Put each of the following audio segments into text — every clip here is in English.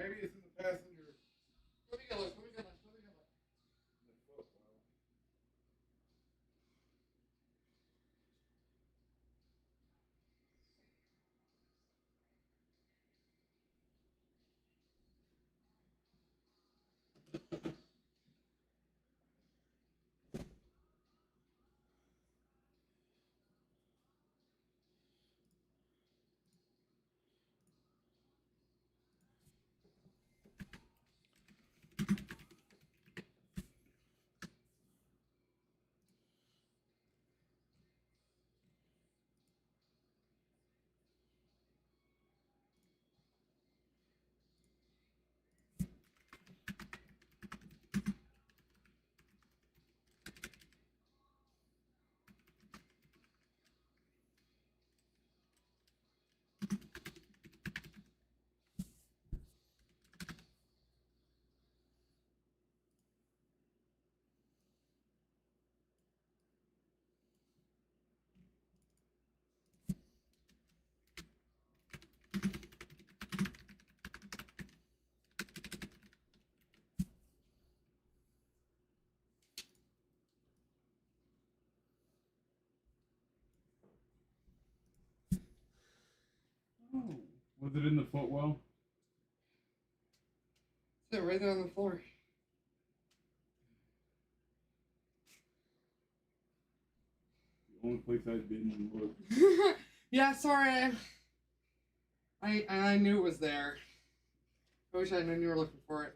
Maybe it's in the passenger. Let me go look. Let me go look. Oh, was it in the footwell? It's right there on the floor. The only place I've been and looked. Yeah, sorry. I knew it was there. I wish I knew you were looking for it.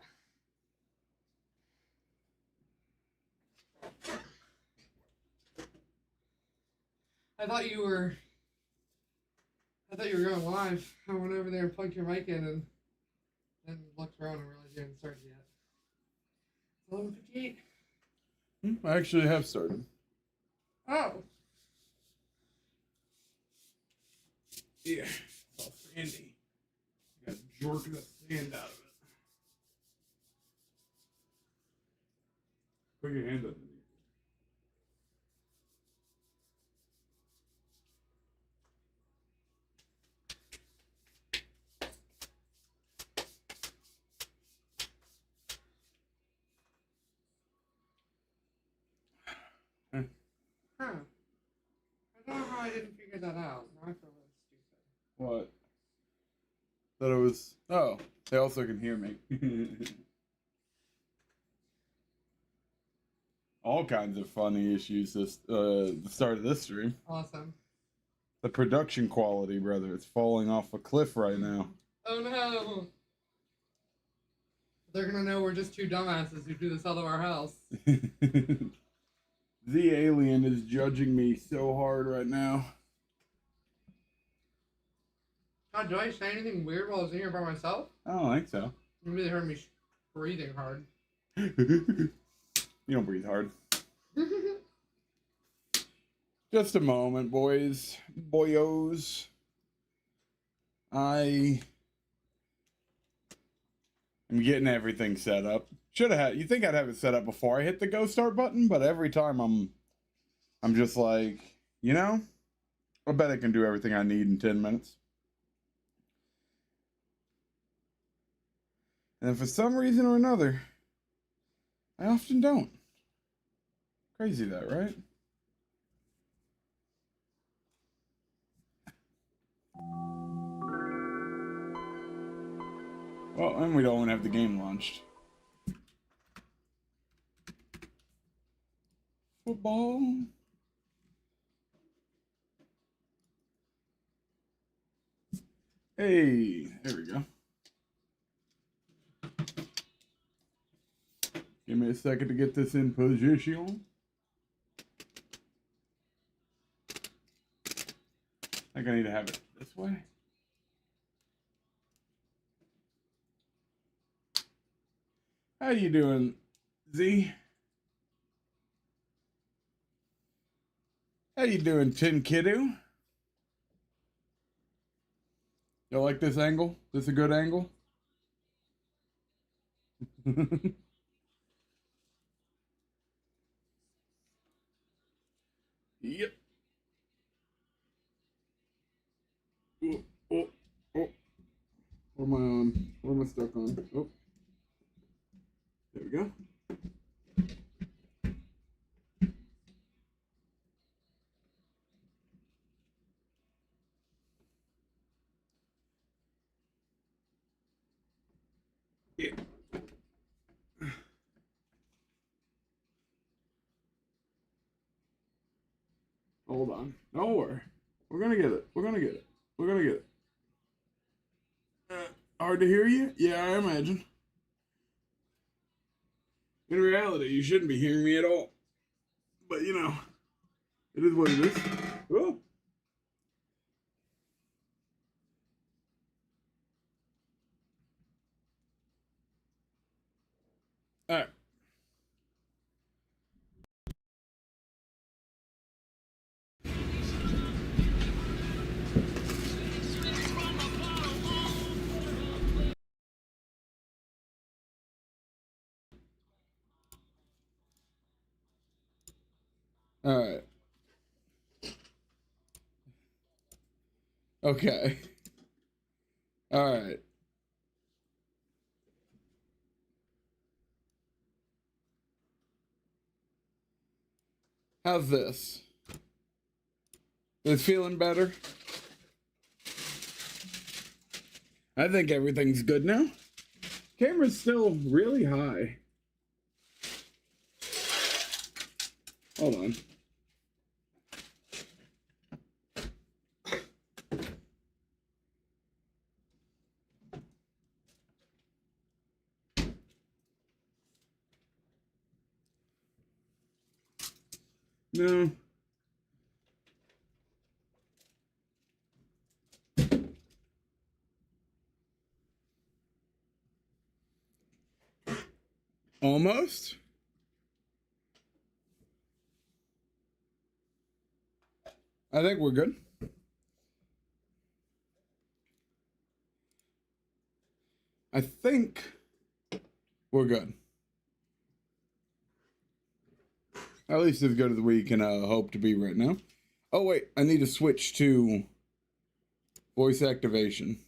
I thought you were going live. I went over there and plugged your mic in and then looked around and realized you hadn't started yet. It's 11:58. I actually have started. Oh. Yeah. It's all sandy. Got jorking the sand out of it. Put your hand underneath. Huh. I don't know how I didn't figure that out. Now I feel really stupid. What? That it was. Oh, they also can hear me. All kinds of funny issues this the start of this stream. Awesome. The production quality, brother, it's falling off a cliff right now. Oh no. They're gonna know we're just two dumbasses who do this out of our house. The alien is judging me so hard right now. God, do I say anything weird while I was in here by myself? I don't think so. Maybe they heard me breathing hard. You don't breathe hard. Just a moment, boys. Boyos. I am getting everything set up. Should have had. You think I'd have it set up before I hit the go start button, but every time I'm just like, you know, I bet I can do everything I need in 10 minutes. And for some reason or another, I often don't. Crazy that, right? Well, and we don't even have the game launched. Football. Hey, there we go. Give me a second to get this in position. I think I need to have it this way. How you doing, Z? How you doing, Tin Kiddo? You like this angle? This a good angle? Yep. Oh, oh, oh. What am I on? What am I camera stuck on. Oh. There we go. Yeah. Hold on. Don't worry. We're gonna get it. We're gonna get it. We're gonna get it. Hard to hear you? Yeah, I imagine. In reality, you shouldn't be hearing me at all. But, you know, it is what it is. Oh. All right. All right. Okay. All right. How's this? Is it feeling better? I think everything's good now. Camera's still really high. Hold on. No. Almost. I think we're good. I think we're good. At least as good as we can hope to be right now. Oh, wait. I need to switch to voice activation.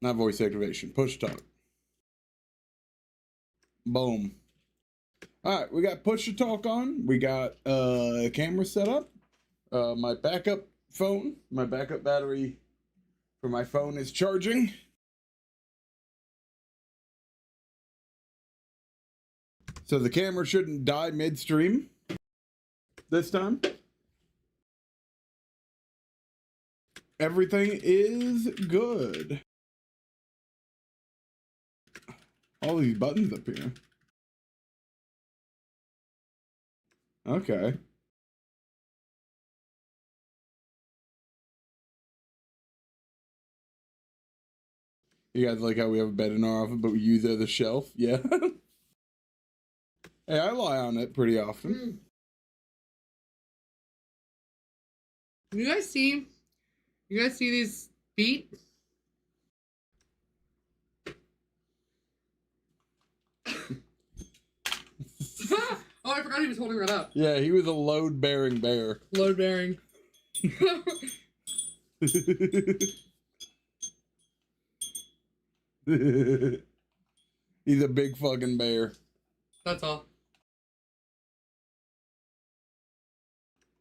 Not voice activation. Push talk. Boom. All right. We got push to talk on. We got a camera set up. My backup phone. My backup battery for my phone is charging. So the camera shouldn't die midstream this time. Everything is good. All these buttons up here. Okay. You guys like how we have a bed in our office, but we use it as a shelf? Yeah. Hey, I lie on it pretty often. You guys see these feet? Oh, I forgot he was holding that up. Yeah, he was a load-bearing bear. Load-bearing. He's a big fucking bear. That's all.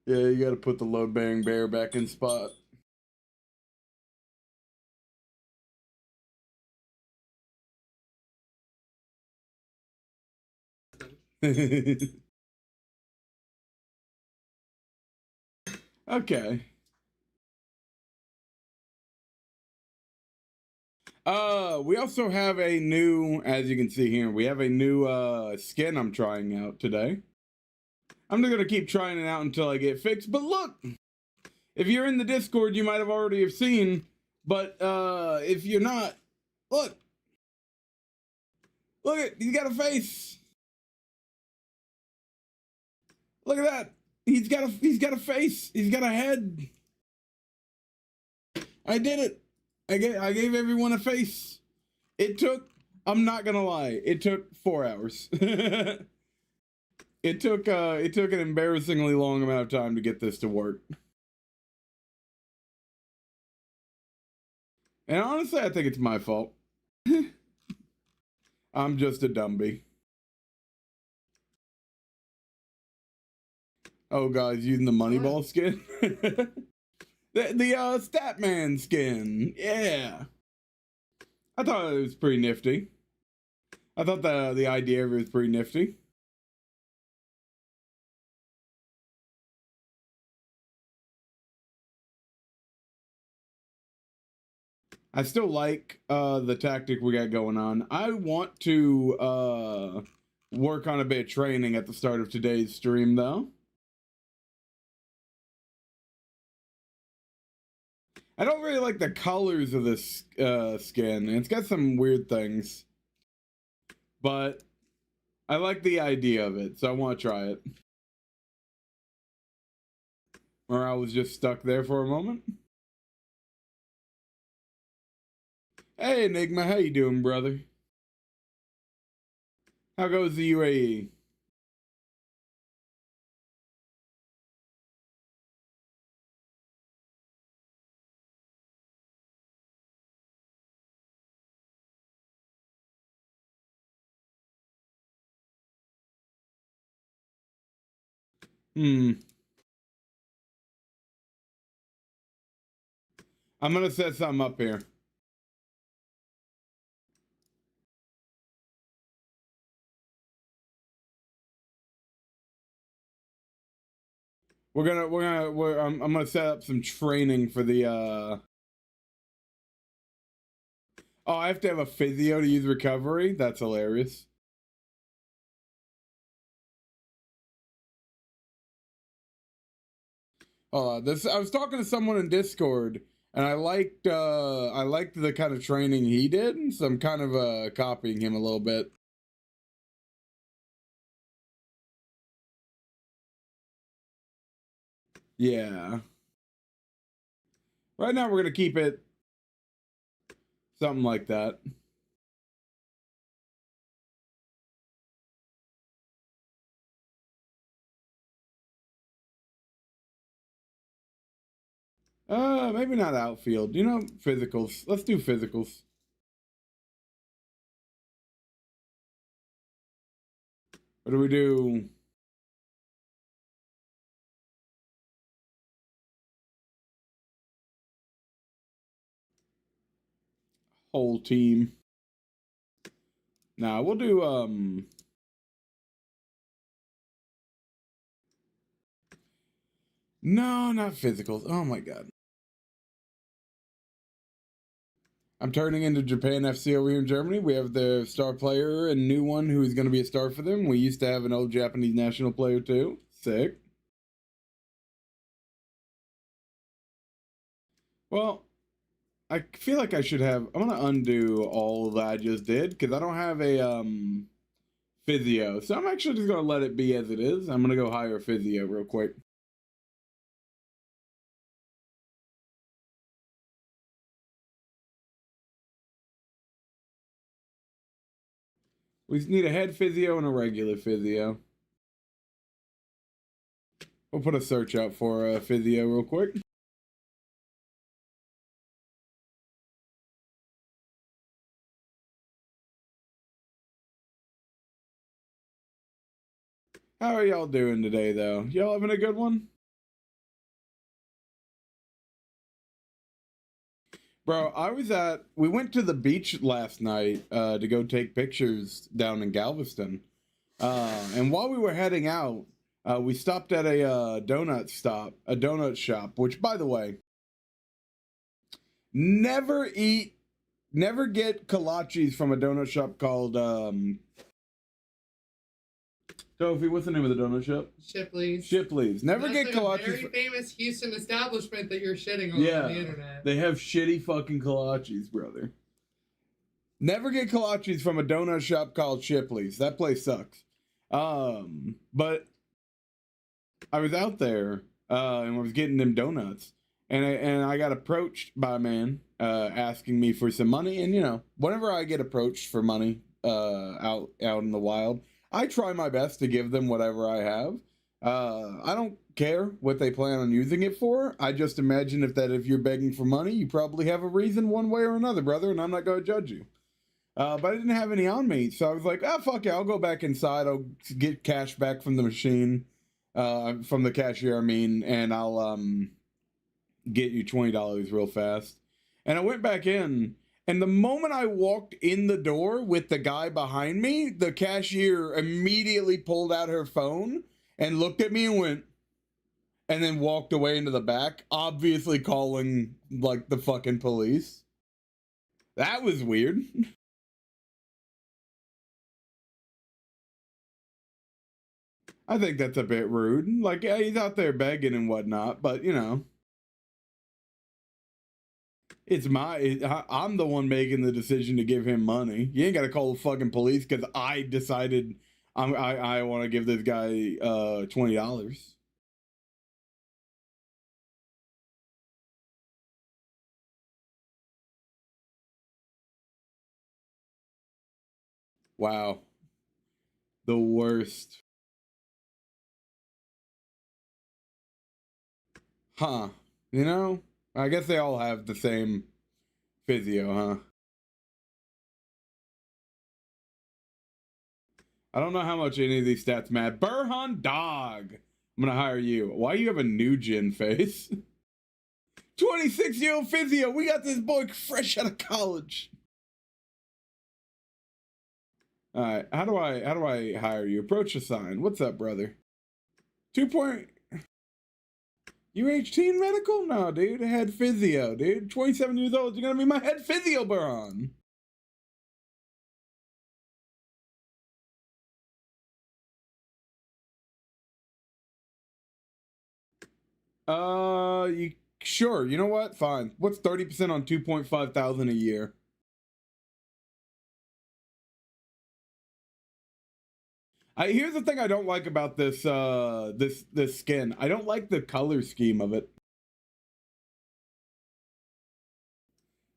Yeah, you gotta put the load-bearing bear back in spot. Okay. We also have a new, as you can see here, we have a new skin I'm trying out today. I'm just gonna keep trying it out until I get fixed. But look, if you're in the Discord, you might have already have seen. But if you're not, look it, he's got a face. Look at that. He's got a face. He's got a head. I did it. I gave everyone a face. It took, I'm not gonna lie, it took 4 hours. It took an embarrassingly long amount of time to get this to work. And honestly, I think it's my fault. I'm just a dumby. Oh, guys, using the Moneyball skin? the Statman skin. Yeah. I thought it was pretty nifty. I thought the idea of it was pretty nifty. I still like the tactic we got going on. I want to work on a bit of training at the start of today's stream, though. I don't really like the colors of this skin. It's got some weird things. But I like the idea of it, so I want to try it. Or I was just stuck there for a moment. Hey, Enigma, how you doing, brother? How goes the UAE? I'm gonna set something up here. I'm gonna set up some training for the Oh, I have to have a physio to use recovery? That's hilarious. I was talking to someone in Discord, and I liked the kind of training he did, so I'm kind of copying him a little bit. Yeah. Right now we're gonna keep it something like that. Maybe not outfield. You know, physicals. Let's do physicals. What do we do? Whole team. Nah, we'll do no, not physicals. Oh my god. I'm turning into Japan FC over here in Germany. We have the star player and new one who's going to be a star for them. We used to have an old Japanese national player too. Sick. Well, I feel like I should have. I'm gonna undo all that I just did because I don't have a physio. So I'm actually just gonna let it be as it is. I'm gonna go hire a physio real quick. We just need a head physio and a regular physio. We'll put a search out for a physio real quick. How are y'all doing today, though? Y'all having a good one? Bro, we went to the beach last night to go take pictures down in Galveston. And while we were heading out, we stopped at a donut shop, which, by the way, never get kolaches from a donut shop called, Sophie, what's the name of the donut shop? Shipley's. Shipley's. Never That's get like kolaches. A very famous Houston establishment that you're shitting on the internet. They have shitty fucking kolaches, brother. Never get kolaches from a donut shop called Shipley's. That place sucks. But I was out there and I was getting them donuts, and I got approached by a man asking me for some money. And you know, whenever I get approached for money out in the wild, I try my best to give them whatever I have. I don't care what they plan on using it for. I just imagine if you're begging for money, you probably have a reason one way or another, brother, and I'm not going to judge you. But I didn't have any on me, so I was like, fuck it, I'll go back inside. I'll get cash back from the machine, from the cashier, I mean, and I'll get you $20 real fast. And I went back in, and the moment I walked in the door with the guy behind me, the cashier immediately pulled out her phone and looked at me and went, and then walked away into the back, obviously calling, like, the fucking police. That was weird. I think that's a bit rude. Like, yeah, he's out there begging and whatnot, but, you know. I'm the one making the decision to give him money. You ain't got to call the fucking police because I decided I want to give this guy $20. Wow. The worst. Huh. You know, I guess they all have the same physio, huh? I don't know how much any of these stats matter. Burhan Dog. I'm gonna hire you. Why you have a new gin face? 26-year-old physio. We got this boy fresh out of college. All right. How do I hire you? Approach the sign. What's up, brother? 2 point. You age-teen medical? No, dude. Head physio, dude. 27 years old. You're gonna be my head physio, Burhan. Sure. You know what? Fine. What's 30% on 2.5 thousand a year? Here's the thing I don't like about this this skin. I don't like the color scheme of it.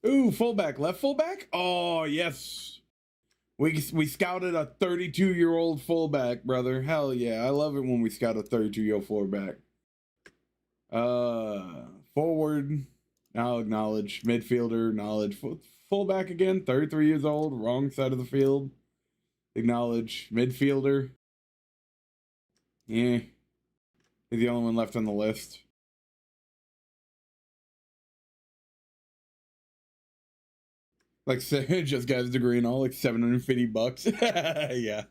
Ooh, fullback, left fullback? Oh, yes. We scouted a 32-year-old fullback, brother. Hell yeah. I love it when we scout a 32-year-old fullback. Forward, now acknowledge. Midfielder, knowledge. Fullback again, 33 years old, wrong side of the field. Acknowledge. Midfielder. Yeah. He's the only one left on the list. Like, just got his degree and all, like $750. Yeah.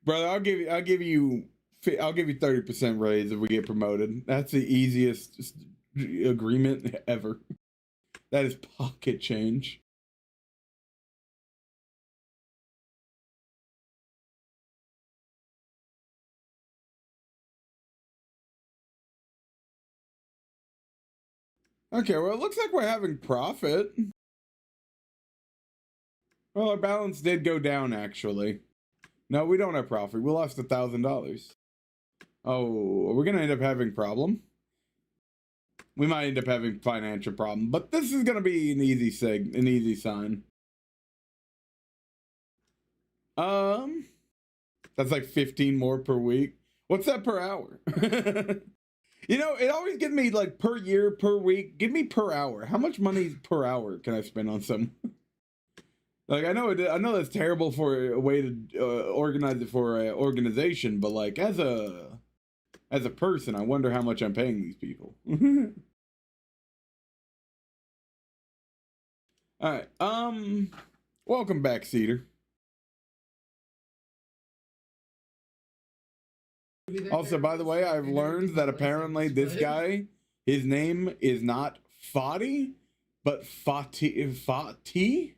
Brother, I'll give you 30% raise if we get promoted. That's the easiest agreement ever. That is pocket change. Okay, well, it looks like we're having profit. Well, our balance did go down, actually. No, we don't have profit. We lost $1,000. Oh, are we gonna end up having problem? We might end up having financial problem, but this is gonna be an easy sign. That's like 15 more per week. What's that per hour? You know, it always gives me like per year, per week. Give me per hour. How much money per hour can I spend on some? Like, I know that's terrible for a way to organize it for an organization, but like as a person, I wonder how much I'm paying these people. All right. Welcome back, Cedar. Also, by the way, I've learned that apparently this guy, his name is not Fadi, but Fati.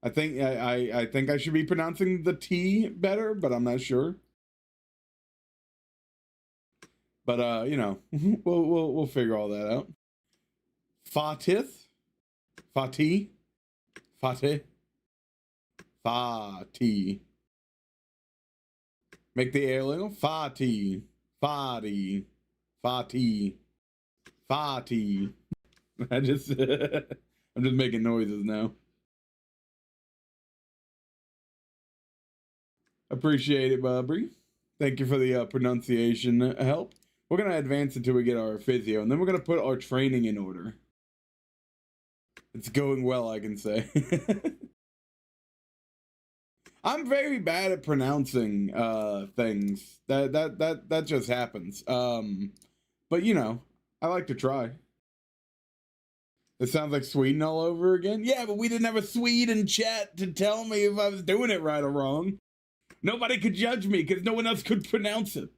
I think I should be pronouncing the T better, but I'm not sure. But you know, we'll figure all that out. Fatih, Fatih, Fatih, Fatih. Make the air little. Fatih, Fatih, Fatih, Fatih. I'm just making noises now. Appreciate it, Bobby. Thank you for the pronunciation help. We're going to advance until we get our physio, and then we're going to put our training in order. It's going well, I can say. I'm very bad at pronouncing things. That just happens. But you know, I like to try. It sounds like Sweden all over again. Yeah, but we didn't have a Swede in chat to tell me if I was doing it right or wrong. Nobody could judge me because no one else could pronounce it.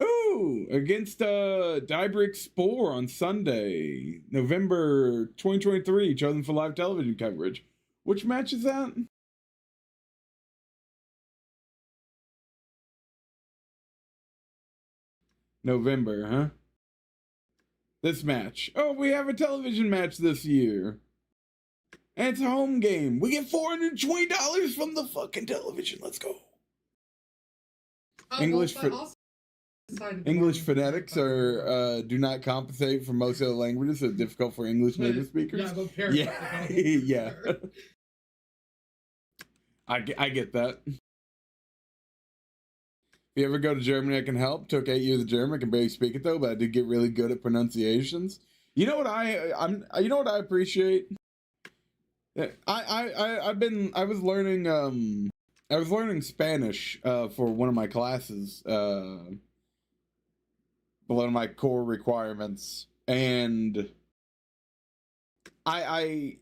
Ooh, against Diebrich Spore on Sunday, November 2023, chosen for live television coverage. Which match is that? November, huh? This match. Oh, we have a television match this year. And it's a home game. We get $420 from the fucking television. Let's go. English phonetics are do not compensate for most other languages, so it's difficult for English native speakers. Yeah, yeah. I get that. If you ever go to Germany, I can help. Took 8 years of German. I can barely speak it though, but I did get really good at pronunciations. You know what you know what I appreciate? I was learning Spanish for one of my classes, one of my core requirements, and learning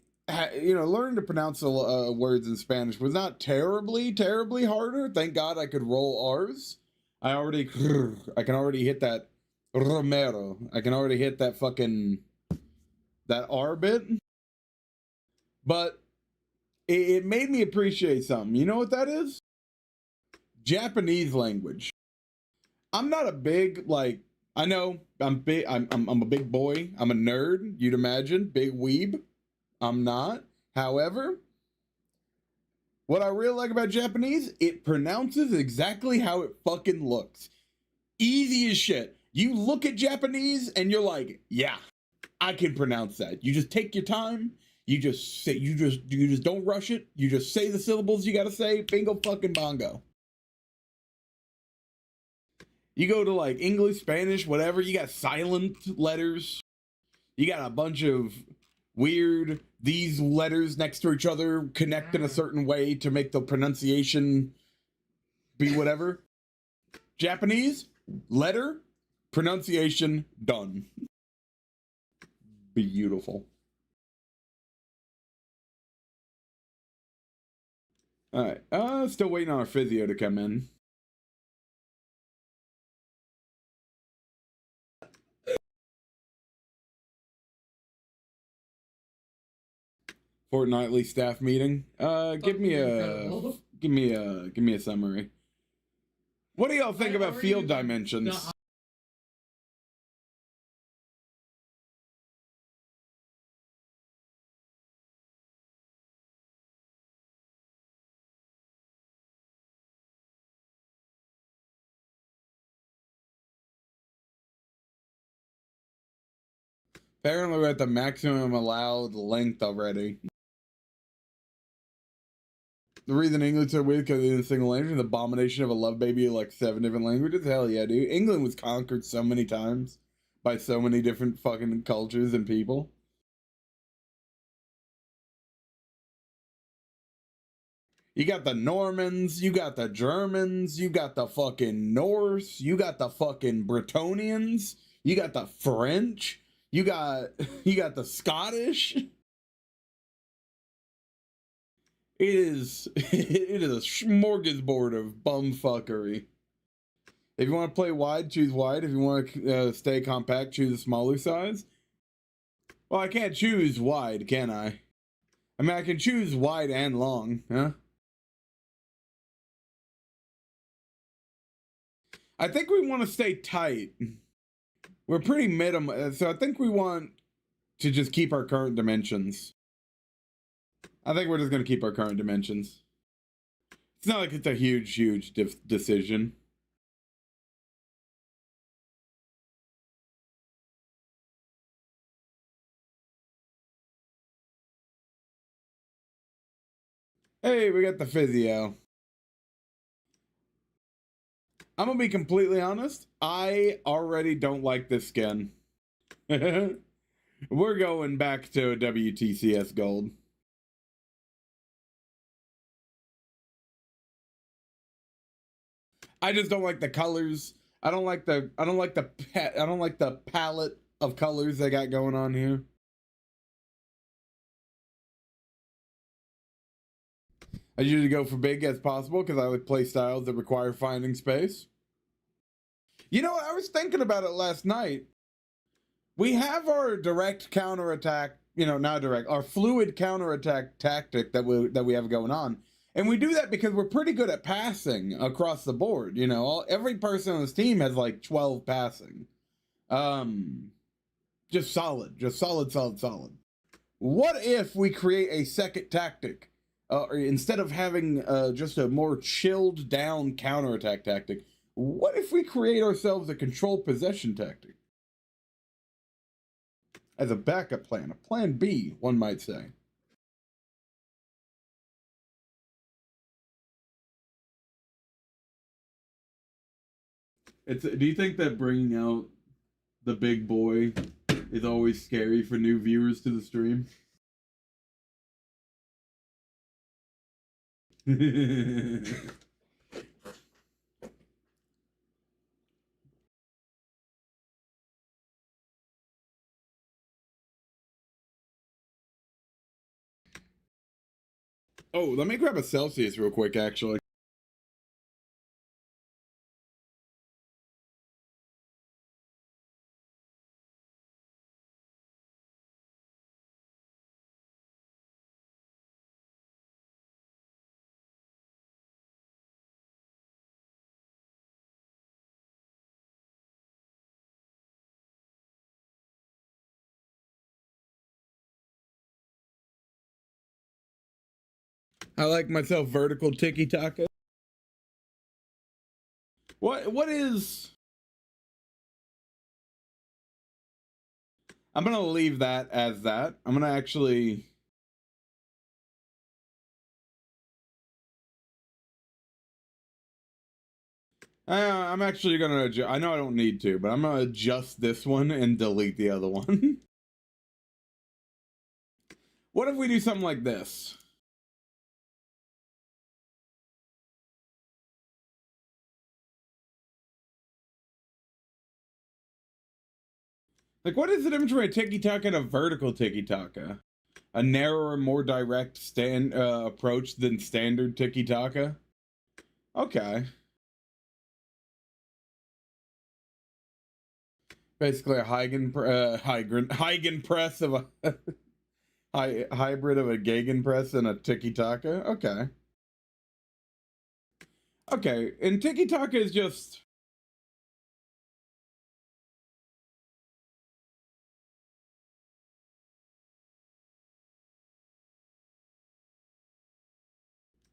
to pronounce words in Spanish was not terribly harder. Thank God I could roll R's. I can already hit that Romero. I can already hit that that R bit. But it made me appreciate something. You know what that is? Japanese language. I'm not a big, I know I'm big. I'm a big boy. I'm a nerd. You'd imagine, big weeb. I'm not. However, what I really like about Japanese, it pronounces exactly how it fucking looks. Easy as shit. You look at Japanese and you're like, yeah, I can pronounce that. You just take your time. You just say, you just don't rush it. You just say the syllables you gotta say. Bingo fucking bongo. You go to English, Spanish, whatever. You got silent letters. You got a bunch of weird, these letters next to each other connect in a certain way to make the pronunciation be whatever. Japanese, letter, pronunciation, done. Beautiful. All right. Still waiting on our physio to come in. Fortnightly staff meeting. Give me a summary. What do y'all think about field dimensions? Apparently we're at the maximum allowed length already. The reason England's so weird because in a single language, the abomination of a love baby of 7 different languages. Hell yeah, dude. England was conquered so many times by so many different fucking cultures and people. You got the Normans, you got the Germans, you got the fucking Norse, you got the fucking Bretonians, you got the French, you got the Scottish. It is a smorgasbord of bumfuckery. If you want to play wide, choose wide. If you want to stay compact, choose a smaller size. Well, I can't choose wide, can I? I mean, I can choose wide and long, huh? I think we want to stay tight. We're pretty minimum, so I think we want to just keep our current dimensions. I think we're just going to keep our current dimensions. It's not like it's a huge decision. Hey, we got the physio. I'm gonna be completely honest. I already don't like this skin. We're going back to a WTCS gold. I just don't like the colors. I don't like the palette of colors they got going on here. I usually go for big as possible because I like play styles that require finding space. You know what? I was thinking about it last night. We have our direct counterattack, not direct, our fluid counterattack tactic that we have going on. And we do that because we're pretty good at passing across the board. Every person on this team has like 12 passing. Just solid. What if we create a second tactic? Instead of having just a more chilled down counterattack tactic, what if we create ourselves a control possession tactic? As a backup plan, a plan B, one might say. Do you think that bringing out the big boy is always scary for new viewers to the stream? Oh, let me grab a Celsius real quick, actually. I like myself vertical tiki taka. What is? I'm gonna leave that as that. I'm gonna actually. I'm actually gonna adjust. I know I don't need to, but I'm gonna adjust this one and delete the other one. What if we do something like this? Like, what is the difference between a tiki-taka and a vertical tiki-taka? A narrower, more direct approach than standard tiki-taka? Okay. Basically a Huygen press of a hybrid of a Gegenpress and a tiki-taka? Okay. Okay, and tiki-taka is just...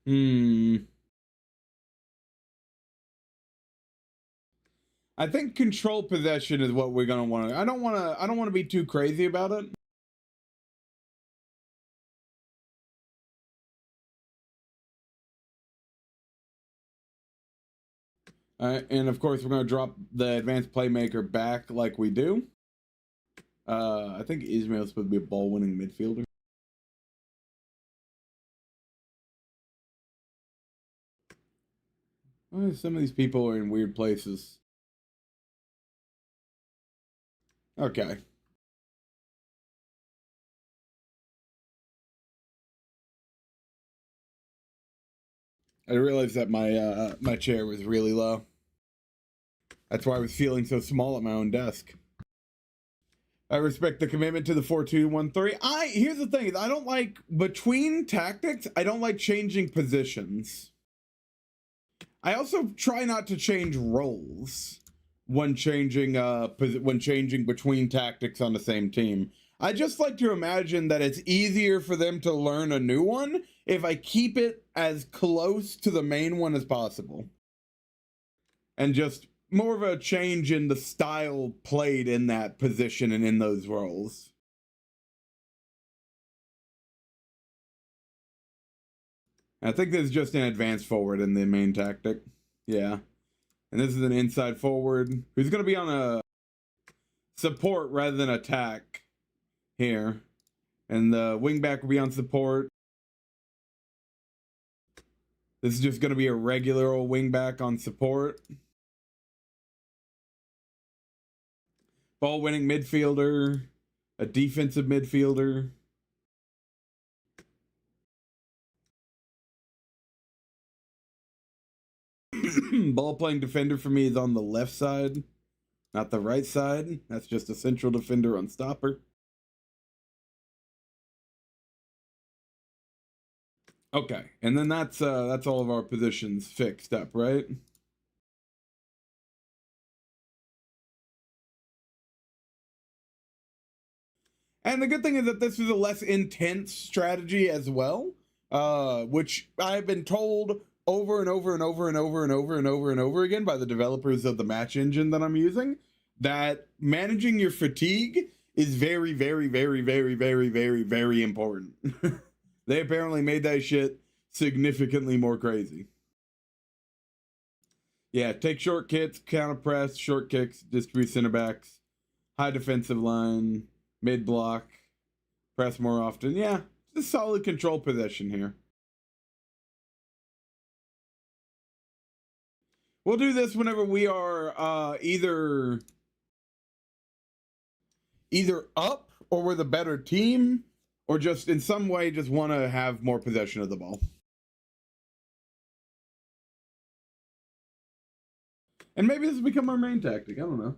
I think control possession is what we're gonna want to. I don't want to be too crazy about it. And of course, we're gonna drop the advanced playmaker back like we do. I think Ismail's supposed to be a ball-winning midfielder. Some of these people are in weird places. Okay. I realized that my chair was really low. That's why I was feeling so small at my own desk. I respect the commitment to the 4-2-1-3. Here's the thing: I don't like between tactics. I don't like changing positions. I also try not to change roles when changing between tactics on the same team. I just like to imagine that it's easier for them to learn a new one if I keep it as close to the main one as possible. And just more of a change in the style played in that position and in those roles. I think this is just an advance forward in the main tactic. Yeah. And this is an inside forward who's going to be on a support rather than attack here. And the wingback will be on support. This is just going to be a regular old wingback on support. Ball winning midfielder, a defensive midfielder. Ball playing defender for me is on the left side, not the right side. That's just a central defender on stopper. Okay, and then that's all of our positions fixed up, right? And the good thing is that this is a less intense strategy as well, which I've been told over and over and over and over and over and over and over again by the developers of the match engine that I'm using, that managing your fatigue is very, very, very, very, very, very, very important. They apparently made that shit significantly more crazy. Yeah, take short kicks, counter press, short kicks, distribute center backs, high defensive line, mid block, press more often. Yeah, it's a solid control possession here. We'll do this whenever we are either up or we're the better team, or just in some way just want to have more possession of the ball. And maybe this has become our main tactic. I don't know.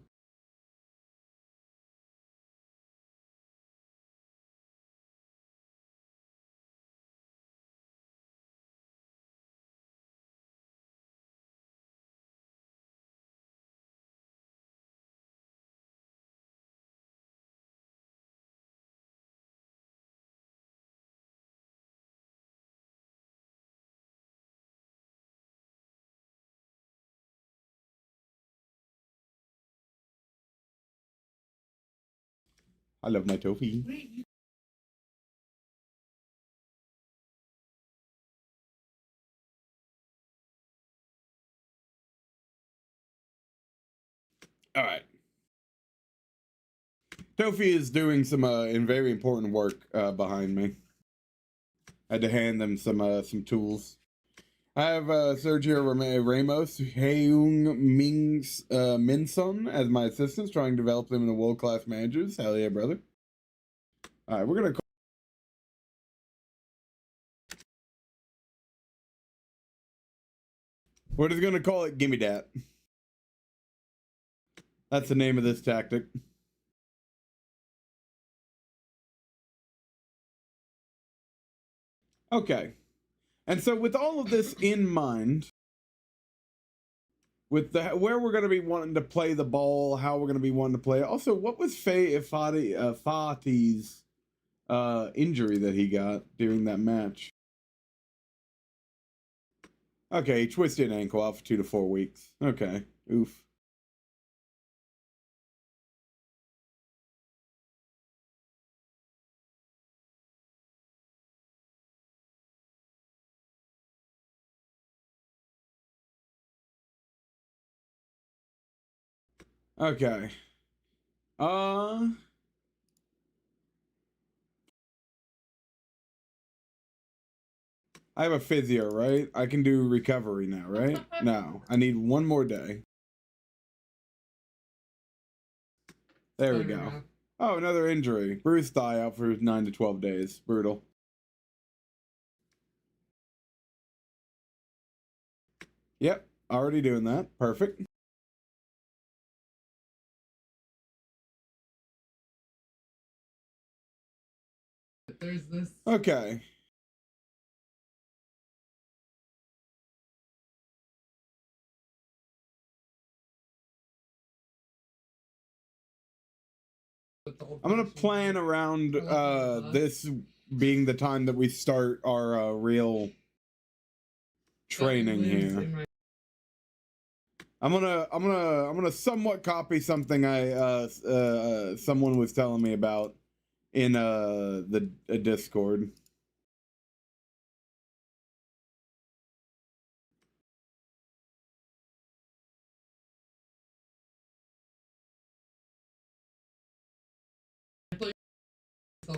I love my toffee. All right. Tofi is doing some very important work behind me. I had to hand them some tools. I have Sergio Ramos, Heung Minson as my assistants, trying to develop them into world-class managers. Hell yeah, brother. All right, we're going to... We're just going to call it Gimme Dat. That's the name of this tactic. Okay. And so with all of this in mind, with where we're going to be wanting to play the ball, how we're going to be wanting to play it. Also, what was Fati's injury that he got during that match? Okay, he twisted an ankle out for 2 to 4 weeks. Okay, oof. Okay. I have a physio, right? I can do recovery now, right? No, I need 1 more day. There we go. Oh, another injury. Bruce thigh out for 9 to 12 days. Brutal. Yep, already doing that. Perfect. There's this. Okay. I'm gonna plan around this being the time that we start our real training here. I'm gonna somewhat copy something someone was telling me about in the Discord.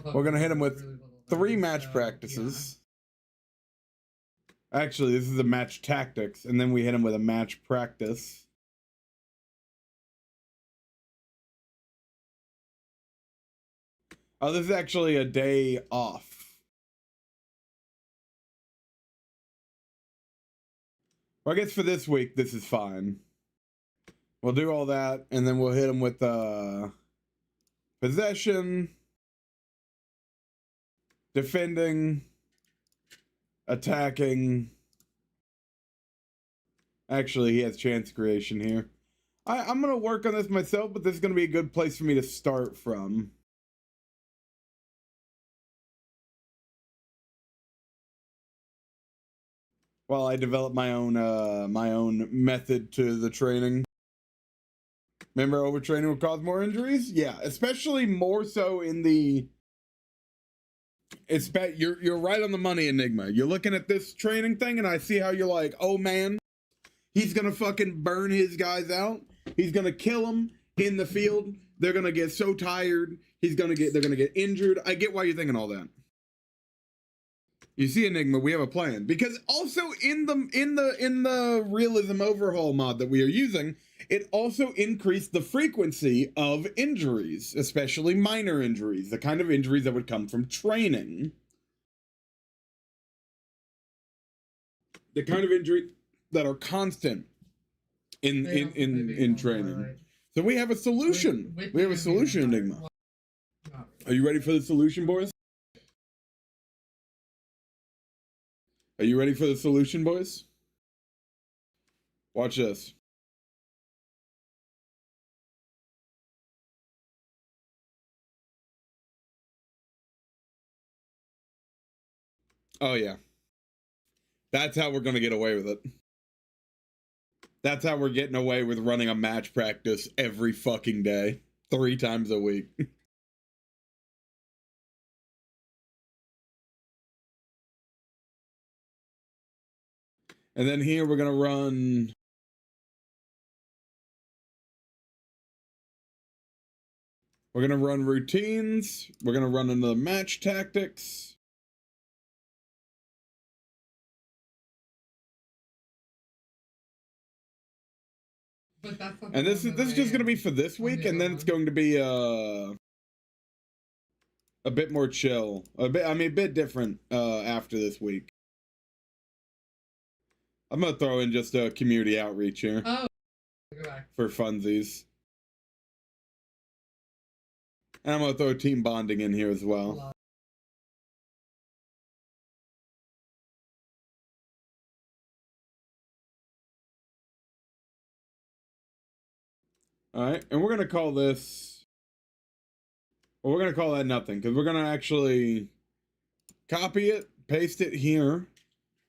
We're gonna hit him with 3 match practices. Actually, this is a match tactics, and then we hit him with a match practice. Oh, this is actually a day off. Well, I guess for this week, this is fine. We'll do all that, and then we'll hit him with possession, defending, attacking. Actually, he has chance creation here. I'm going to work on this myself, but this is going to be a good place for me to start from. While I develop my own method to the training. Remember, overtraining will cause more injuries? Yeah, especially more so in the... You're right on the money, Enigma. You're looking at this training thing, and I see how you're like, oh man, he's gonna fucking burn his guys out. He's gonna kill them in the field. They're gonna get so tired. They're gonna get injured. I get why you're thinking all that. You see, Enigma, we have a plan. Because also in the realism overhaul mod that we are using, it also increased the frequency of injuries, especially minor injuries, the kind of injuries that would come from training. The kind of injury that are constant in training. Right. So we have a solution. We have a solution, Enigma. Are you ready for the solution, boys? Are you ready for the solution, boys? Watch this. Oh, yeah. That's how we're going to get away with it. That's how we're getting away with running a match practice every fucking day. 3 times a week. And then here we're going to run... We're going to run routines. We're going to run into the match tactics. But that's not and this is just going to be for this week, and then it's going to be a bit more chill. A bit different after this week. I'm going to throw in just a community outreach here. Oh, go back. For funsies. And I'm going to throw team bonding in here as well. Alright, and we're going to call this... Well, we're going to call that nothing, because we're going to actually copy it, paste it here,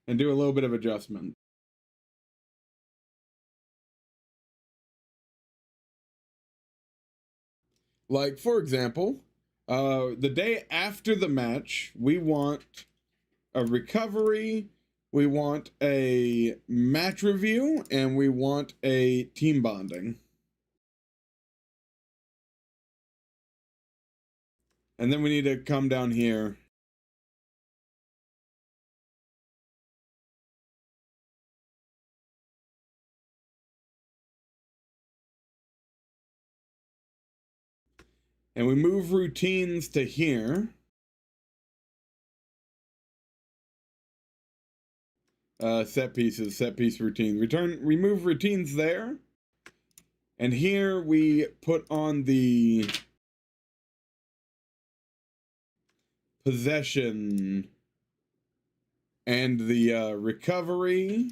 and do a little bit of adjustment. Like, for example, the day after the match, we want a recovery, we want a match review, and we want a team bonding. And then we need to come down here. And we move routines to here. Set pieces, set piece routines. Remove routines there. And here we put on the possession and the recovery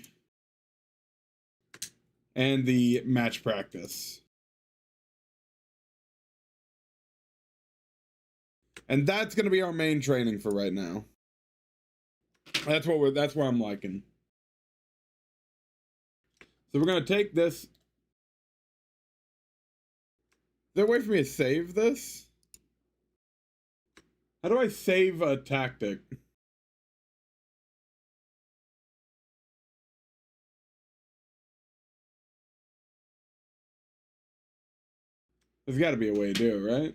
and the match practice. And that's going to be our main training for right now. That's what I'm liking. So we're going to take this. Is there a way for me to save this? How do I save a tactic? There's got to be a way to do it, right?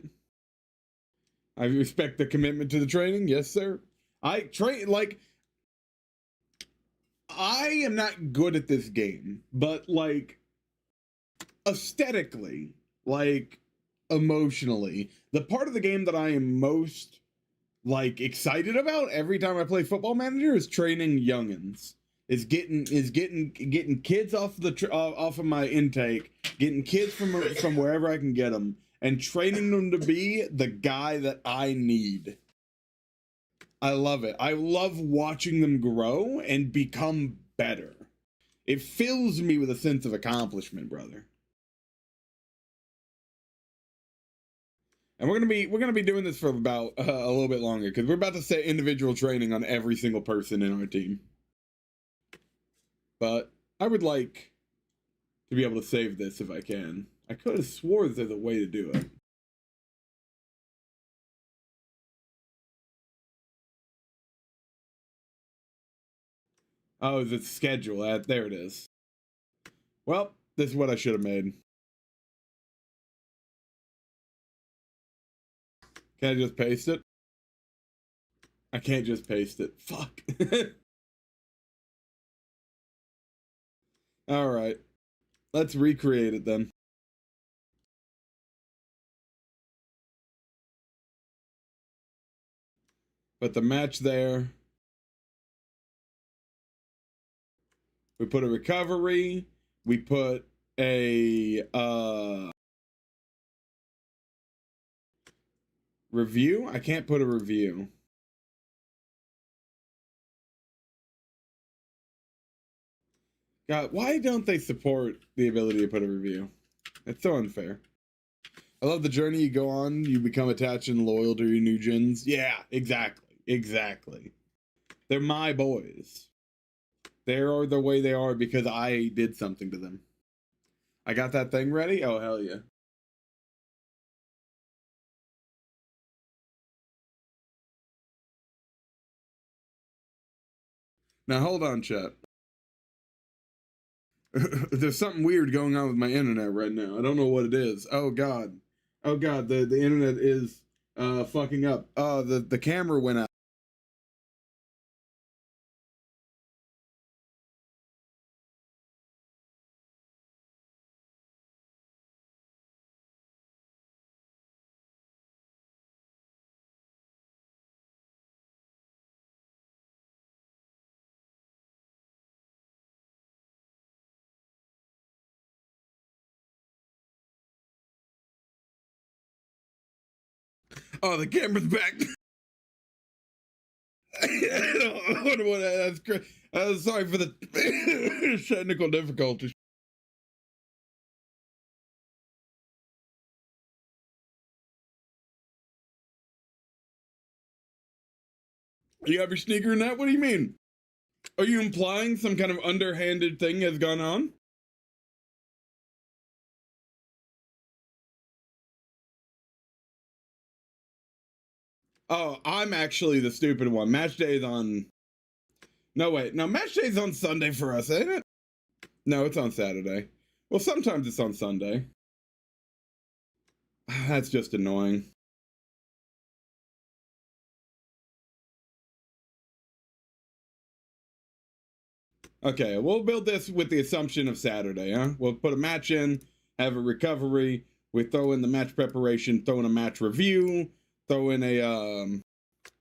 I respect the commitment to the training. Yes, sir. I train like I am not good at this game, but like aesthetically, like emotionally, the part of the game that I am most like excited about every time I play Football Manager is training youngins. Is getting kids off the off of my intake, getting kids from wherever I can get them, and training them to be the guy that I need. I love it. I love watching them grow and become better. It fills me with a sense of accomplishment, brother. And we're gonna be doing this for about a little bit longer because we're about to set individual training on every single person in our team. But I would like to be able to save this if I can. I could have swore there's a way to do it. Oh, is it schedule? There it is. Well, this is what I should have made. Can I just paste it? I can't just paste it. Fuck. All right. Let's recreate it then. Put the match there. We put a recovery. We put a review. I can't put a review. God, why don't they support the ability to put a review? It's so unfair. I love the journey you go on. You become attached and loyal to your new gens. Yeah, exactly. Exactly. They're my boys. They are the way they are because I did something to them. I got that thing ready? Oh, hell yeah. Now, hold on, chat. There's something weird going on with my internet right now. I don't know what it is. Oh, God. Oh, God. The internet is fucking up. The camera went out. Oh, the camera's back. I wonder what that's great. Sorry for the technical difficulties. You have your sneaker in that? What do you mean? Are you implying some kind of underhanded thing has gone on? Oh, I'm actually the stupid one. Match day is on. No, wait. No, match day is on Sunday for us, ain't it? No, it's on Saturday. Well, sometimes it's on Sunday. That's just annoying. Okay, we'll build this with the assumption of Saturday, huh? We'll put a match in, have a recovery, we throw in the match preparation, throw in a match review, throw in a,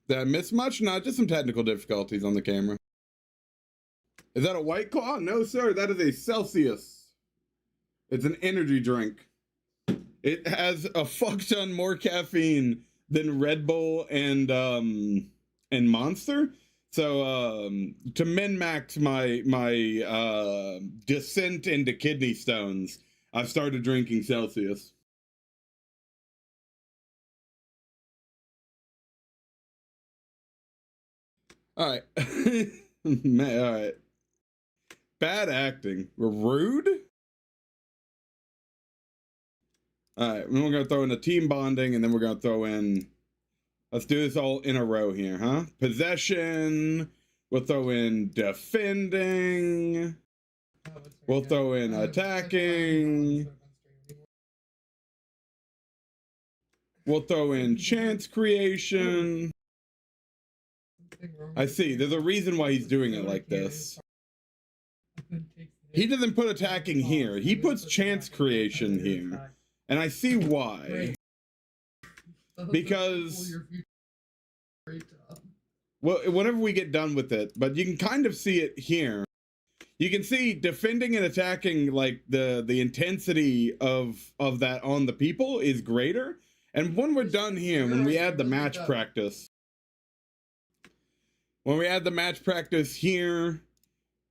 did I miss much? No, just some technical difficulties on the camera. Is that a White Claw? No, sir, that is a Celsius. It's an energy drink. It has a fuck ton more caffeine than Red Bull and Monster. So to min-max my descent into kidney stones, I've started drinking Celsius. All right. Man, all right. Bad acting. Rude? All right. We're going to throw in a team bonding, and then we're going to throw in... Let's do this all in a row here, huh? Possession. We'll throw in defending. We'll throw in attacking. We'll throw in chance creation. I see. There's a reason why he's doing it like this. He doesn't put attacking here. He puts chance creation here. And I see why. Because, well, whenever we get done with it, but you can kind of see it here. You can see defending and attacking, like the intensity of that on the people is greater. And when we're done here, when we add the match practice, here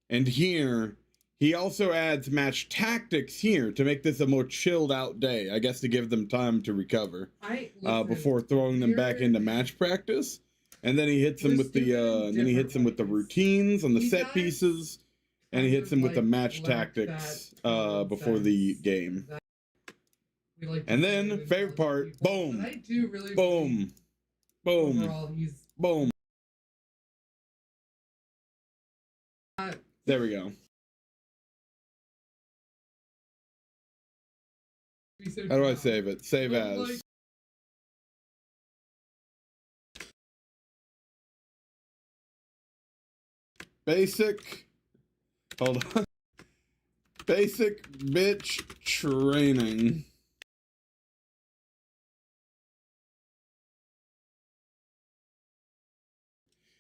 and here, he also adds match tactics here to make this a more chilled out day. I guess to give them time to recover before throwing them back into match practice. And then he hits them with the routines and the set pieces, and he hits them with the match tactics before the game. And then favorite part, boom, boom, boom, boom. There we go. How do I save it? Save as. Basic. Hold on. Basic bitch training.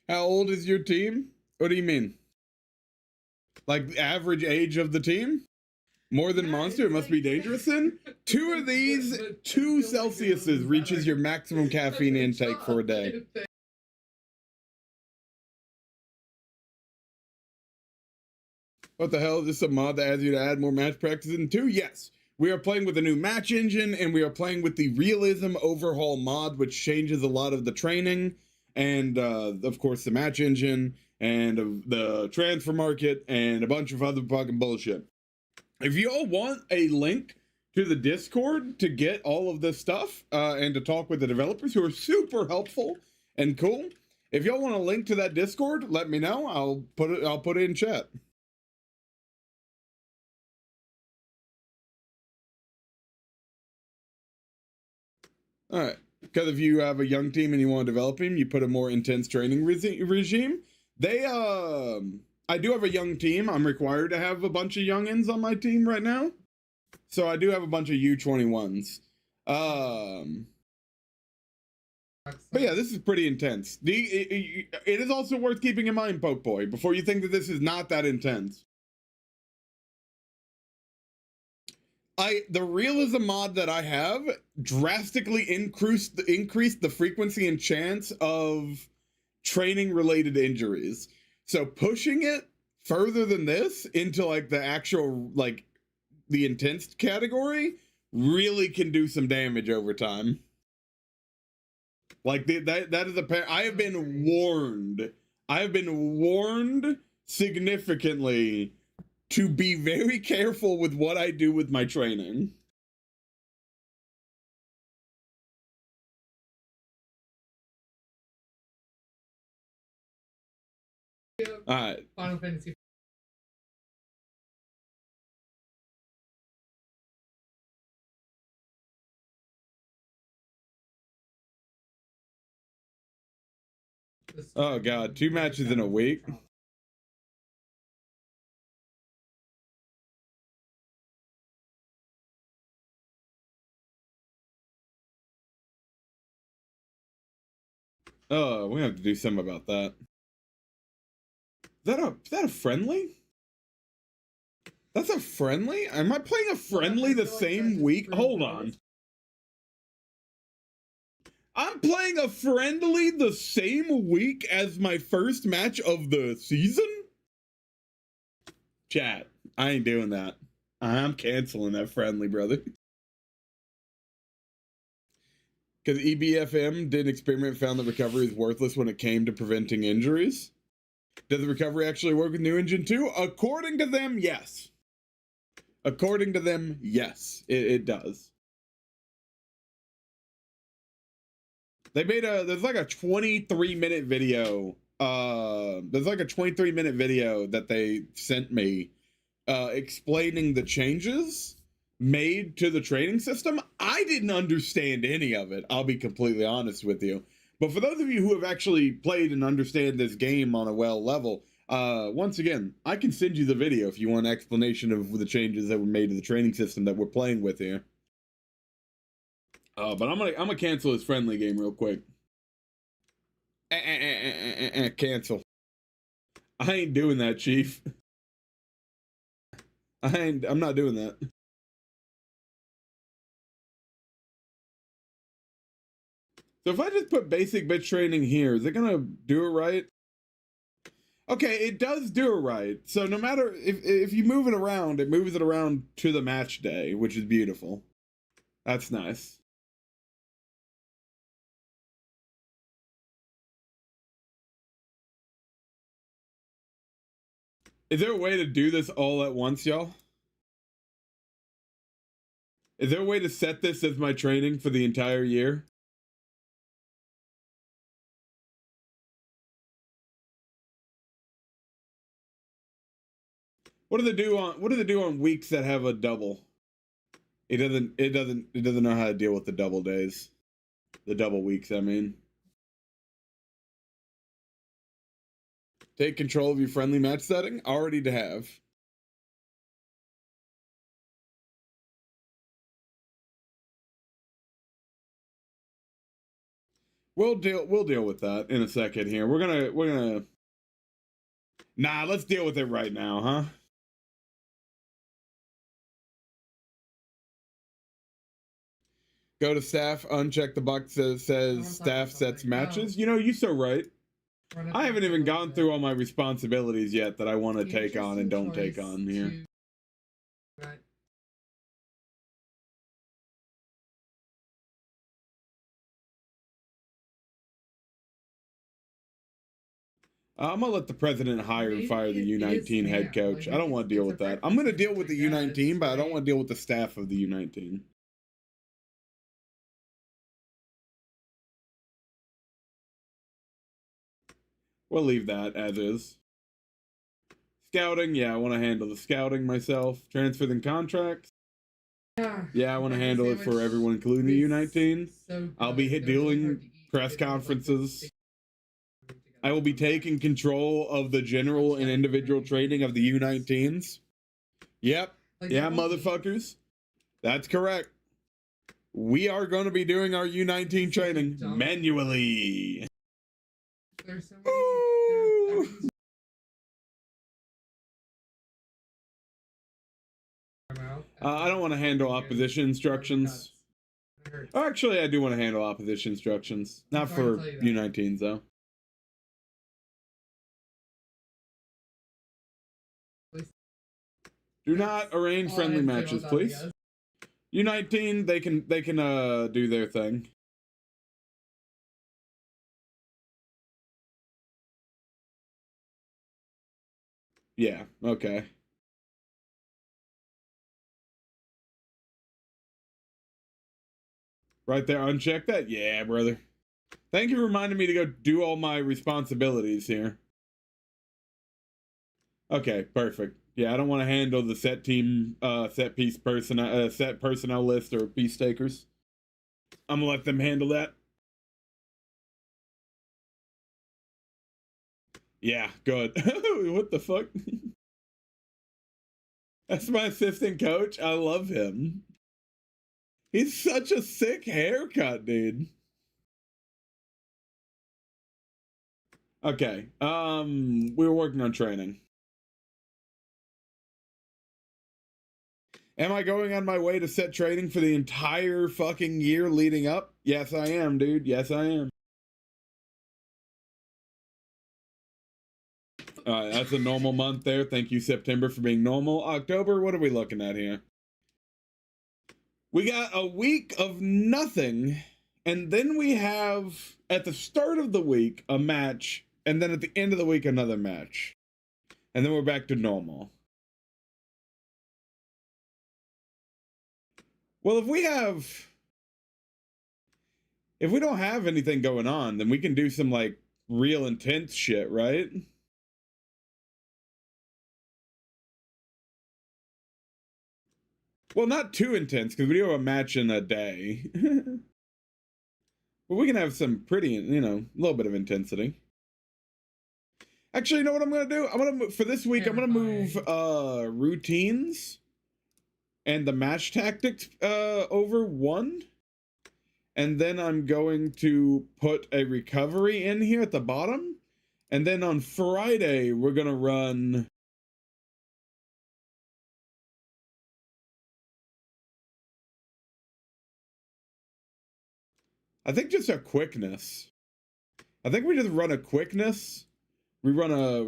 How old is your team? What do you mean? Like the average age of the team? More than monster? It must be dangerous then? 2 of these, 2 Celsiuses reaches your maximum caffeine intake for a day. What the hell? Is this a mod that adds you to add more match practice in 2? Yes. We are playing with a new match engine, and we are playing with the Realism Overhaul mod, which changes a lot of the training, and of course the match engine, and the transfer market, and a bunch of other fucking bullshit. If you all want a link to the Discord to get all of this stuff, and to talk with the developers who are super helpful and cool, if y'all want a link to that Discord, let me know. I'll put it in chat. All right, because if you have a young team and you want to develop him, you put a more intense training regime. I do have a young team. I'm required to have a bunch of youngins on my team right now. So I do have a bunch of U21s. But yeah, this is pretty intense. It is also worth keeping in mind, Poke Boy, before you think that this is not that intense. The realism mod that I have drastically increased the frequency and chance of training related injuries. So pushing it further than this into like the actual, like the intense category really can do some damage over time. Like that is I have been warned significantly to be very careful with what I do with my training. All right. Final Fantasy. Oh god, 2 matches in a week. Oh, we have to do something about that. Is that a friendly? That's a friendly? Am I playing a friendly the same week? Hold on. I'm playing a friendly the same week as my first match of the season? Chat, I ain't doing that. I'm canceling that friendly, brother. Because EBFM did an experiment, found that recovery is worthless when it came to preventing injuries. Does the recovery actually work with New Engine 2? According to them, yes. According to them, yes, it does. They made there's like a 23-minute video. There's like a 23-minute video that they sent me explaining the changes made to the training system, I didn't understand any of it. I'll be completely honest with you. But for those of you who have actually played and understand this game on a well level, once again, I can send you the video if you want an explanation of the changes that were made to the training system that we're playing with here. But I'm gonna cancel this friendly game real quick. Cancel. I ain't doing that, Chief. I'm not doing that. So if I just put basic bitch training here, is it gonna do it right? Okay, it does do it right. So no matter if you move it around, it moves it around to the match day, which is beautiful. That's nice. Is there a way to do this all at once, y'all? Is there a way to set this as my training for the entire year? What do they do on weeks that have a double? It doesn't know how to deal with the double days. The double weeks, I mean. Take control of your friendly match setting. Already to have. We'll deal with that in a second here. We're gonna Nah, let's deal with it right now, huh? Go to staff, uncheck the box that says staff sets matches. You know, you're so right. I haven't even gone through all my responsibilities yet that I want to take on and don't take on here. I'm gonna let the president hire and fire the U19 head coach. I don't want to deal with that. I'm gonna deal with the U19, but I don't want to deal with the staff of the U19. We'll leave that as is. Scouting, yeah, I want to handle the scouting myself. Transfers and contracts. Yeah, I want to handle it for everyone, including the U19. I'll be doing press conferences. I will be taking control of the general and individual training of the U19s. Yep. Yeah, motherfuckers. That's correct. We are going to be doing our U19 training manually. There's so many. I don't want to handle opposition instructions. Actually, I do want to handle opposition instructions. Not for U19s, though. Do not arrange friendly matches, please. U19, they can do their thing. Yeah, okay. Right there, uncheck that? Yeah, brother. Thank you for reminding me to go do all my responsibilities here. Okay, perfect. Yeah, I don't want to handle the set personnel list or piece takers. I'm gonna let them handle that. Yeah, good. What the fuck? That's my assistant coach. I love him. He's such a sick haircut, dude. Okay. We were working on training. Am I going on my way to set training for the entire fucking year leading up? Yes, I am, dude. Yes, I am. That's a normal month there. Thank you, September, for being normal. October, what are we looking at here? We got a week of nothing, and then we have, at the start of the week, a match, and then at the end of the week, another match. And then we're back to normal. Well, if we don't have anything going on, then we can do some, like, real intense shit, right? Well, not too intense, because we do have a match in a day. But we can have some pretty, you know, a little bit of intensity. Actually, you know what I'm going to do? I'm going to, for this week, I'm going to move routines and the match tactics over one. And then I'm going to put a recovery in here at the bottom. And then on Friday, we're going to run... I think just a quickness. I think we just run a quickness. We run a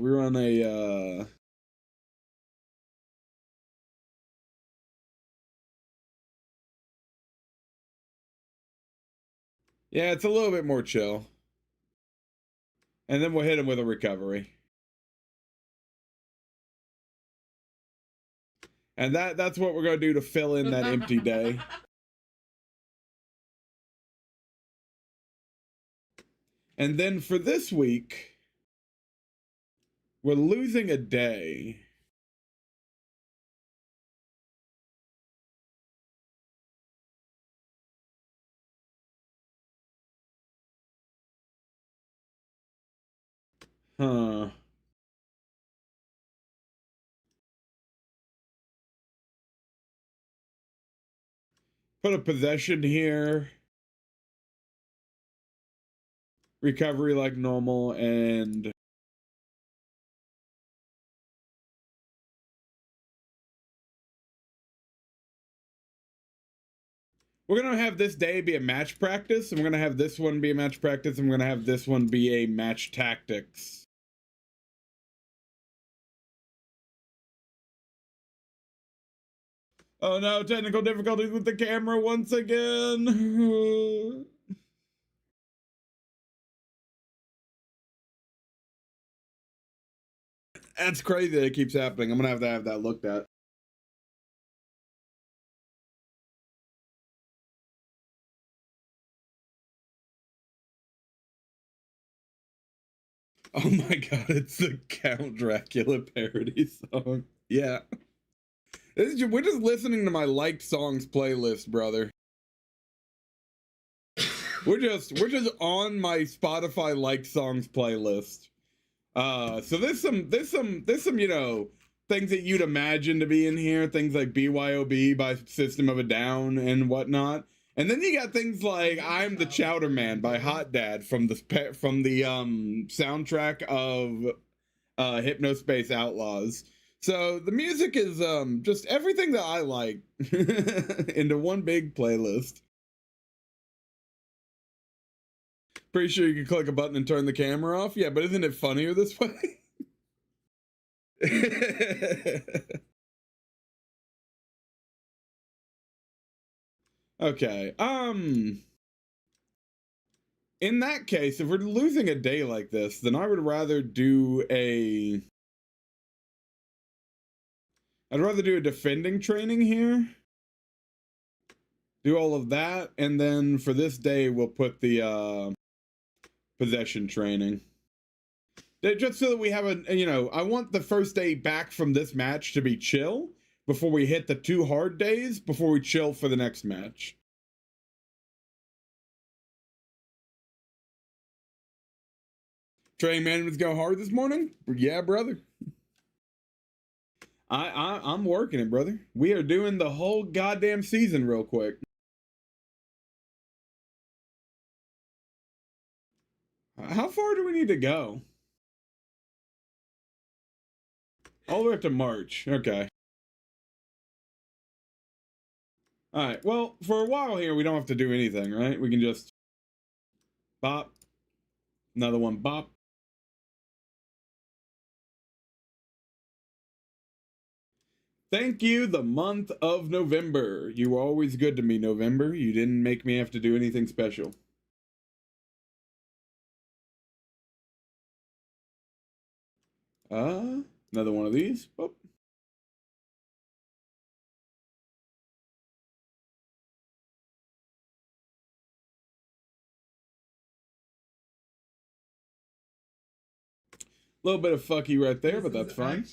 yeah, it's a little bit more chill. And then we'll hit him with a recovery. And that's what we're going to do to fill in that empty day. And then for this week, we're losing a day. Huh. Put a possession here. Recovery like normal, and we're going to have this day be a match practice, and we're going to have this one be a match practice, and we're going to have this one be a match tactics. Oh no, technical difficulties with the camera once again. That's crazy that it keeps happening. I'm going to have that looked at. Oh my god, it's the Count Dracula parody song. Yeah. We're just listening to my liked songs playlist, brother. We're just on my Spotify liked songs playlist. So there's some, you know, things that you'd imagine to be in here, things like BYOB by System of a Down and whatnot. And then you got things like I'm the Chowder Man by Hot Dad from the soundtrack of Hypnospace Outlaws. So the music is just everything that I like into one big playlist. Pretty sure you can click a button and turn the camera off. Yeah, but isn't it funnier this way? Okay. In that case, if we're losing a day like this, then I would rather do a defending training here. Do all of that, and then for this day we'll put the possession training. Just so that we have a, you know, I want the first day back from this match to be chill before we hit the 2 hard days, before we chill for the next match. Training management's go hard this morning? Yeah, brother. I'm working it, brother. We are doing the whole goddamn season real quick. How far do we need to go? All the way up to March. Okay. Alright, well, for a while here, we don't have to do anything, right? We can just bop. Another one, bop. Thank you, the month of November. You were always good to me, November. You didn't make me have to do anything special. Another one of these. Oh. A little bit of fucky right there, but that's fine.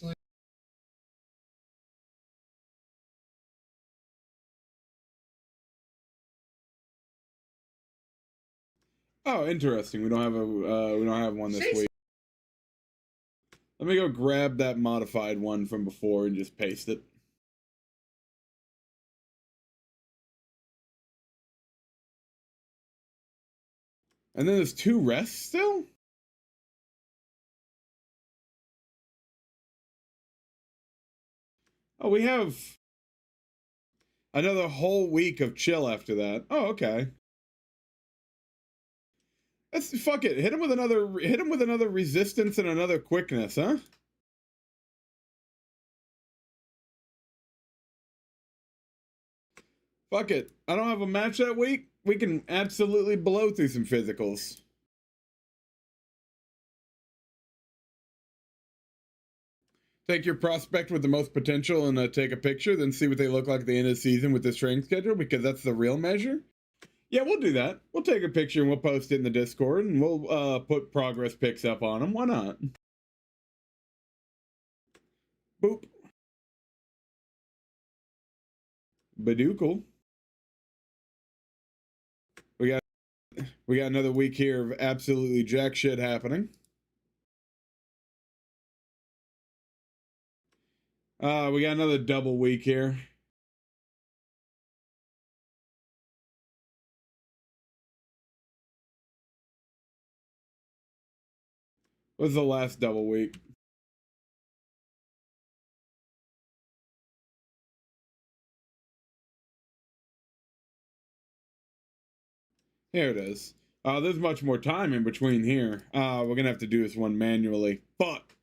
Oh, interesting. We don't have one this Shakes- week. Let me go grab that modified one from before and just paste it. And then there's 2 rests still? Oh, we have another whole week of chill after that. Oh, okay. Let's fuck it. Hit him with another resistance and another quickness, huh? Fuck it. I don't have a match that week. We can absolutely blow through some physicals. Take your prospect with the most potential and take a picture, then see what they look like at the end of the season with this training schedule, because that's the real measure. Yeah, we'll do that. We'll take a picture and we'll post it in the Discord, and we'll put progress pics up on them. Why not? Boop. Badookle. We got another week here of absolutely jack shit happening. We got another double week here. What's the last double week? Here it is. There's much more time in between here. We're gonna have to do this one manually. Fuck.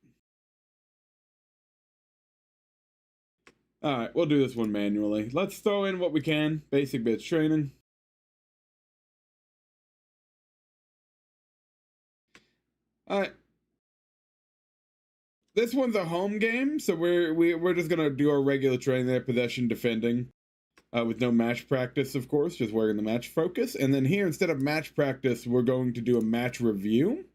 Alright, we'll do this one manually. Let's throw in what we can. Basic bits training. Alright. This one's a home game, so we're just gonna do our regular training there, possession, defending. With no match practice, of course, just wearing the match focus. And then here, instead of match practice, we're going to do a match review.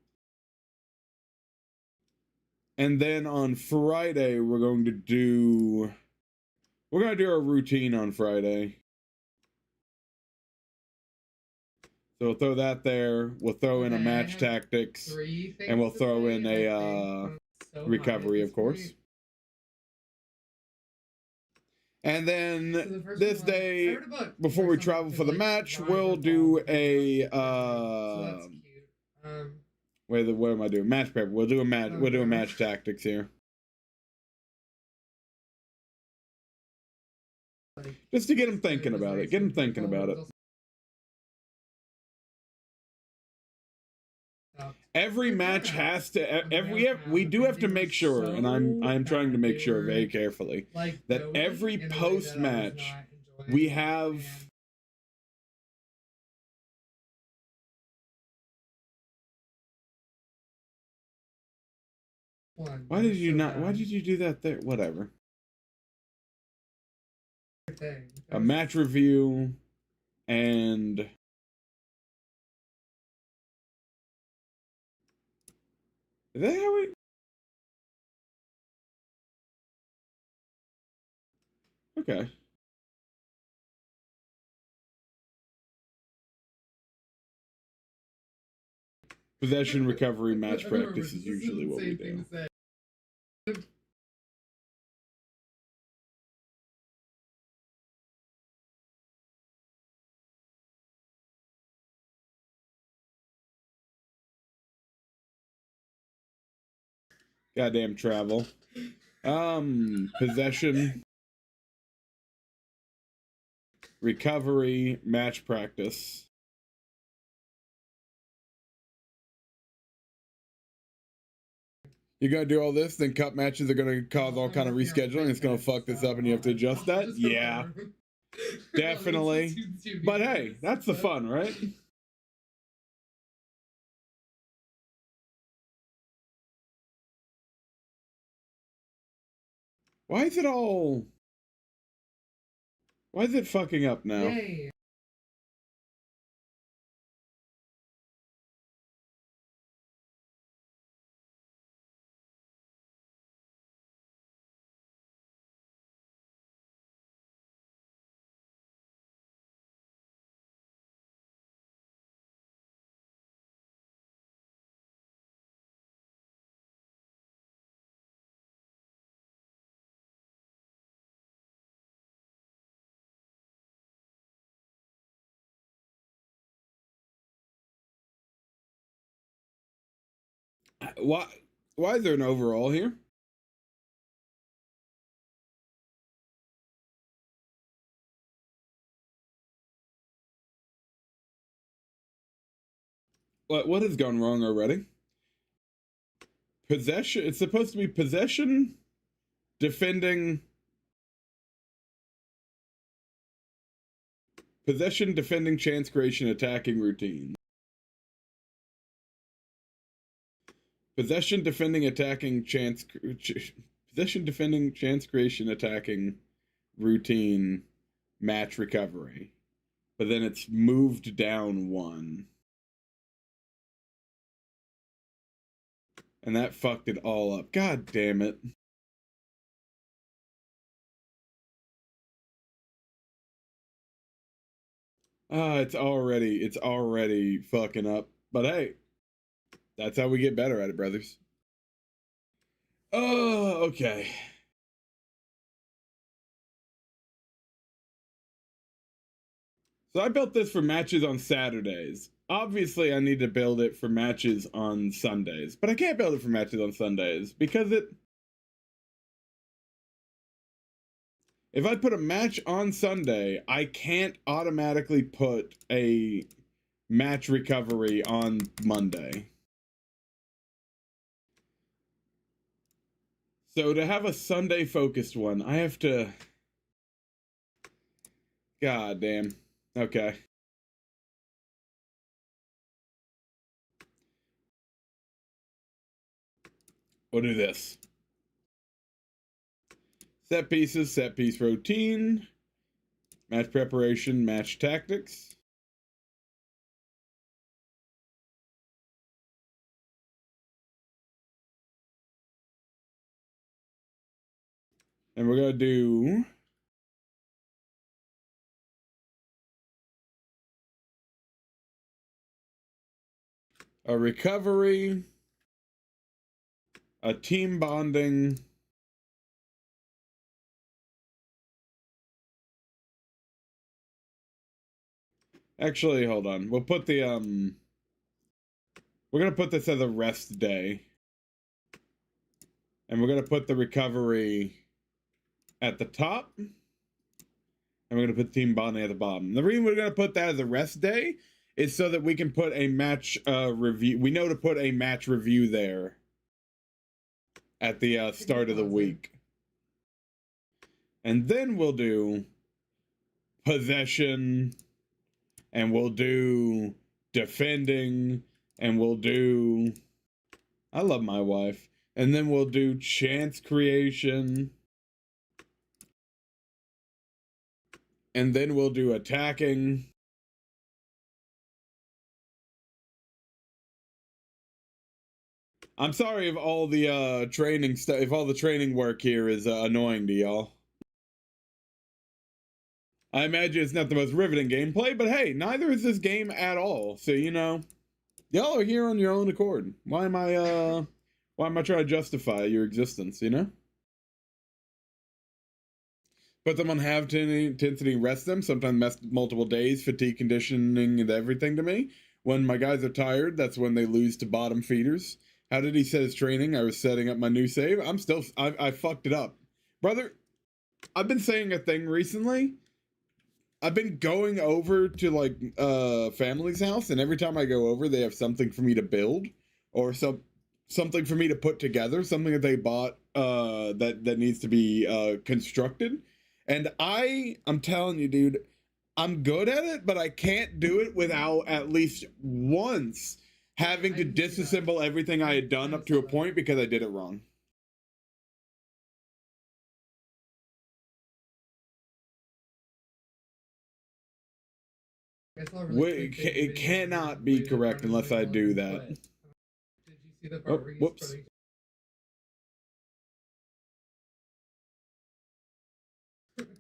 And then on Friday, we're going to do our routine on Friday. So we'll throw that there. We'll throw in a match tactics. And we'll throw in a recovery, of course. And then this day, before we travel for the match, we'll do a what am I doing? Match prep. We'll do a match. We'll do a match tactics here, just to get them thinking about it. Get them thinking about it. Every match has to. We do have to make sure, and I'm trying to make sure very carefully that every post match we have. Why did you not? Why did you do that there? Whatever. A match review and. Is that how we? Okay. Possession, recovery, match practice is usually what we do. Goddamn travel. Possession, recovery, match practice. You're gonna do all this, then cup matches are gonna cause all kind of rescheduling. It's gonna fuck this up, and you have to adjust that. Yeah, definitely. But hey, that's the fun, right? Why is it all? Why is it fucking up now? Yay. Why is there an overall here? What has gone wrong already? Possession. It's supposed to be possession, defending, chance creation, attacking routine. Possession, defending, attacking, possession, defending, chance creation, attacking, routine, match recovery. But then it's moved down one. And that fucked it all up. God damn it. It's already fucking up. But hey, that's how we get better at it, brothers. Oh, okay. So I built this for matches on Saturdays. Obviously, I need to build it for matches on Sundays. But I can't build it for matches on Sundays because if I put a match on Sunday, I can't automatically put a match recovery on Monday. So to have a Sunday focused one, I have to... God damn. Okay. We'll do this. Set pieces, set piece routine, match preparation, match tactics. And we're going to do a recovery, a team bonding, actually, hold on. We'll put the, we're going to put this as a rest day. And we're going to put the recovery at the top. And we're going to put team bonding at the bottom. The reason we're going to put that as a rest day is so that we can put a match review. We know to put a match review there at the start of the week. And then we'll do possession, and we'll do defending, and we'll do... I love my wife. And then we'll do chance creation. And then we'll do attacking. I'm sorry if all the training stuff, if all the training work here is annoying to y'all. I imagine it's not the most riveting gameplay, but hey, neither is this game at all. So, you know, y'all are here on your own accord. Why am I trying to justify your existence, you know? Put them on half intensity, rest them, sometimes multiple days, fatigue conditioning and everything to me. When my guys are tired, that's when they lose to bottom feeders. How did he set his training? I was setting up my new save. I fucked it up. Brother, I've been saying a thing recently. I've been going over to like family's house, and every time I go over, they have something for me to build or something for me to put together, something that they bought that needs to be constructed. And I'm telling you, dude, I'm good at it, but I can't do it without at least once having to disassemble everything I had done up to a point because I did it wrong. It cannot be correct unless I do that. Did you see the Oh, part where whoops.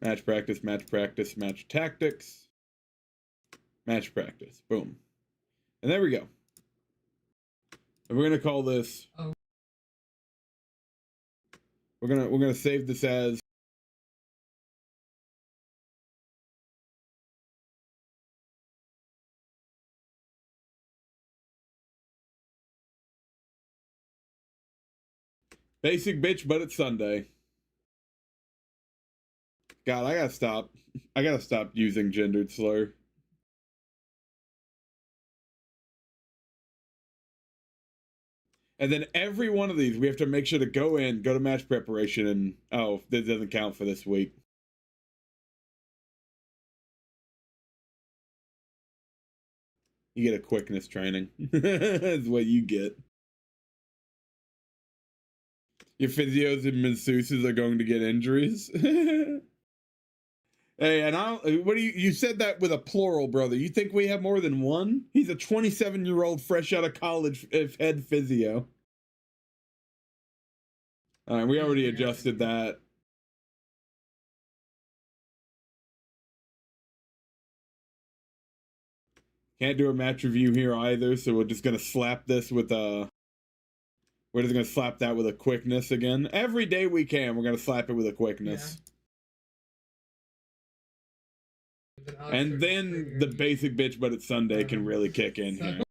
Match practice, match practice, match tactics, match practice. Boom. And there we go. And we're gonna call this. Oh. We're gonna save this as Basic bitch, but it's Sunday. God, I gotta stop using gendered slur. And then every one of these, we have to make sure to go to match preparation, and oh, this doesn't count for this week. You get a quickness training. That's what you get. Your physios and masseuses are going to get injuries. Hey, and what do you said that with a plural, brother. You think we have more than one? He's a 27-year-old fresh out of college head physio. All right, we already adjusted that. Can't do a match review here either, so we're just gonna slap this with a. We're just gonna slap that with a quickness again. Every day we can, we're gonna slap it with a quickness. Yeah. And then the basic bitch, but it's Sunday can really kick in here.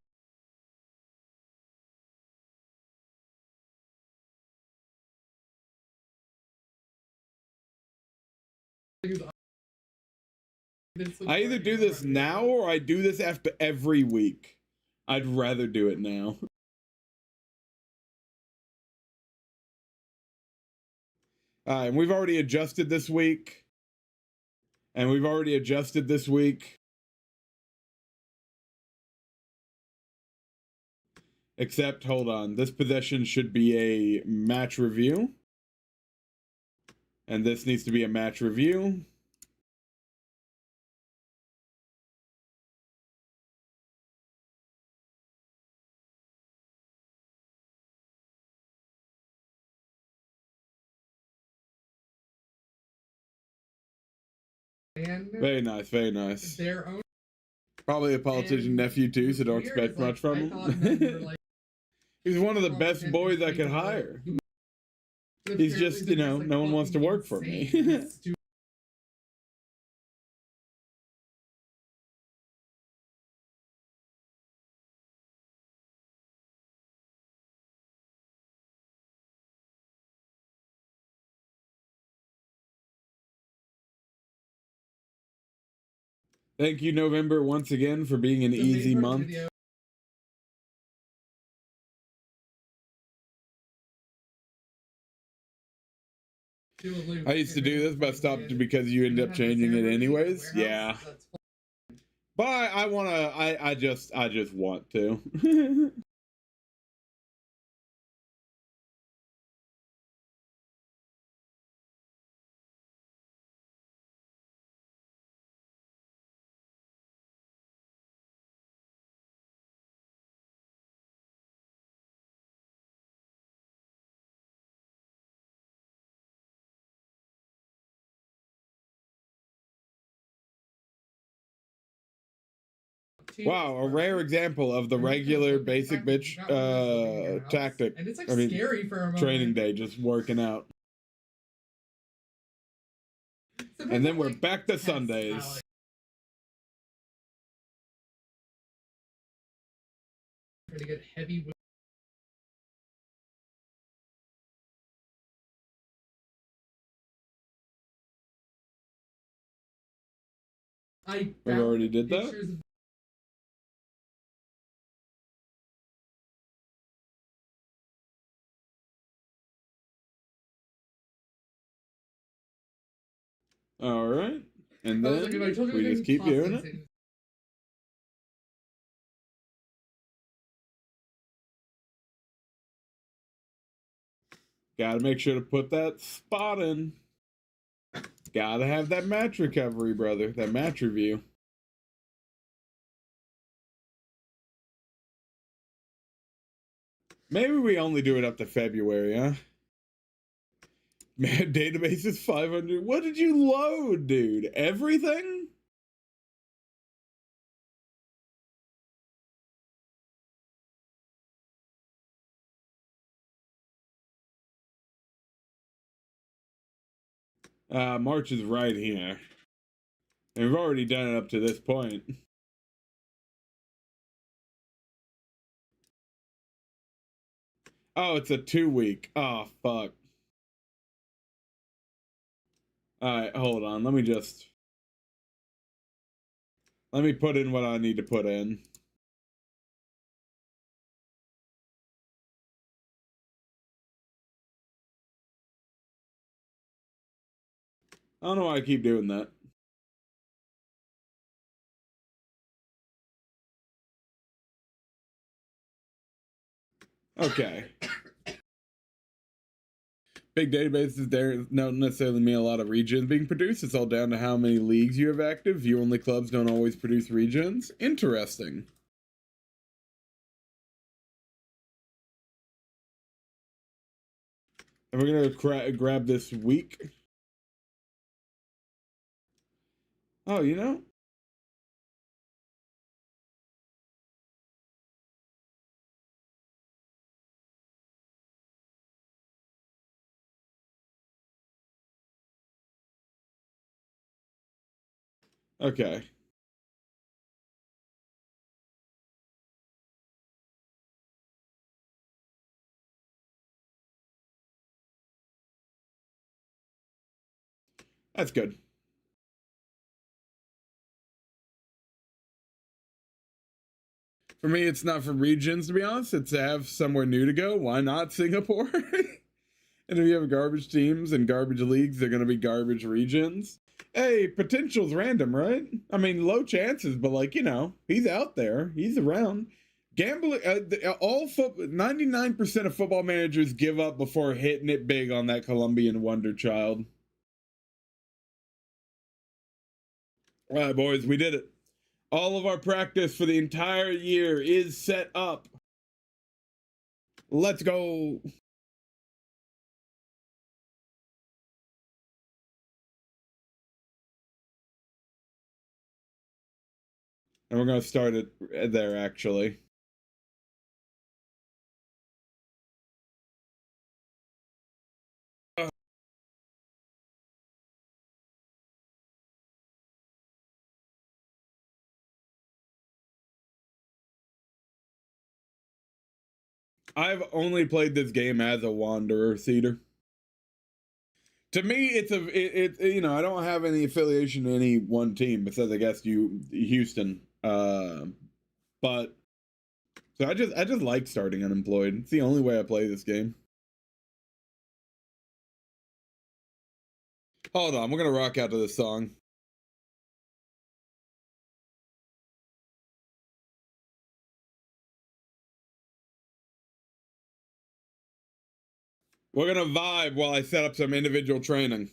I either do this now or I do this after every week. I'd rather do it now. And we've already adjusted this week. Except, hold on, this possession should be a match review. And this needs to be a match review. Very nice, very nice. Their own. Probably a politician nephew too, so don't expect much from him. He's one of the best boys I could hire. He's just, you know, no one wants to work for me. Thank you, November, once again for being an easy month. I used to do this, but I stopped because you end up changing it anyways. Yeah. But I wanna, I just want to. Wow, a rare example of the regular basic bitch tactic. And it's like scary for a moment. Training day, just working out. And then we're back to Sundays. Pretty good heavy. We already did that. All right, and then we just keep doing it. Gotta make sure to put that spot in. Gotta have that match recovery, brother. That match review. Maybe we only do it up to February, huh? Man, database is 500. What did you load, dude? Everything? March is right here. And we've already done it up to this point. Oh, it's a 2-week. Oh, fuck. Alright, hold on. Let me put in what I need to put in. I don't know why I keep doing that. Okay. Big databases, there don't necessarily mean a lot of regions being produced. It's all down to how many leagues you have active. View-only clubs don't always produce regions. Interesting. And we're gonna grab this week. Oh, you know? Okay. That's good. For me, it's not for regions, to be honest. It's to have somewhere new to go. Why not Singapore? And if you have garbage teams and garbage leagues, they're going to be garbage regions. Hey, potential's random, right? I mean, low chances, but like, you know, he's out there. He's around. Gambling, 99% of football managers give up before hitting it big on that Colombian wonder child. All right, boys, we did it. All of our practice for the entire year is set up. Let's go. And we're going to start it there, actually. I've only played this game as a Wanderer Cedar. To me, it you know, I don't have any affiliation to any one team besides I guess Houston. But so I just like starting unemployed. It's the only way I play this game. Hold on, we're gonna rock out to this song. We're gonna vibe while I set up some individual training.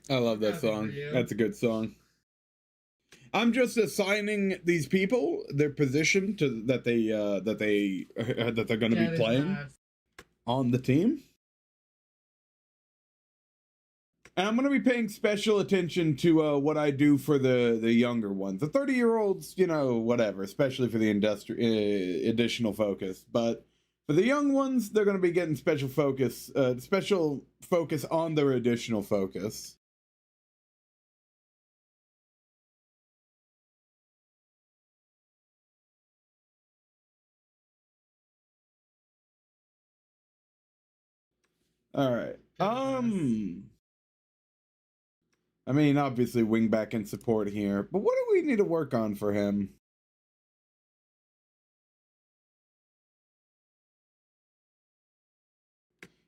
I love that song. That's a good song. I'm just assigning these people their position to that they're going to be playing on the team. And I'm going to be paying special attention to what I do for the younger ones. The 30-year-olds, you know, whatever, especially for the additional focus. But for the young ones, they're going to be getting special focus on their additional focus. All right. I mean, obviously, wingback and support here, but what do we need to work on for him?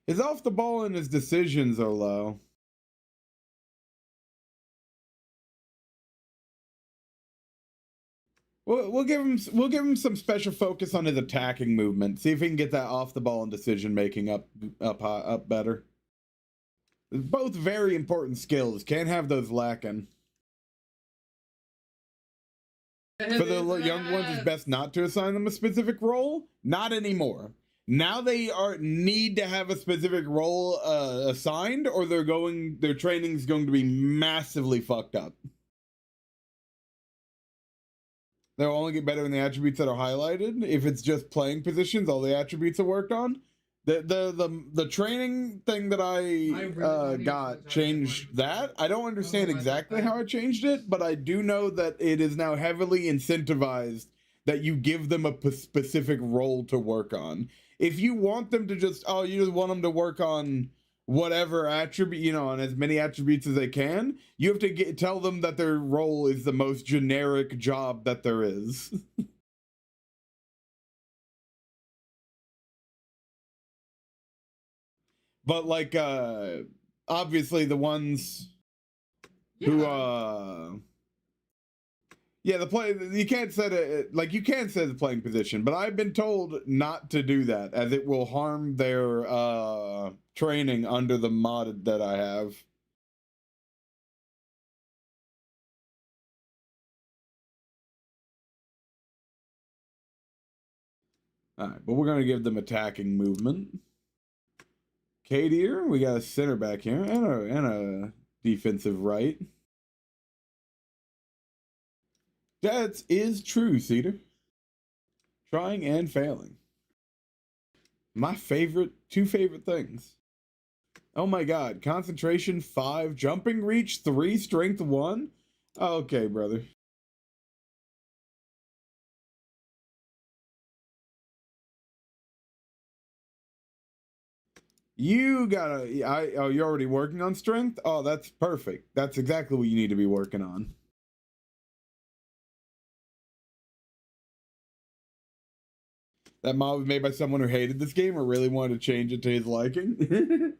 His off the ball and his decisions are low. We'll give him some special focus on his attacking movement. See if he can get that off the ball and decision making up better. Both very important skills. Can't have those lacking. For the young ones, it's best not to assign them a specific role. Not anymore. Now they need to have a specific role assigned, or their training's going to be massively fucked up. They'll only get better in the attributes that are highlighted. If it's just playing positions, all the attributes are worked on. The training thing that I got changed that. I don't understand exactly how I changed it, but I do know that it is now heavily incentivized that you give them a specific role to work on. If you want them to you just want them to work on whatever attribute, you know, on as many attributes as they can, you have to tell them that their role is the most generic job that there is. But like obviously the ones who you can't set it like you can set the playing position, but I've been told not to do that as it will harm their training under the mod that I have. All right, but we're gonna give them attacking movement. K-Deer, we got a center back here and a defensive right. That is true, Cedar. Trying and failing. My two favorite things. Oh my god, concentration 5, jumping reach 3, strength 1. Okay, brother. You're already working on strength? Oh, that's perfect. That's exactly what you need to be working on. That mod was made by someone who hated this game or really wanted to change it to his liking.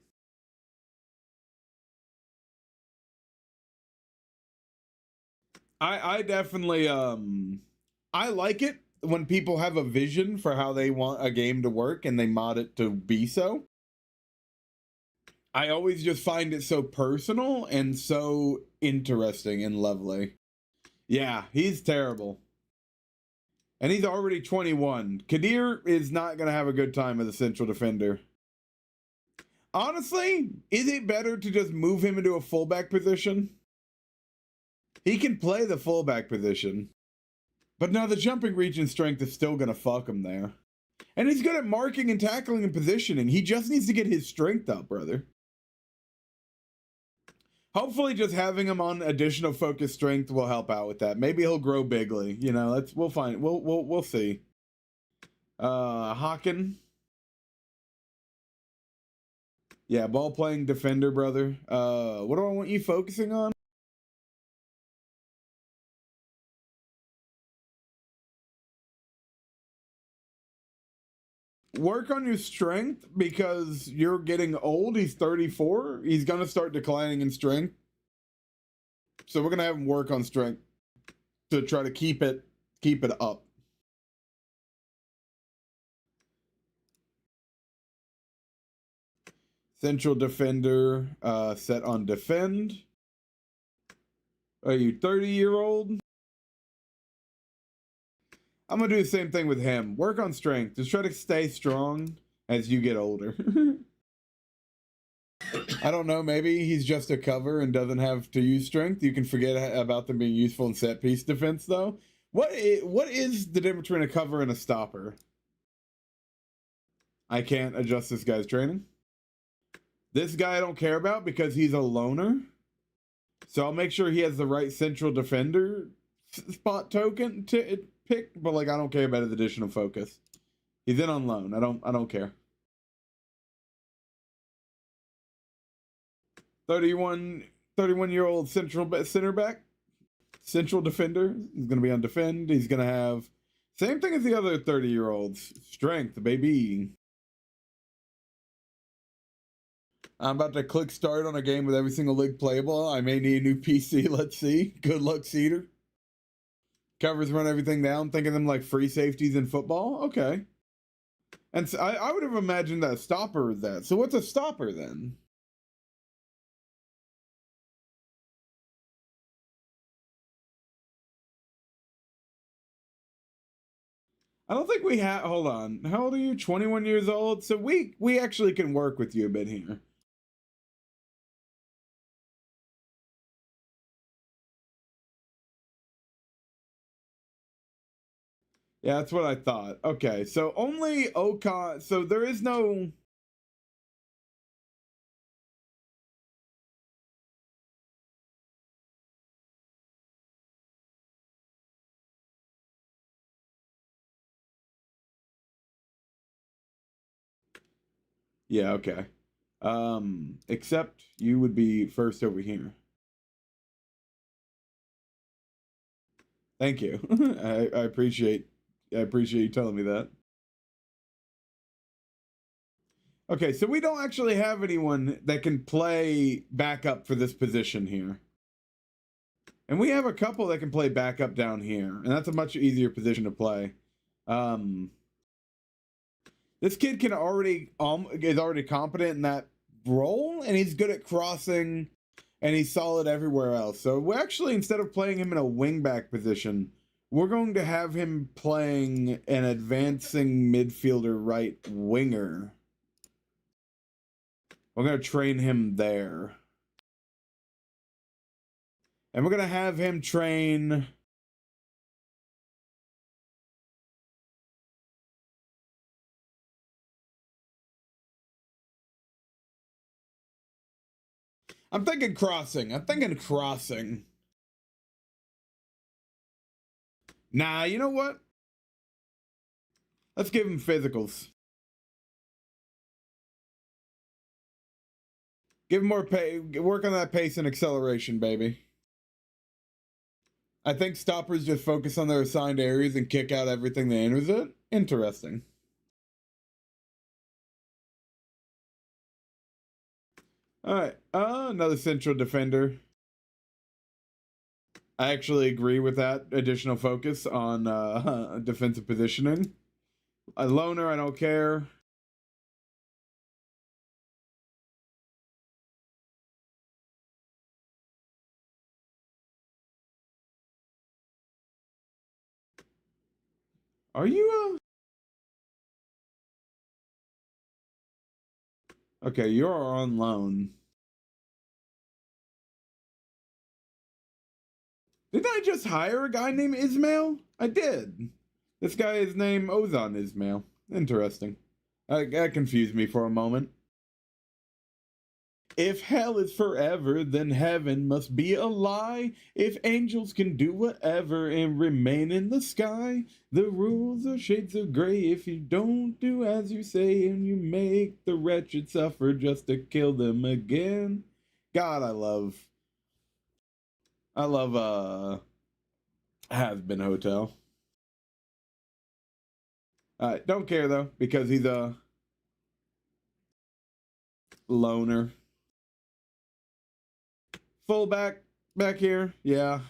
I definitely I like it when people have a vision for how they want a game to work and they mod it to be so. I always just find it so personal and so interesting and lovely. Yeah, he's terrible. And he's already 21. Kadir is not going to have a good time as a central defender. Honestly, is it better to just move him into a fullback position? He can play the fullback position. But no, the jumping reach and strength is still going to fuck him there. And he's good at marking and tackling and positioning. He just needs to get his strength up, brother. Hopefully just having him on additional focus strength will help out with that. Maybe he'll grow bigly. You know, we'll find. We'll see. Hawken. Yeah, ball playing defender, brother. What do I want you focusing on? Work on your strength because you're getting old. He's 34. He's going to start declining in strength. So we're going to have him work on strength to try to keep it up. Central defender set on defend. Are you 30-year-old? I'm gonna do the same thing with him. Work on strength. Just try to stay strong as you get older. I don't know, maybe he's just a cover and doesn't have to use strength. You can forget about them being useful in set piece defense, though. What is the difference between a cover and a stopper? I can't adjust this guy's training. This guy I don't care about because he's a loner. So I'll make sure he has the right central defender spot token to pick, but like I don't care about his additional focus. He's in on loan. I don't care. 31-year-old center back, central defender. He's gonna be on defend. He's gonna have same thing as the other 30-year-olds. Strength, baby. I'm about to click start on a game with every single league playable. I may need a new PC. Let's see. Good luck, Cedar. Covers run everything down. Think of them like free safeties in football. Okay. And so I would have imagined that stopper is that. So what's a stopper then? I don't think we have. Hold on. How old are you? 21 years old. So we actually can work with you a bit here. Yeah, that's what I thought. Okay, so only Ocon. So there is no. Yeah, okay. Except you would be first over here. Thank you. I appreciate you telling me that. Okay, so we don't actually have anyone that can play backup for this position here. And we have a couple that can play backup down here, and that's a much easier position to play. This kid can is already competent in that role, and he's good at crossing, and he's solid everywhere else. So we're actually, instead of playing him in a wingback position, we're going to have him playing an advancing midfielder right winger. We're going to train him there. And we're going to have him train... I'm thinking crossing. Nah, you know what? Let's give him physicals. Give him more pay. Work on that pace and acceleration, baby. I think stoppers just focus on their assigned areas and kick out everything that enters it. Interesting. All right. Another central defender. I actually agree with that additional focus on defensive positioning. A loner, I don't care. Are you Okay, you're on loan. Didn't I just hire a guy named Ismail? I did. This guy is named Ozan Ismail. Interesting. That confused me for a moment. If hell is forever, then heaven must be a lie. If angels can do whatever and remain in the sky, the rules are shades of gray if you don't do as you say and you make the wretched suffer just to kill them again. God, I love Has Been Hotel. Don't care though, because he's a loner. Fullback back here, yeah.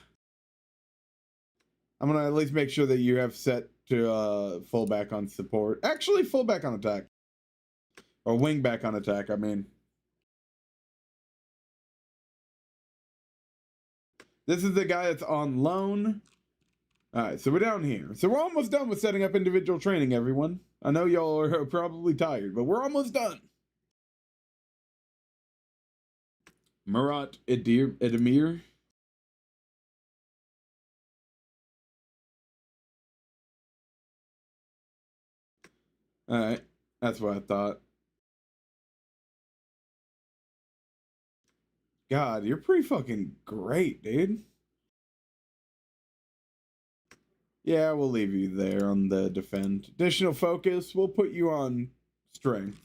I'm gonna at least make sure that you have set to fullback on support. Actually, fullback on attack. Or wingback on attack, I mean. This is the guy that's on loan. All right, so we're down here. So we're almost done with setting up individual training, everyone. I know y'all are probably tired, but we're almost done. Murat Edemir. All right, that's what I thought. God, you're pretty fucking great, dude. Yeah, we'll leave you there on the defend. Additional focus, we'll put you on strength.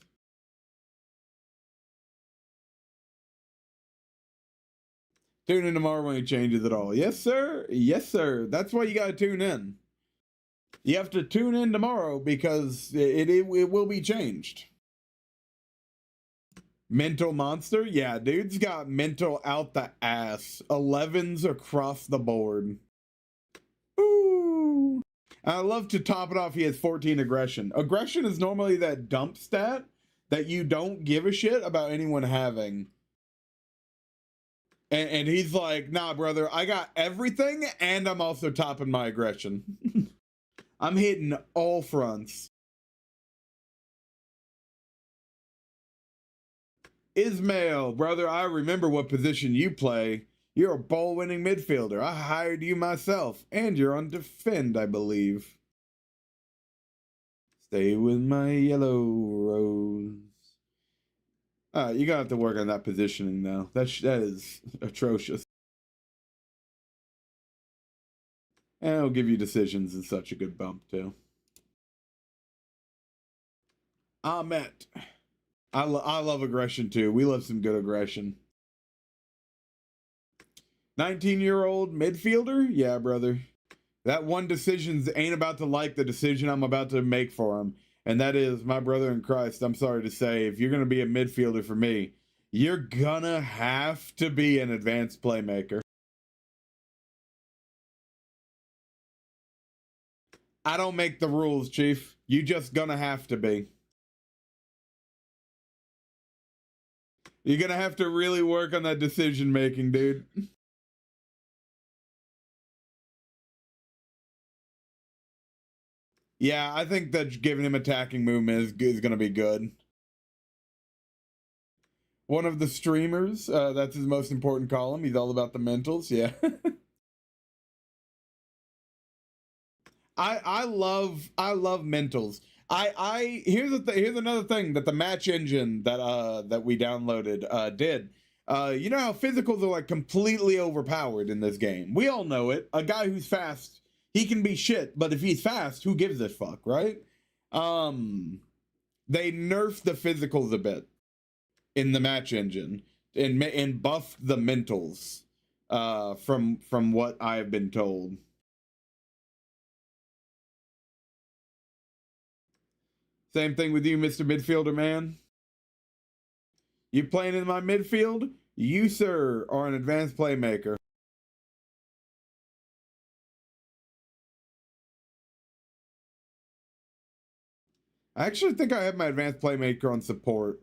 Tune in tomorrow when he changes it all. Yes, sir. Yes, sir. That's why you gotta tune in. You have to tune in tomorrow because it will be changed. Mental monster? Yeah, dude's got mental out the ass. 11s across the board. Ooh. I love to top it off, he has 14 aggression. Aggression is normally that dump stat that you don't give a shit about anyone having. And he's like, nah, brother, I got everything and I'm also topping my aggression. I'm hitting all fronts. Ismail, brother, I remember what position you play. You're a ball-winning midfielder. I hired you myself, and you're on defend, I believe. Stay with my yellow rose. You're gonna have to work on that positioning now. That is atrocious. And it'll give you decisions and such a good bump, too. Ahmet. I love aggression, too. We love some good aggression. 19-year-old midfielder? Yeah, brother. That one decision ain't about to like the decision I'm about to make for him. And that is, my brother in Christ, I'm sorry to say, if you're going to be a midfielder for me, you're gonna have to be an advanced playmaker. I don't make the rules, Chief. You just gonna have to be. You're gonna have to really work on that decision making, dude. Yeah, I think that giving him attacking movement is gonna be good. One of the streamers, that's his most important column. He's all about the mentals, yeah. I love mentals. Here's another thing that the match engine that we downloaded did. You know how physicals are like completely overpowered in this game. We all know it. A guy who's fast, he can be shit, but if he's fast, who gives a fuck, right? They nerfed the physicals a bit in the match engine and buffed the mentals from what I've been told. Same thing with you, Mr. Midfielder Man. You playing in my midfield? You, sir, are an advanced playmaker. I actually think I have my advanced playmaker on support.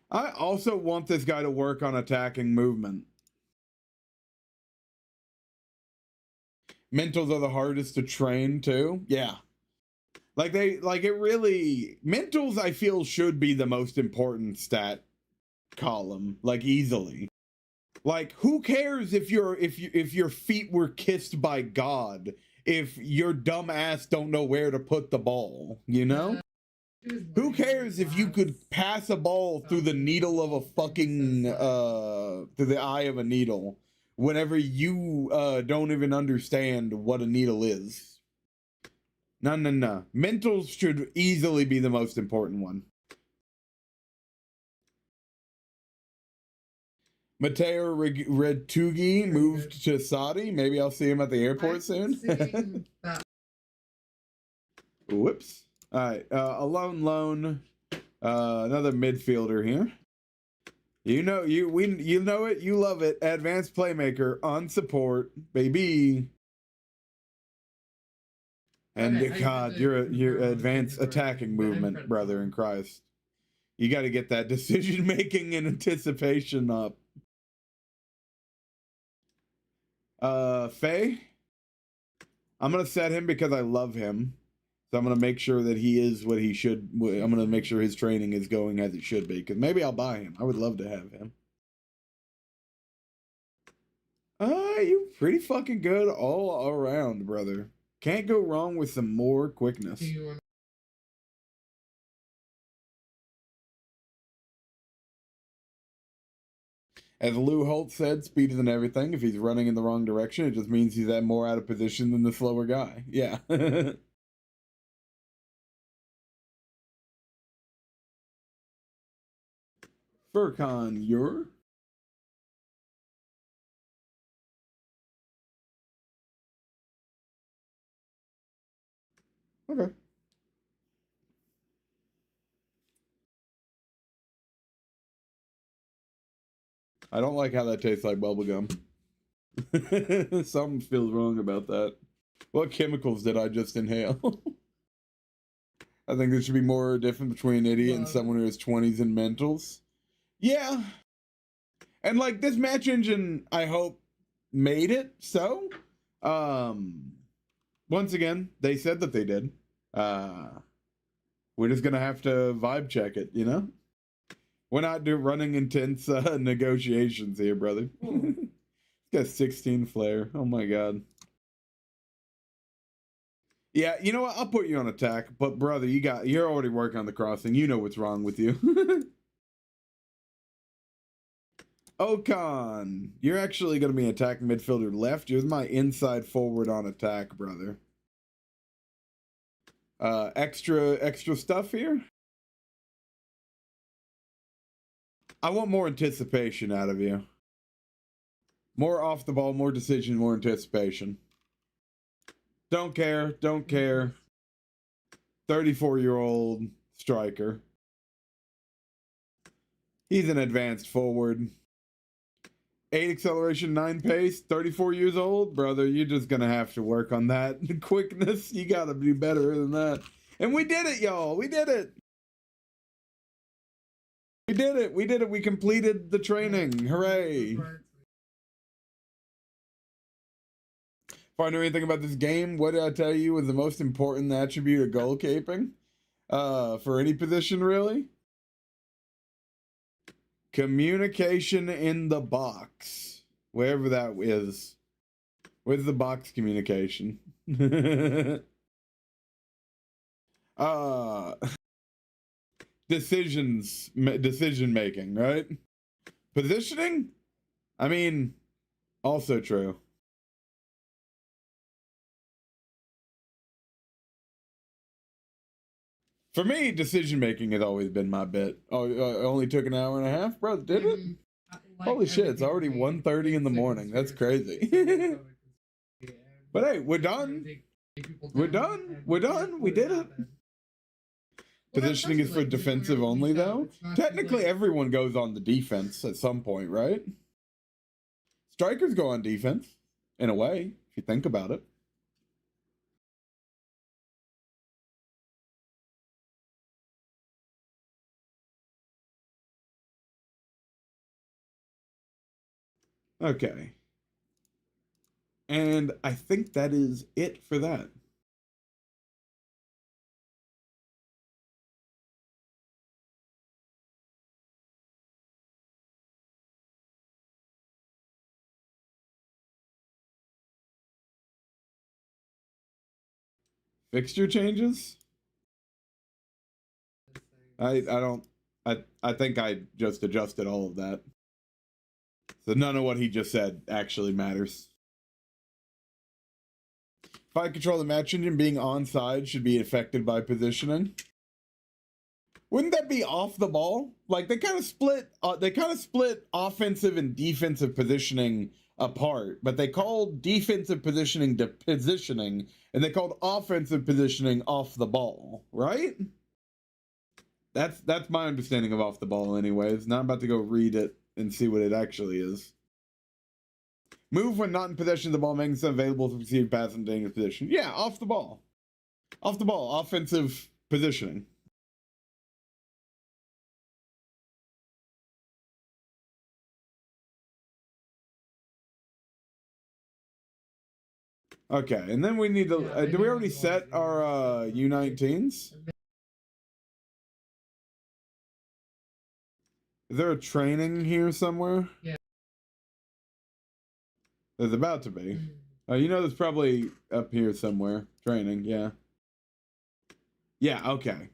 I also want this guy to work on attacking movement. Mentals are the hardest to train too. Yeah. Mentals I feel should be the most important stat column, like easily. Like, who cares if your feet were kissed by God if your dumb ass don't know where to put the ball, you know? Who cares if you could pass a ball through the needle of a fucking through the eye of a needle whenever you don't even understand what a needle is? No. Mentals should easily be the most important one. Mateo Retugi moved to Saudi. Maybe I'll see him at the airport soon. Whoops. All right. Loan. Another midfielder here. You know it. You love it. Advanced playmaker on support, baby. And God, you're advanced attacking movement, brother in Christ. You got to get that decision making and anticipation up. Faye, I'm gonna set him because I love him. So I'm gonna make sure that he is what he should. I'm gonna make sure his training is going as it should be. Because maybe I'll buy him. I would love to have him. You're pretty fucking good all around, brother. Can't go wrong with some more quickness. As Lou Holt said, speed isn't everything. If he's running in the wrong direction, it just means he's more out of position than the slower guy. Yeah. Furcon, you're? Okay. I don't like how that tastes like bubblegum. Something feels wrong about that. What chemicals did I just inhale? I think there should be more difference between an idiot and someone who has 20s and mentals. Yeah. And like this match engine, I hope, made it so. Once again, they said that they did. We're just gonna have to vibe check it, you know? We're not running intense negotiations here, brother. It's got 16 flare. Oh my god. Yeah, you know what? I'll put you on attack, but brother, you're already working on the crossing. You know what's wrong with you. Okan, you're actually going to be attack midfielder left. You're my inside forward on attack, brother. Extra stuff here. I want more anticipation out of you. More off the ball, more decision, more anticipation. Don't care. 34-year-old striker. He's an advanced forward. 8 acceleration, 9 pace, 34 years old. Brother, you're just going to have to work on that. Quickness, you got to be better than that. And we did it, y'all. We did it. We completed the training. Hooray. If I know anything about this game, what did I tell you was the most important attribute of goalkeeping? For any position, really? Communication in the box. Wherever that is. Where's the box communication? Decision making, right? Positioning? I mean, also true. For me, decision making has always been my bit. Oh, it only took an hour and a half, bro. Did it? Like holy shit! It's already 1:30 in the morning. That's crazy. But hey, we're done. We're done. We did it. Positioning is for defensive only, though. Technically, everyone goes on the defense at some point, right? Strikers go on defense, in a way, if you think about it. Okay. And I think that is it for that. Fixture changes? I think I just adjusted all of that. So none of what he just said actually matters. If I control the match engine, being onside should be affected by positioning. Wouldn't that be off the ball? Like they kind of split offensive and defensive positioning apart, but they called defensive positioning to positioning, and they called offensive positioning off the ball, right? That's my understanding of off the ball anyways. Now I'm about to go read it and see what it actually is. Move when not in possession of the ball, making it available to receive pass in dangerous position. Yeah, off the ball. Off the ball, offensive positioning. Okay, and then we need to. Yeah, Did we already set our U19s? Is there a training here somewhere? Yeah. There's about to be. You know, there's probably up here somewhere. Training, yeah. Yeah, okay.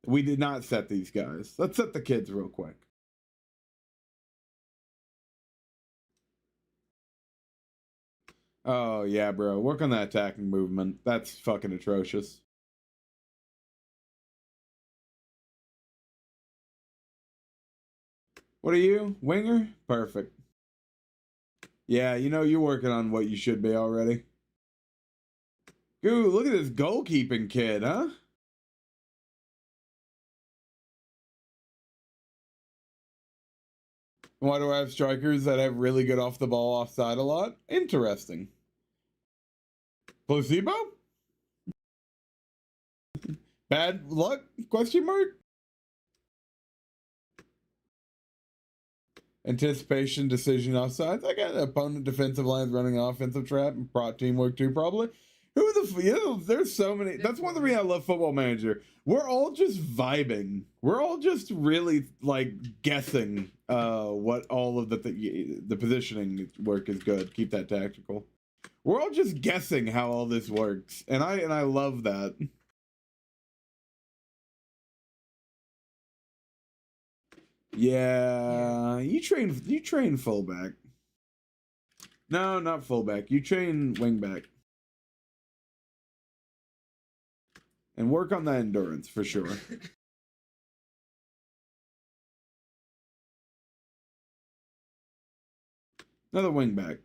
We did not set these guys. Let's set the kids real quick. Oh, yeah, bro. Work on that attacking movement. That's fucking atrocious. What are you? Winger? Perfect. Yeah, you know, you're working on what you should be already. Ooh, look at this goalkeeping kid, huh? Why do I have strikers that have really good off the ball offside a lot? Interesting. Placebo? Bad luck? Question mark? Anticipation, decision, offsides. I got opponent defensive lines running an offensive trap and prot teamwork too, probably. Who the you know, there's so many. That's one of the reasons I love Football Manager. We're all just vibing. We're all just really like guessing what all of the positioning work is good. Keep that tactical. We're all just guessing how all this works, and I love that. Yeah, you train fullback. No, not fullback. You train wingback. And work on that endurance for sure. Another wingback.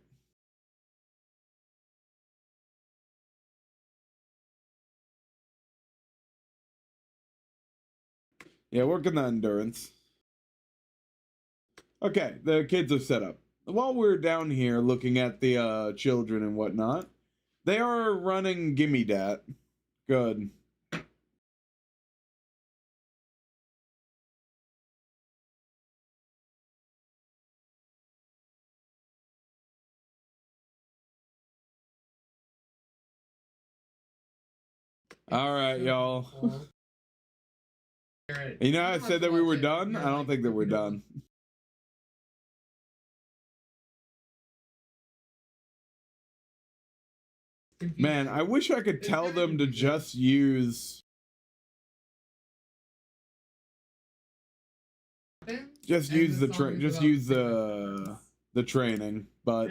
Yeah, work on that endurance. Okay, the kids are set up. While we're down here looking at the children and whatnot, they are running Gimme Dat. Good. All right, y'all. You know, I said that we were done. I don't think that we're done. Man, I wish I could tell them to just use the training, but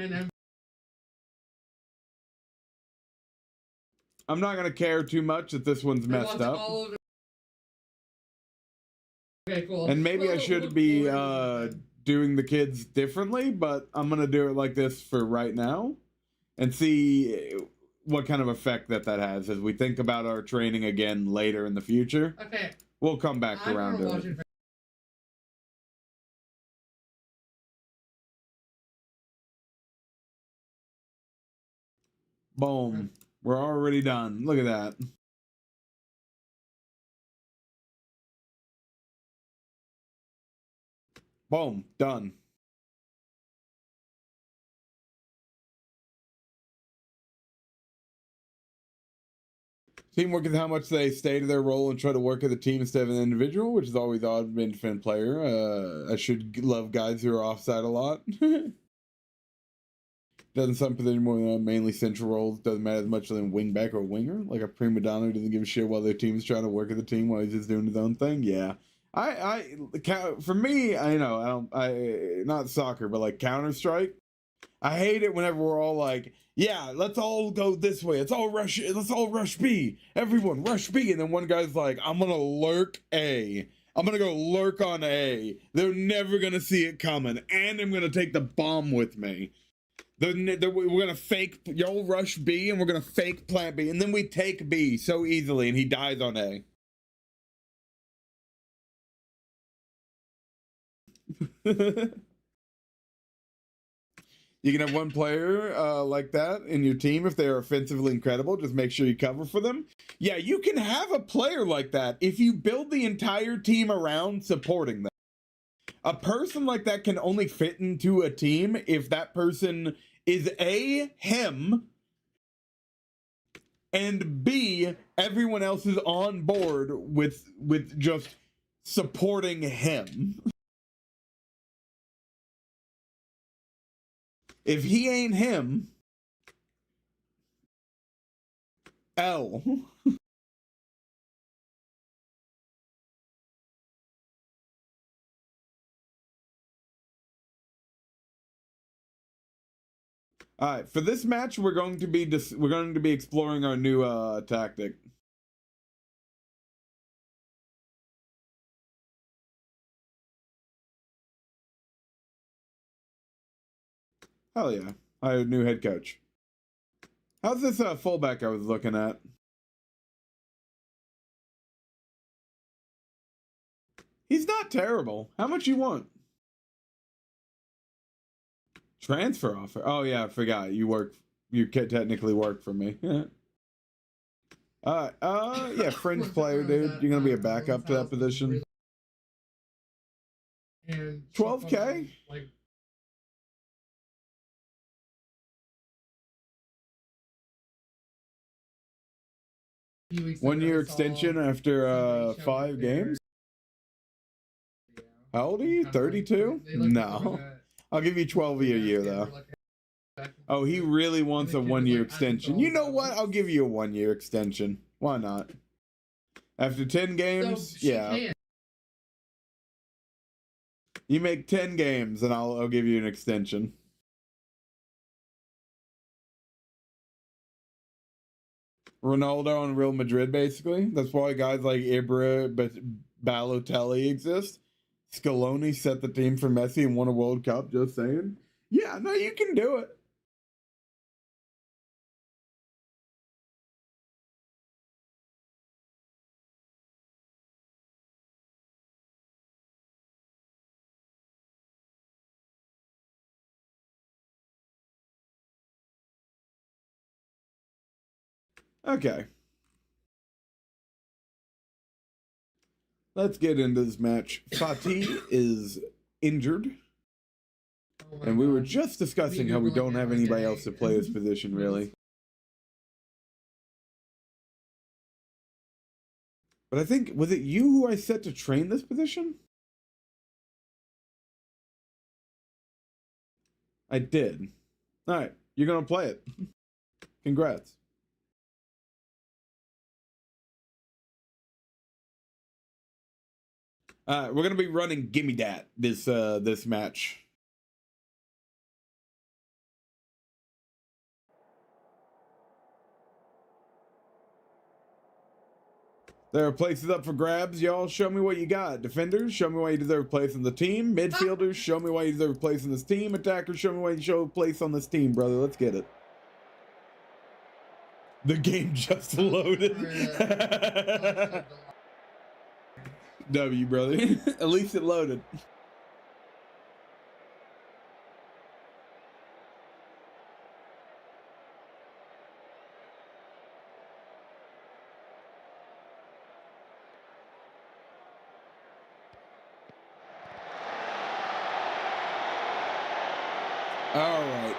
I'm not gonna care too much that this one's messed up. Okay, cool. And maybe I should be doing the kids differently, but I'm gonna do it like this for right now and see what kind of effect that has as we think about our training again later in the future. Okay. We'll come back around to it. Boom. We're already done. Look at that. Boom. Done. Teamwork is how much they stay to their role and try to work as a team instead of an individual, which is always odd being a defend player. I should love guys who are offside a lot. Doesn't some position more than mainly central roles. Doesn't matter as much than wingback or winger. Like a prima donna who doesn't give a shit while their team's trying to work as a team while he's just doing his own thing. Yeah. For me, not soccer, but like Counter-Strike. I hate it whenever we're all like, yeah, let's all go this way. Let's all rush B. Everyone rush B. And then one guy's like, I'm going to lurk A. I'm going to go lurk on A. They're never going to see it coming. And I'm going to take the bomb with me. We're going to fake, y'all rush B and we're going to fake plant B. And then we take B so easily and he dies on A. You can have one player like that in your team if they are offensively incredible. Just make sure you cover for them. Yeah, you can have a player like that if you build the entire team around supporting them. A person like that can only fit into a team if that person is A, him, and B, everyone else is on board with just supporting him. If he ain't him, L. All right, for this match, we're going to be exploring our new tactic. Hell yeah, I have a new head coach. How's this fullback I was looking at? He's not terrible. How much you want? Transfer offer. Oh yeah, I forgot. You technically work for me. Yeah, fringe player, dude. You're gonna be a backup to that position. 12K? Like, One-year extension after 5 games. Howdy, 32? No. I'll give you 12 a year though. Oh, he really wants a 1-year extension. You know what? I'll give you a 1-year extension. Why not? After 10 games, yeah. You make 10 games and I'll give you an extension. Ronaldo on Real Madrid, basically. That's why guys like Ibra, Balotelli exist. Scaloni set the team for Messi and won a World Cup, just saying. Yeah, no, you can do it. Okay. Let's get into this match. Fatih is injured. And we were just discussing how we don't have anybody else to play this position, really. But I think, was it you who I set to train this position? I did. All right, you're going to play it. Congrats. We're going to be running Gimme Dat this match. There are places up for grabs, y'all. Show me what you got. Defenders, show me why you deserve a place on the team. Midfielders, show me why you deserve a place on this team. Attackers, show me why you show a place on this team, brother. Let's get it. The game just loaded. W, brother. At least it loaded. All right.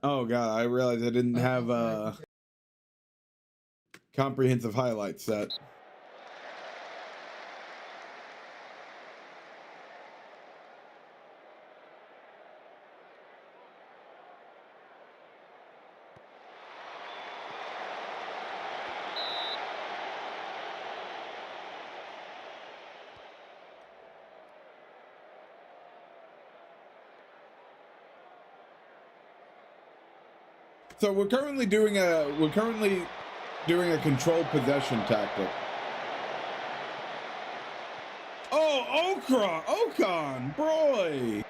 Oh god, I realized I didn't have a comprehensive highlight set. So we're currently doing a controlled possession tactic. Oh, Ocon, boy.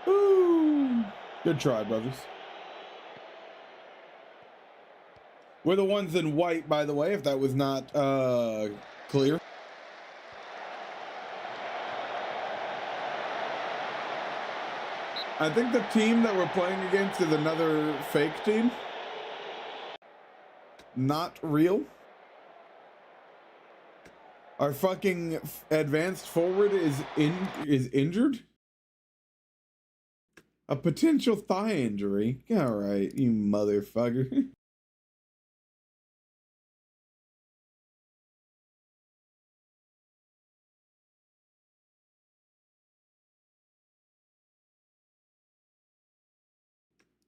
Ooh. Good try, brothers. We're the ones in white, by the way, if that was not clear. I think the team that we're playing against is another fake team. Not real. Our fucking advanced forward is injured. A potential thigh injury. All right, you motherfucker.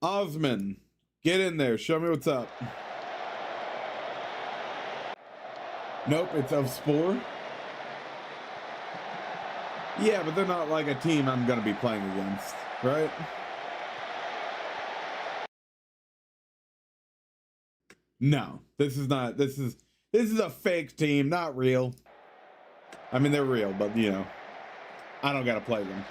Osman, get in there. Show me what's up. Nope, it's of Spore. Yeah, but they're not like a team I'm going to be playing against, right? No, this is not. This is a fake team, not real. I mean, they're real, but you know, I don't got to play them.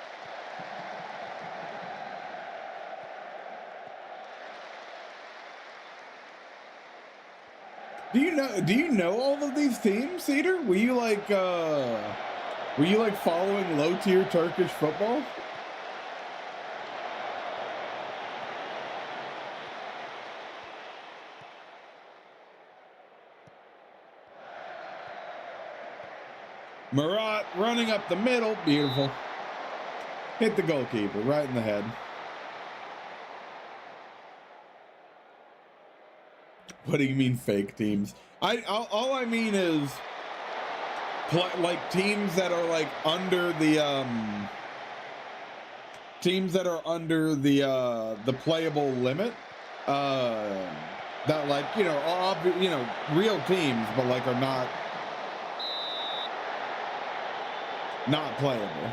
Do you know all of these teams, Cedar? Were you like following low-tier Turkish football? Murat running up the middle, beautiful. Hit the goalkeeper right in the head. What do you mean fake teams? All I mean is like teams that are like under the playable limit. That like, you know, real teams, but like are not playable.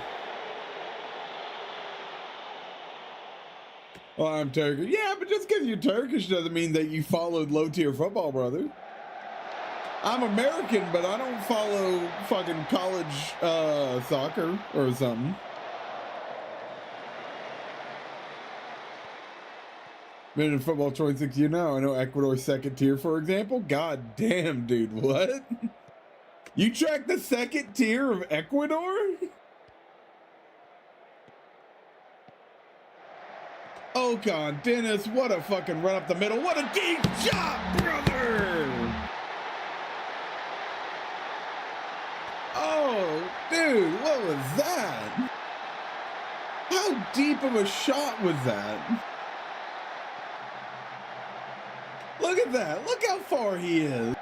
Well, I'm Turkish. Yeah, but just because you're Turkish doesn't mean that you followed low-tier football, brother. I'm American, but I don't follow fucking college soccer or something. Been in football 26 years now. I know Ecuador's second tier, for example. God damn, dude, what? You track the second tier of Ecuador? Oh God, Dennis, what a fucking run up the middle. What a deep shot, brother! Oh, dude, what was that? How deep of a shot was that? Look at that. Look how far he is.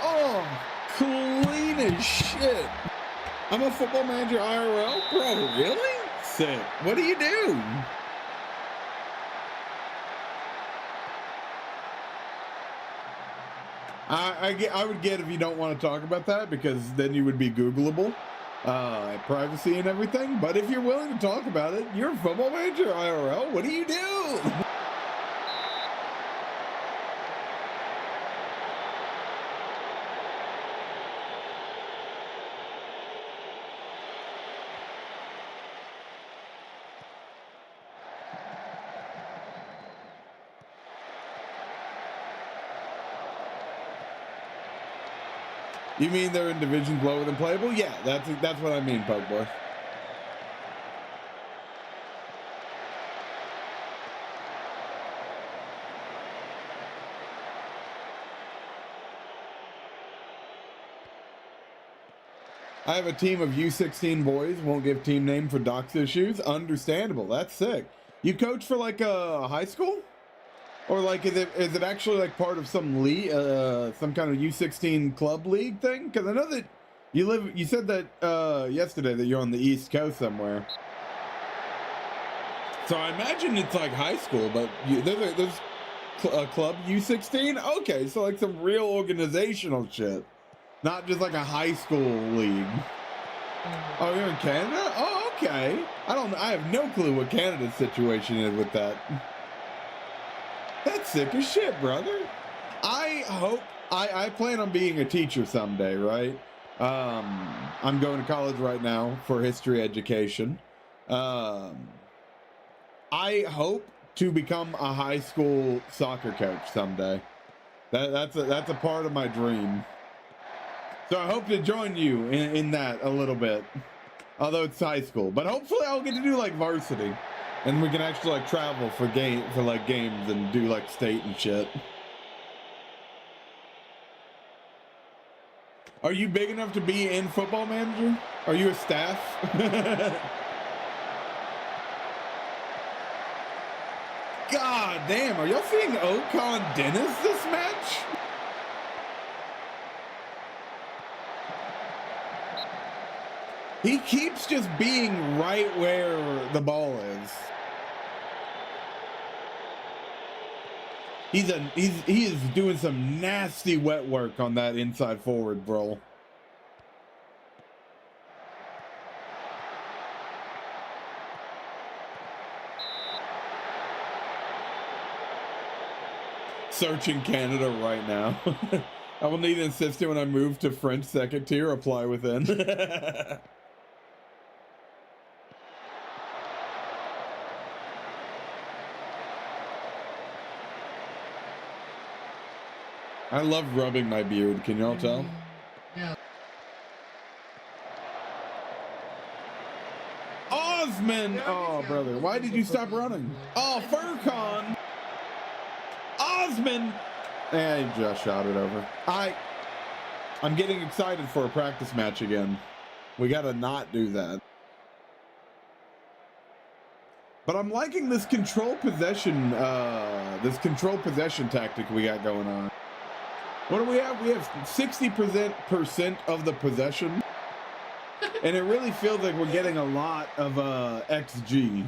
Oh, clean as shit. I'm a Football Manager IRL? Bro, really? Sick. What do you do? I would get if you don't want to talk about that, because then you would be Googleable, privacy and everything. But if you're willing to talk about it, you're a Football Manager IRL. What do you do? You mean they're in divisions lower than playable? Yeah, that's what I mean, Poke Boy. I have a team of U16 boys. Won't give team name for dox issues. Understandable. That's sick. You coach for like a high school? Or like, is it actually like part of some league, some kind of U16 club league thing? Because I know that you said that yesterday that you're on the East Coast somewhere. So I imagine it's like high school, but there's a club U16? Okay, so like some real organizational shit. Not just like a high school league. Oh, you're in Canada? Oh, okay. I have no clue what Canada's situation is with that. That's sick as shit, brother. I hope I plan on being a teacher someday, right? I'm going to college right now for history education. I hope to become a high school soccer coach someday. That's a part of my dream. So I hope to join you in that a little bit. Although it's high school, but hopefully I'll get to do like varsity. And we can actually like travel for games and do like state and shit. Are you big enough to be in Football Manager? Are you a staff? God damn, are y'all seeing Ocon Dennis this match? He keeps just being right where the ball is. He is doing some nasty wet work on that inside forward, bro. Searching Canada right now. I will need an assistant when I move to French second tier. Apply within. I love rubbing my beard. Can y'all tell? Yeah. Osman! Oh, brother. Why did you stop running? Oh, Furcon! Osman! Yeah, he just shot it over. I'm getting excited for a practice match again. We gotta not do that. But I'm liking this control possession tactic we got going on. What do we have? We have 60% of the possession. And it really feels like we're getting a lot of XG.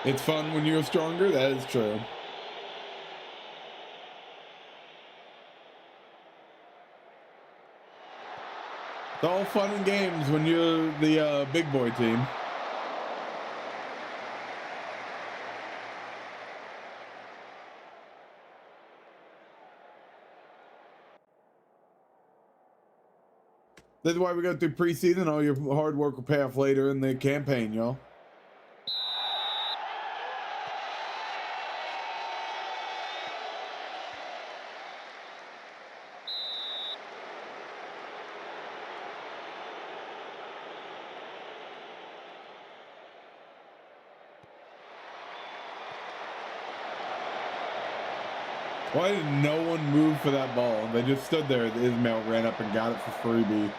It's fun when you're stronger. That is true. It's all fun and games when you're the big boy team. This is why we go through preseason. All your hard work will pay off later in the campaign, y'all. Why did no one move for that ball? They just stood there. Ismail ran up and got it for freebie.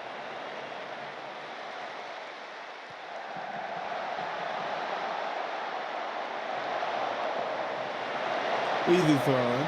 Easy throwing.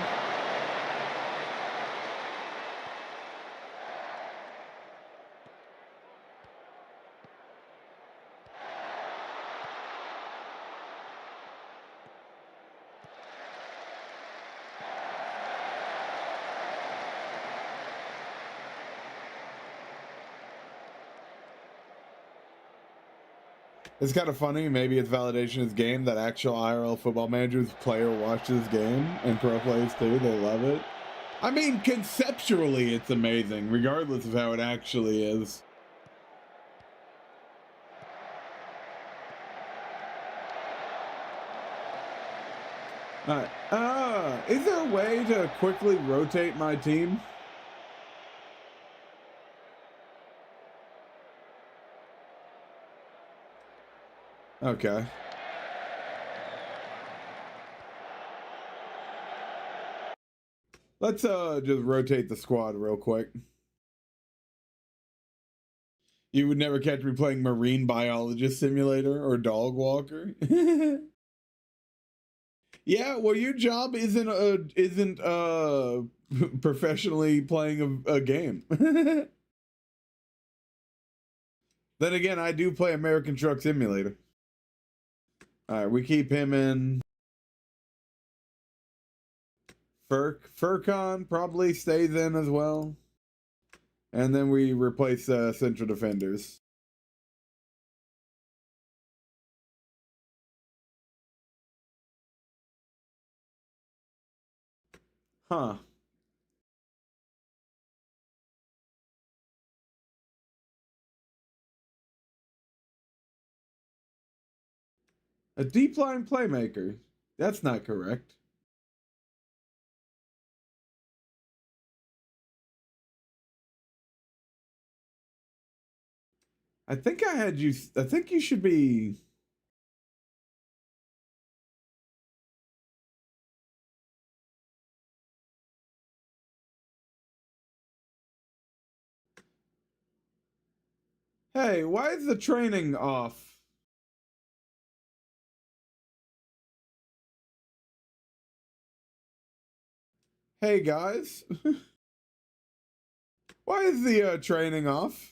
It's kind of funny. Maybe it's validation of this game that actual IRL Football Manager's player watches this game, and pro players too. They love it. I mean, conceptually, it's amazing, regardless of how it actually is. All right. Is there a way to quickly rotate my team? Okay. Let's just rotate the squad real quick. You would never catch me playing Marine Biologist Simulator or Dog Walker. Yeah, well, your job isn't professionally playing a game. Then again, I do play American Truck Simulator. All right, we keep him in. Furcon probably stays in as well. And then we replace central defenders. Huh. A deep line playmaker. That's not correct. I think you should be. Hey, why is the training off? Hey guys. Why is the training off?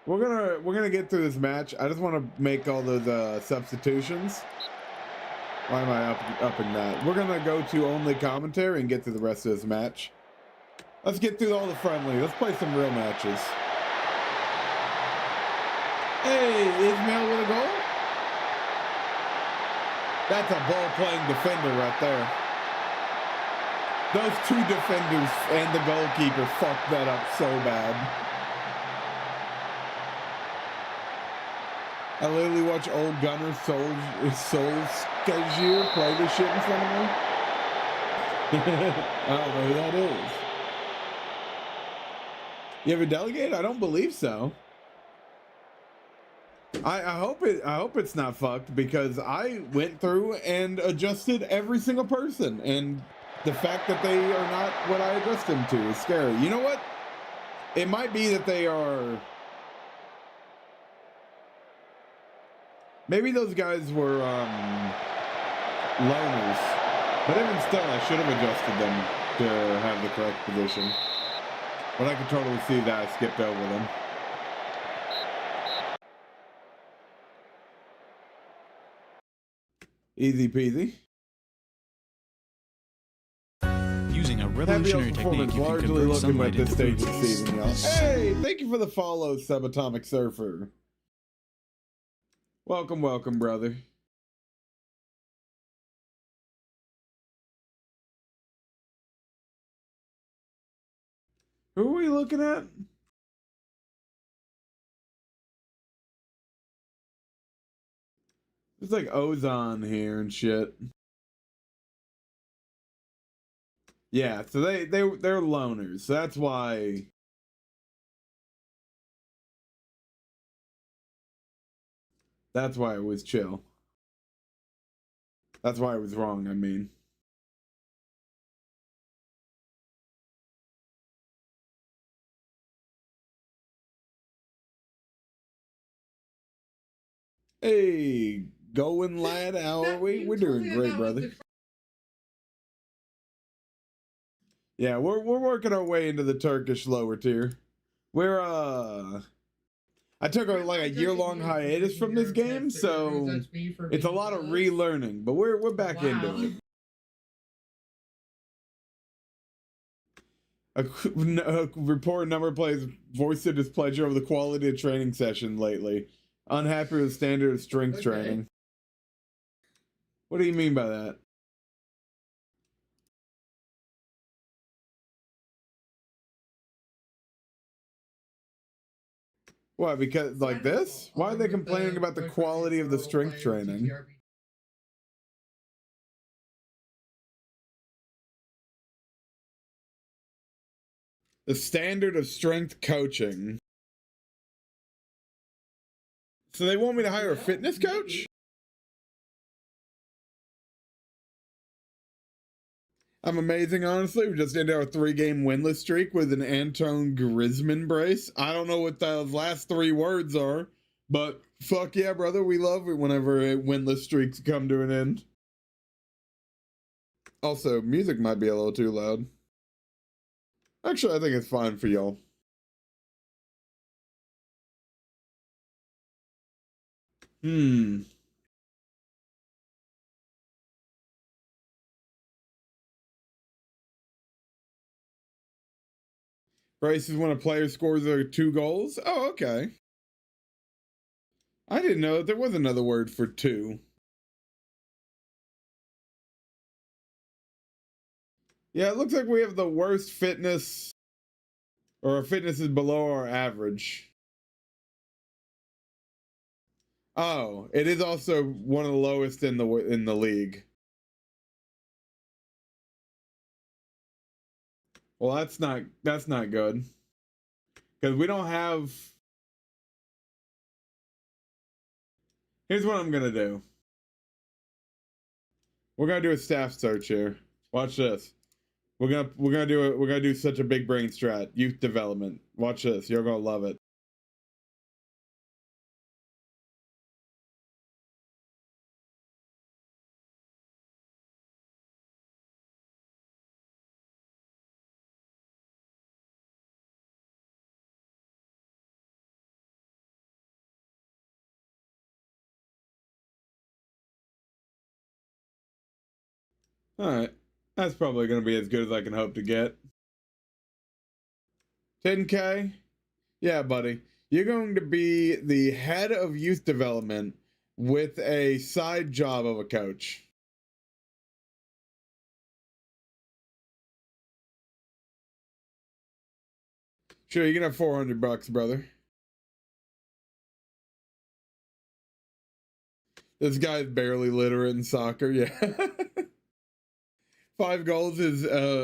We're gonna get through this match. I just want to make all those substitutions. Why am I upping that? We're gonna go to only commentary and get through the rest of this match. Let's get through all the friendly. Let's play some real matches. Hey, Ismail with a goal? That's a ball-playing defender right there. Those two defenders and the goalkeeper fucked that up so bad. I literally watch old Gunnar Solskjaer play this shit in front of me. I don't know who that is. You ever delegate? I don't believe so. I hope it's not fucked, because I went through and adjusted every single person, and the fact that they are not what I adjust them to is scary. You know what? It might be that they are. Maybe those guys were loners, but even still, I should have adjusted them to have the correct position. But I could totally see that I skipped over them. Easy peasy. Using a revolutionary technique, you can largely convert looking sunlight like this into stage food. of the season, y'all. Hey, thank you for the follow, Subatomic Surfer. Welcome, welcome, brother. Who are we looking at? There's like ozone here and shit. Yeah, so they're loners. So that's why. That's why it was chill. That's why I was wrong, I mean. Hey, going lad, how are we? We're doing great, brother. Yeah, we're working our way into the Turkish lower tier. We're I took like a year-long hiatus from this game, so it's a lot of relearning, but we're back into it. A report number of players voiced their displeasure over the quality of training session lately. Unhappy with standard of strength training. What do you mean by that? What, because like this? Why are they complaining about the quality of the strength training? The standard of strength coaching. So they want me to hire a fitness coach? I'm amazing, honestly. We just ended our 3-game winless streak with an Antoine Griezmann brace. I don't know what those last 3 words are, but fuck yeah, brother. We love it whenever winless streaks come to an end. Also, music might be a little too loud. Actually, I think it's fine for y'all. Brace is when a player scores 2 goals? Oh, okay. I didn't know there was another word for two. Yeah, it looks like we have the worst fitness, or our fitness is below our average. Oh, it is also one of the lowest in the league. Well, that's not good. Because we don't have. Here's what I'm gonna do. We're gonna do a staff search here. Watch this. We're gonna do such a big brain strat. Youth development. Watch this. You're gonna love it. Alright. That's probably gonna be as good as I can hope to get. 10K? Yeah, buddy. You're going to be the head of youth development with a side job of a coach. Sure, you can have $400, brother. This guy's barely literate in soccer, yeah. 5 goals is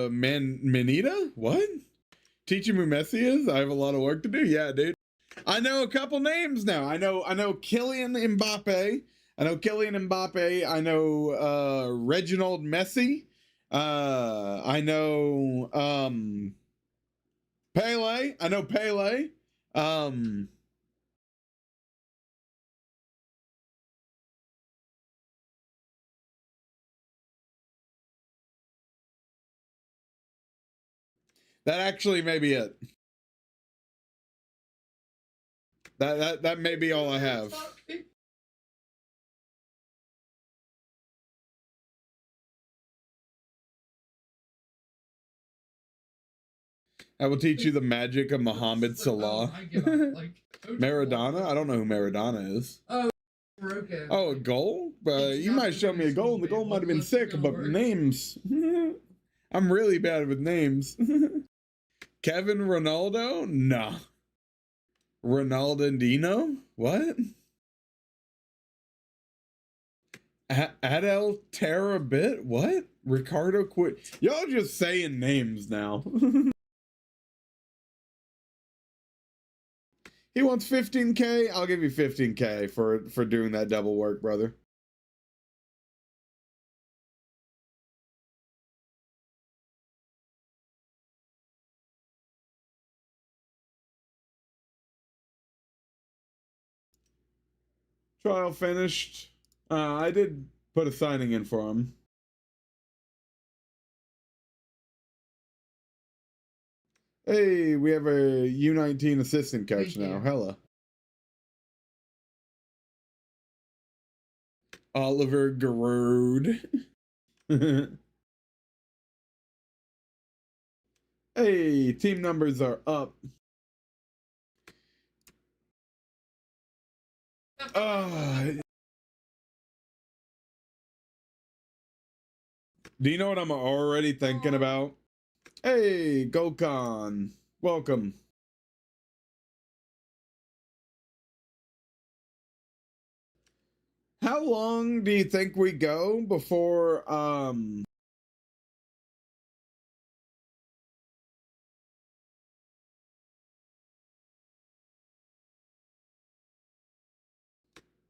Manita? What? Teaching me Messi is? I have a lot of work to do. Yeah, dude. I know a couple names now. I know Kylian Mbappe. I know Reginald Messi. I know Pele. I know Pele. That actually may be it. That may be all I have. I will teach you the magic of Mohamed Salah. Maradona? I don't know who Maradona is. Oh, a goal? You might show me a goal, and the goal might have been sick, but names. I'm really bad with names. Kevin Ronaldo? Nah. Ronaldinho? What? Adel Terabit? What? Ricardo quit. Y'all just saying names now. He wants 15K. I'll give you 15K for doing that double work, brother. Trial finished. I did put a signing in for him. Hey, we have a U19 assistant coach now. Hella. Oliver Giroud. Hey, team numbers are up. Do you know what I'm already thinking about? Hey, Gokon. Welcome. How long do you think we go before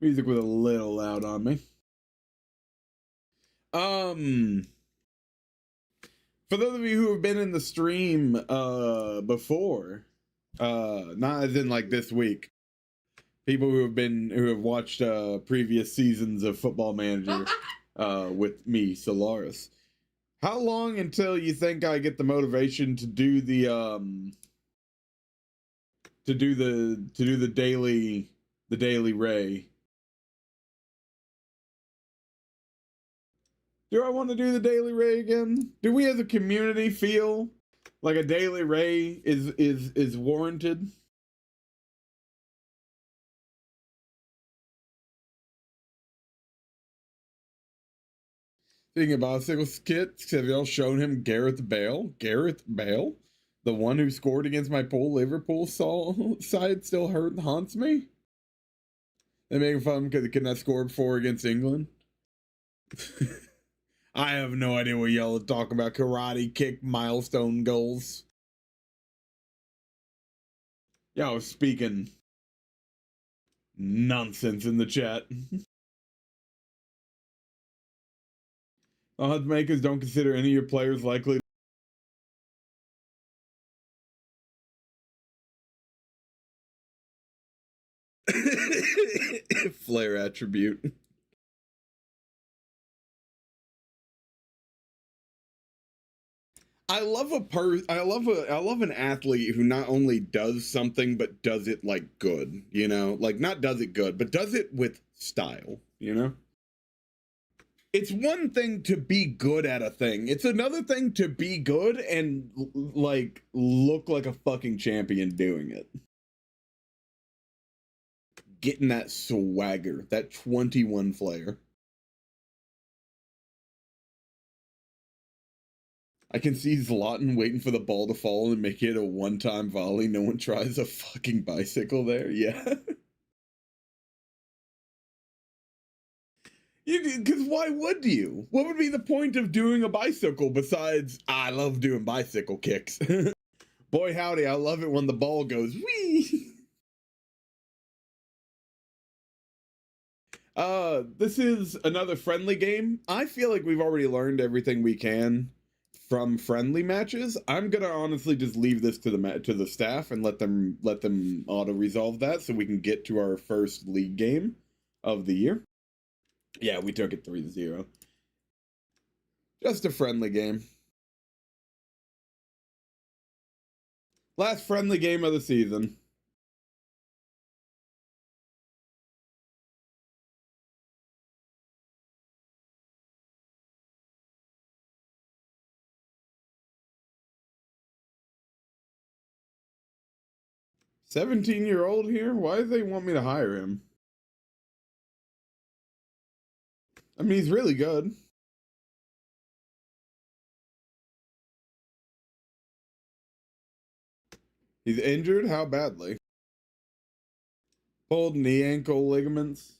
music was a little loud on me. For those of you who have been in the stream before, not as in like this week, people who have watched previous seasons of Football Manager with me, Solaris. How long until you think I get the motivation to do the daily Ray? Do I want to do the daily Ray again? Do we as a community feel like a daily Ray is warranted? Speaking of bicycle skits, have y'all shown him Gareth Bale? Gareth Bale? The one who scored against my pool Liverpool side still haunts me? They making fun because he could not score before against England? I have no idea what y'all are talking about. Karate kick milestone goals. Y'all was speaking nonsense in the chat. Odds makers don't consider any of your players likely. Flair attribute. I love an athlete who not only does something but does it like good, you know? Like not does it good, but does it with style, you know? It's one thing to be good at a thing. It's another thing to be good and like look like a fucking champion doing it. Getting that swagger, that 21 flair. I can see Zlatan waiting for the ball to fall and make it a one-time volley. No one tries a fucking bicycle there. Yeah. Because why would you? What would be the point of doing a bicycle besides, I love doing bicycle kicks? Boy, howdy, I love it when the ball goes, wee! This is another friendly game. I feel like we've already learned everything we can from friendly matches. I'm gonna honestly just leave this to the staff and let them auto resolve that so we can get to our first league game of the year. Yeah, we took it 3-0. Just a friendly game. Last friendly game of the season. $17-year-old here? Why do they want me to hire him? I mean, he's really good. He's injured? How badly? Pulled knee ankle ligaments.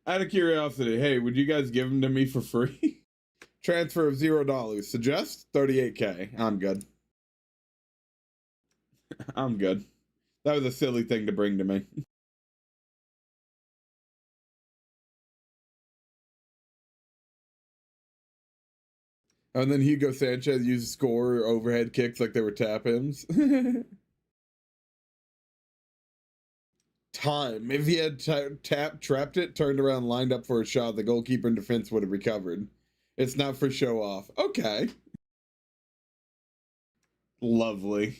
Out of curiosity, hey, would you guys give him to me for free? Transfer of $0. Suggest 38K. I'm good. I'm good. That was a silly thing to bring to me. And then Hugo Sanchez used to score overhead kicks like they were tap-ins. Time. If he had trapped it, turned around, lined up for a shot, the goalkeeper and defense would have recovered. It's not for show off. Okay. Lovely.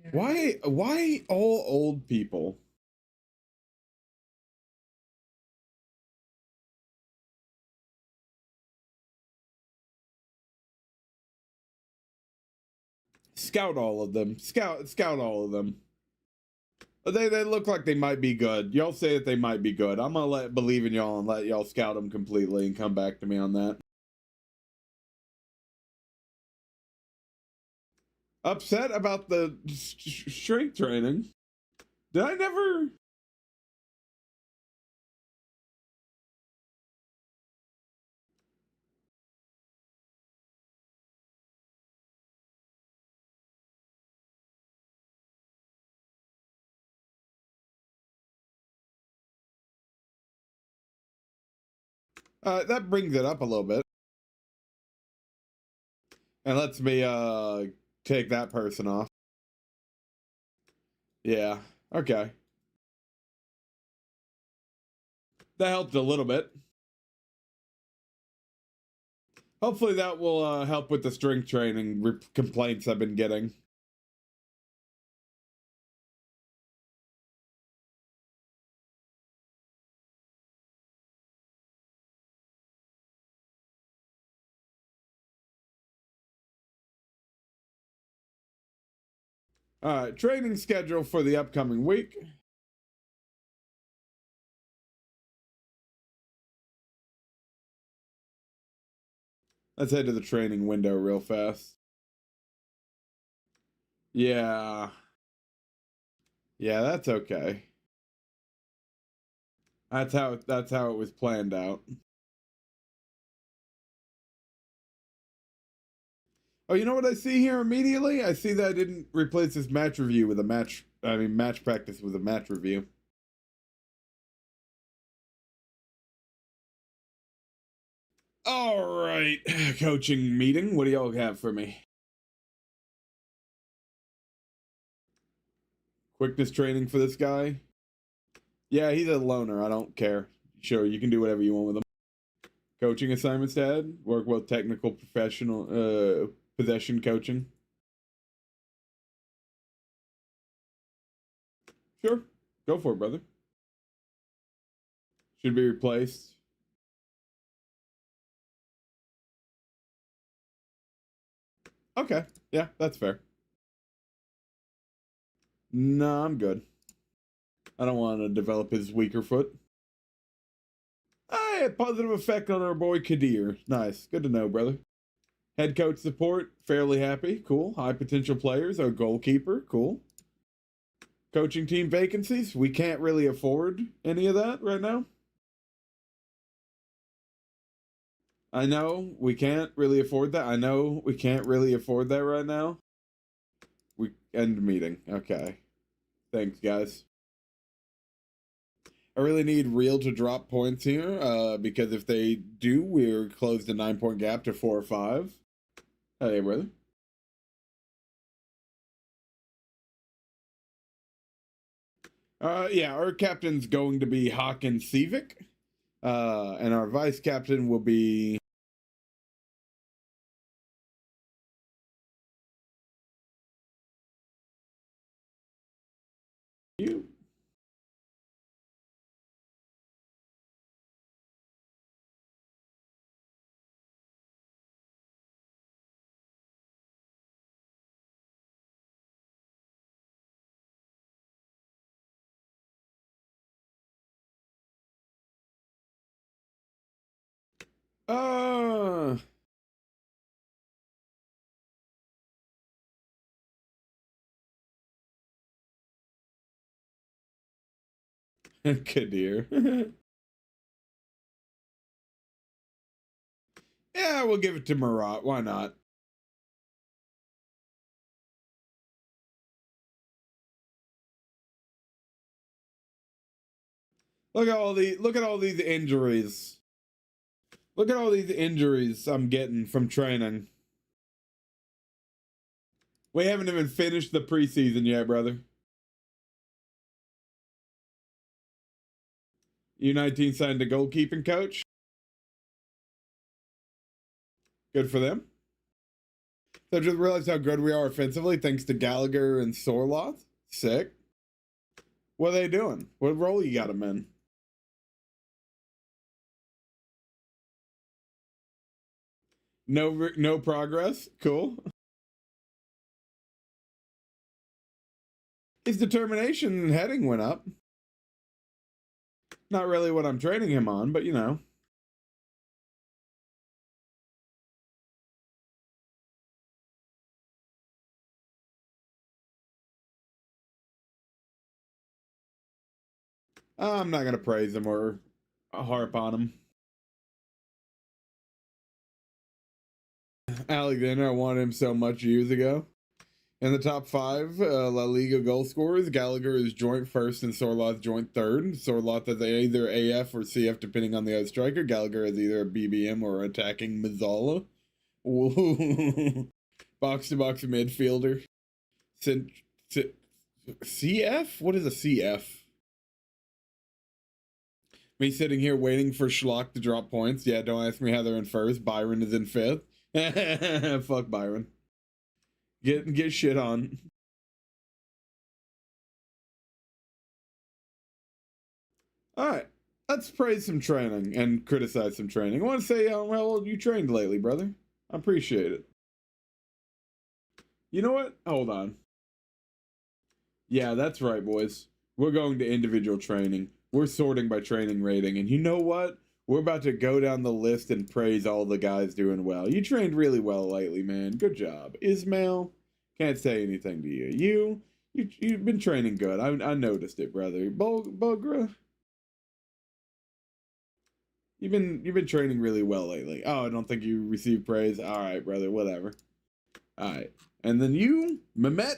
Yeah. Why all old people? Scout all of them. Scout all of them. They look like they might be good. Y'all say that they might be good. I'm gonna believe in y'all and let y'all scout them completely and come back to me on that. Upset about the strength training. Did I never? That brings it up a little bit. And lets me take that person off. Yeah. Okay. That helped a little bit. Hopefully that will help with the strength training complaints I've been getting. All right, training schedule for the upcoming week. Let's head to the training window real fast. Yeah. Yeah, that's okay. That's how it was planned out. Oh, you know what I see here immediately? I see that I didn't replace this match review with a match practice with a match review. All right, coaching meeting. What do y'all have for me? Quickness training for this guy. Yeah, he's a loner. I don't care. Sure, you can do whatever you want with him. Coaching assignments, Dad. Work with technical, professional, possession coaching. Sure, go for it, brother. Should be replaced. Okay, yeah, that's fair. No, I'm good. I don't want to develop his weaker foot. Hey, positive effect on our boy Kadir. Nice. Good to know, brother. Head coach support. Fairly happy. Cool. High potential players. Our goalkeeper. Cool. Coaching team vacancies. We can't really afford any of that right now. I know we can't really afford that. I know we can't really afford that right now. We end meeting. Okay. Thanks, guys. I really need Real to drop points here, because if they do, we're closed a 9-point gap to 4 or 5. Hey, brother. Yeah, our captain's going to be Hawkins Civic, and our vice captain will be you. Uh, Kadir. Yeah, we'll give it to Marat. Why not? Look at all these injuries. Look at all these injuries I'm getting from training. We haven't even finished the preseason yet, brother. U19 signed a goalkeeping coach. Good for them. So just realized how good we are offensively thanks to Gallagher and Sorloth. Sick. What are they doing? What role you got them in? No progress. Cool. His determination and heading went up. Not really what I'm training him on, but you know. I'm not going to praise him or harp on him. Alexander, I wanted him so much years ago. In the top 5 La Liga goal scorers, Gallagher is joint first and Sorloth joint third. Sorloth is either AF or CF depending on the other striker. Gallagher is either a BBM or attacking Mazzola. Box-to-box midfielder. CF? What is a CF? Me sitting here waiting for Schlock to drop points. Yeah, don't ask me how they're in first. Byron is in 5th. Fuck Byron. Get shit on. Alright. Let's praise some training and criticize some training. I want to say how well you trained lately, brother. I appreciate it. You know what? Hold on. Yeah, that's right, boys. We're going to individual training. We're sorting by training rating. And you know what? We're about to go down the list and praise all the guys doing well. You trained really well lately, man. Good job. Ismail, can't say anything to you. You've been training good. I noticed it, brother. Bogra, you've been training really well lately. Oh, I don't think you received praise. All right, brother. Whatever. All right. And then you, Mehmet.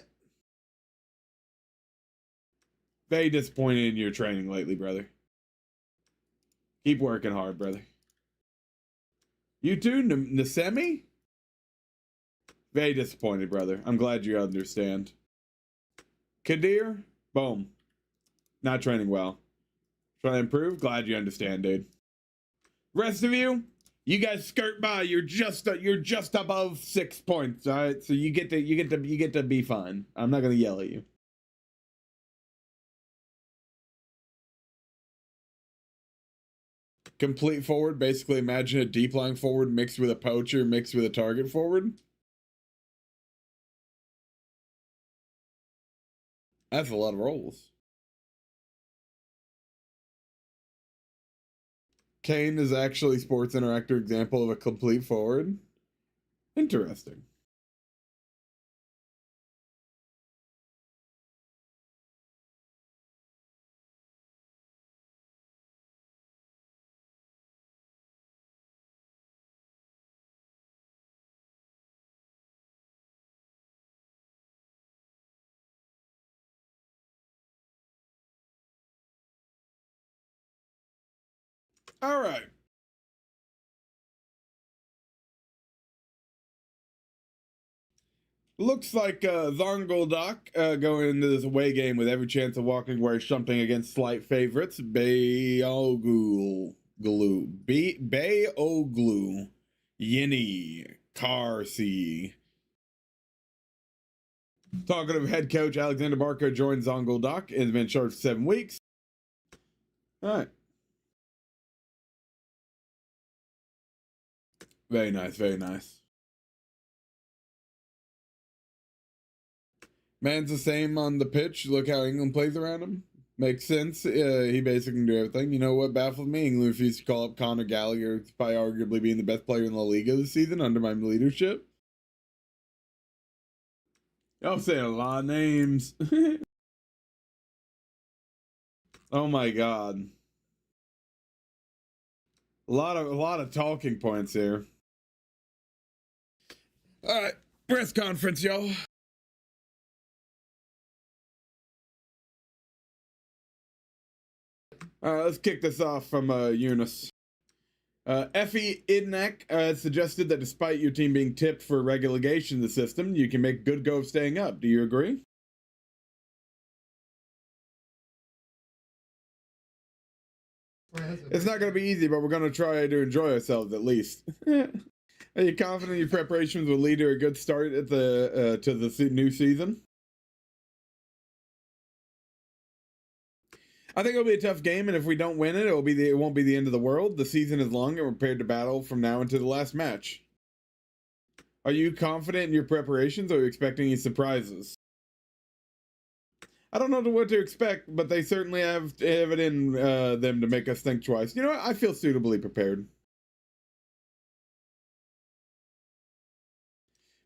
Very disappointed in your training lately, brother. Keep working hard, brother. You too, Nasemi? Very disappointed, brother. I'm glad you understand. Kadir? Boom. Not training well. Trying to improve? Glad you understand, dude. Rest of you, you guys skirt by. You're just above 6 points, all right? So you get to be fine. I'm not gonna yell at you. Complete forward, basically imagine a deep lying forward mixed with a poacher mixed with a target forward. That's a lot of roles. Kane is actually Sports Interactive example of a complete forward. Interesting. All right. Looks like Zongoldok going into this away game with every chance of walking away something against slight favorites. Bayoglu. Yini. Karsi. Talking of head coach Alexander Barco joined Zongoldok and has been charged for 7 weeks. All right. Very nice, very nice. Man's the same on the pitch. Look how England plays around him. Makes sense. He basically can do everything. You know what baffled me? England refused to call up Conor Gallagher, by arguably being the best player in La Liga this season under my leadership. Y'all saying a lot of names. Oh my god. A lot of talking points here. All right, press conference, y'all. All right, let's kick this off from Eunice. Effie Idnak suggested that despite your team being tipped for relegation in the system, you can make a good go of staying up. Do you agree? It's not going to be easy, but we're going to try to enjoy ourselves at least. Are you confident your preparations will lead to a good start at the to the new season? I think it'll be a tough game, and if we don't win it, it won't be the end of the world. The season is long, and we're prepared to battle from now until the last match. Are you confident in your preparations, or are you expecting any surprises? I don't know what to expect, but they certainly have it in them to make us think twice. You know what? I feel suitably prepared.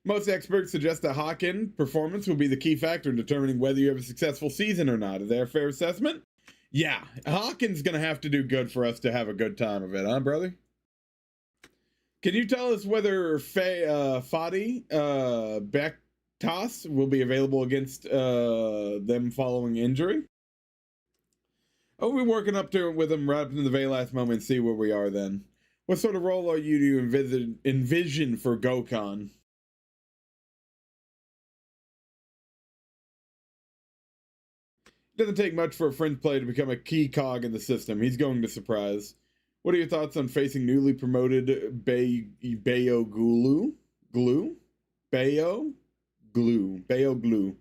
Most experts suggest that Hawkin performance will be the key factor in determining whether you have a successful season or not. Is that a fair assessment? Yeah, Hawkins going to have to do good for us to have a good time of it, huh, brother? Can you tell us whether Fadi Bektas will be available against them following injury? Oh, we're working up to it with them right up to the very last moment and see where we are then. What sort of role are you to envision for Gokhan? It doesn't take much for a fringe player to become a key cog in the system. He's going to surprise. What are your thoughts on facing newly promoted Bayo Glue? Bayo Glue.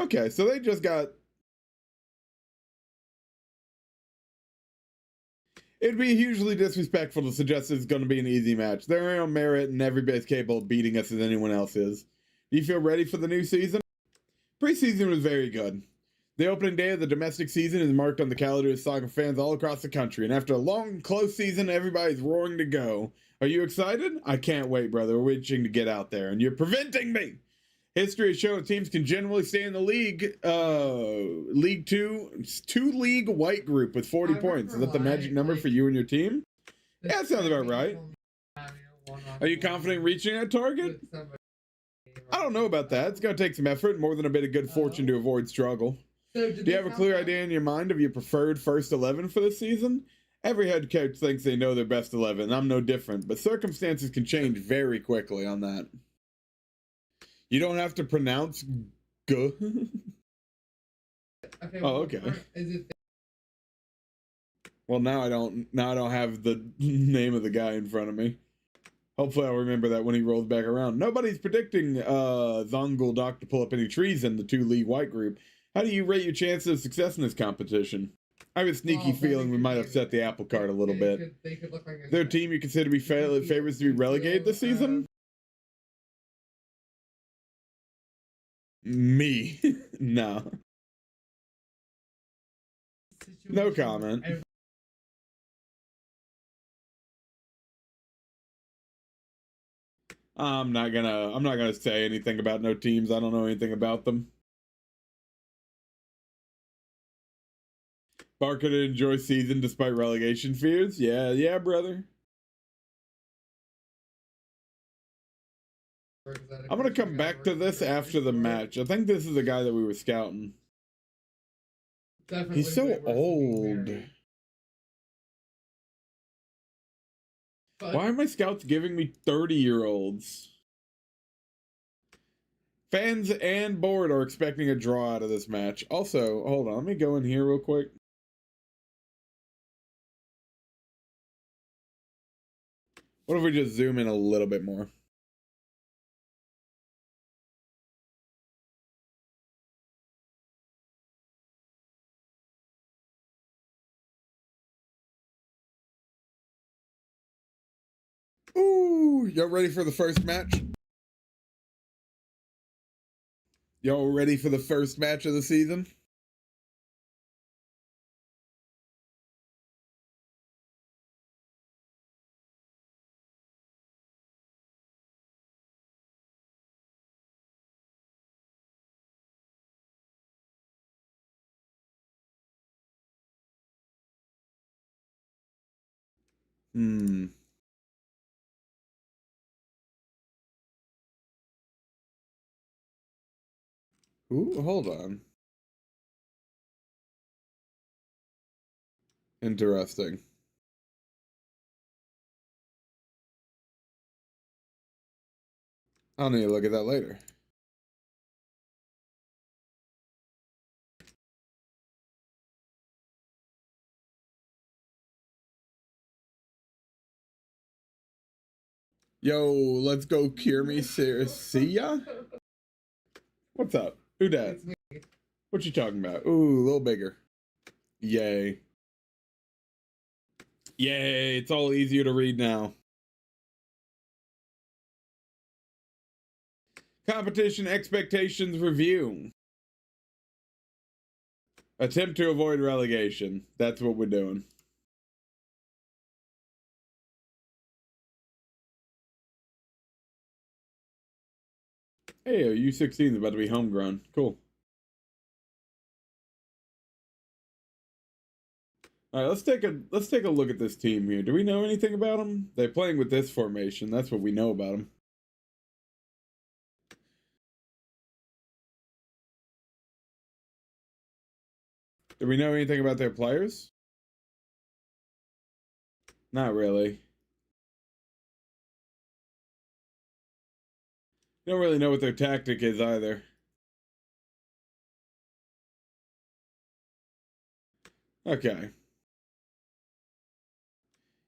Okay, so they just got... It'd be hugely disrespectful to suggest it's going to be an easy match. They're on merit and every bit as capable of beating us as anyone else is. Do you feel ready for the new season? Preseason was very good. The opening day of the domestic season is marked on the calendar of soccer fans all across the country, and after a long, close season, everybody's roaring to go. Are you excited? I can't wait, brother. We're itching to get out there, and you're preventing me! History has shown teams can generally stay in the league, League 2, two-league white group with 40 points. Is that the magic number for you and your team? Yeah, that sounds about right. Are you confident in reaching that target? I don't know about that. It's going to take some effort, more than a bit of good fortune to avoid struggle. Do you have a clear idea in your mind of your preferred first 11 for this season? Every head coach thinks they know their best 11. I'm no different, but circumstances can change very quickly on that. You don't have to pronounce "g." Okay, oh, okay. Is it? Well, now I don't have the name of the guy in front of me. Hopefully, I'll remember that when he rolls back around. Nobody's predicting Zonguldok to pull up any trees in the two-league white group. How do you rate your chances of success in this competition? I have a sneaky feeling we might upset the apple cart a little bit. They could look like Is there a team you consider to be favorites to be relegated this season? Me. No. No comment. I'm not gonna say anything about no teams. I don't know anything about them. Barker to enjoy season despite relegation fears? Yeah, brother. I'm gonna come back to this after the match. I think this is the guy that we were scouting. He's so old. Why are my scouts giving me 30-year-olds? Fans and board are expecting a draw out of this match. Also, hold on, let me go in here real quick. What if we just zoom in a little bit more? Ooh, y'all ready for the first match? Y'all ready for the first match of the season? Ooh, hold on. Interesting. I'll need to look at that later. Yo, let's go cure me, see ya? What's up? Who dat? What you talking about? Ooh, a little bigger. Yay. Yay, it's all easier to read now. Competition expectations review. Attempt to avoid relegation. That's what we're doing. Hey, U16 is about to be homegrown. Cool. All right, let's take a look at this team here. Do we know anything about them? They're playing with this formation. That's what we know about them. Do we know anything about their players? Not really. Don't really know what their tactic is either. Okay.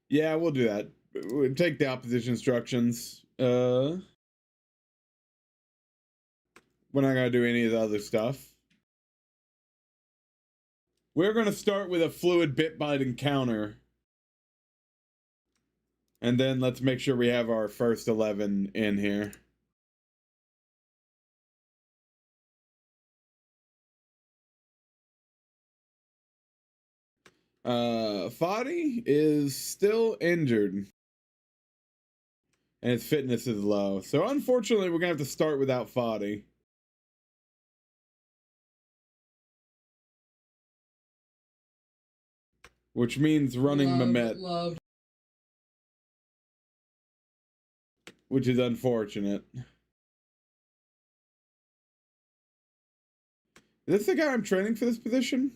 Yeah, we'll do that. We'll take the opposition instructions. We're not gonna do any of the other stuff. We're gonna start with a fluid bit bite encounter. And then let's make sure we have our first 11 in here. Howdy is still injured. And his fitness is low. So unfortunately, we're going to have to start without Howdy. Which means running Mehmet. Which is unfortunate. Is this the guy I'm training for this position?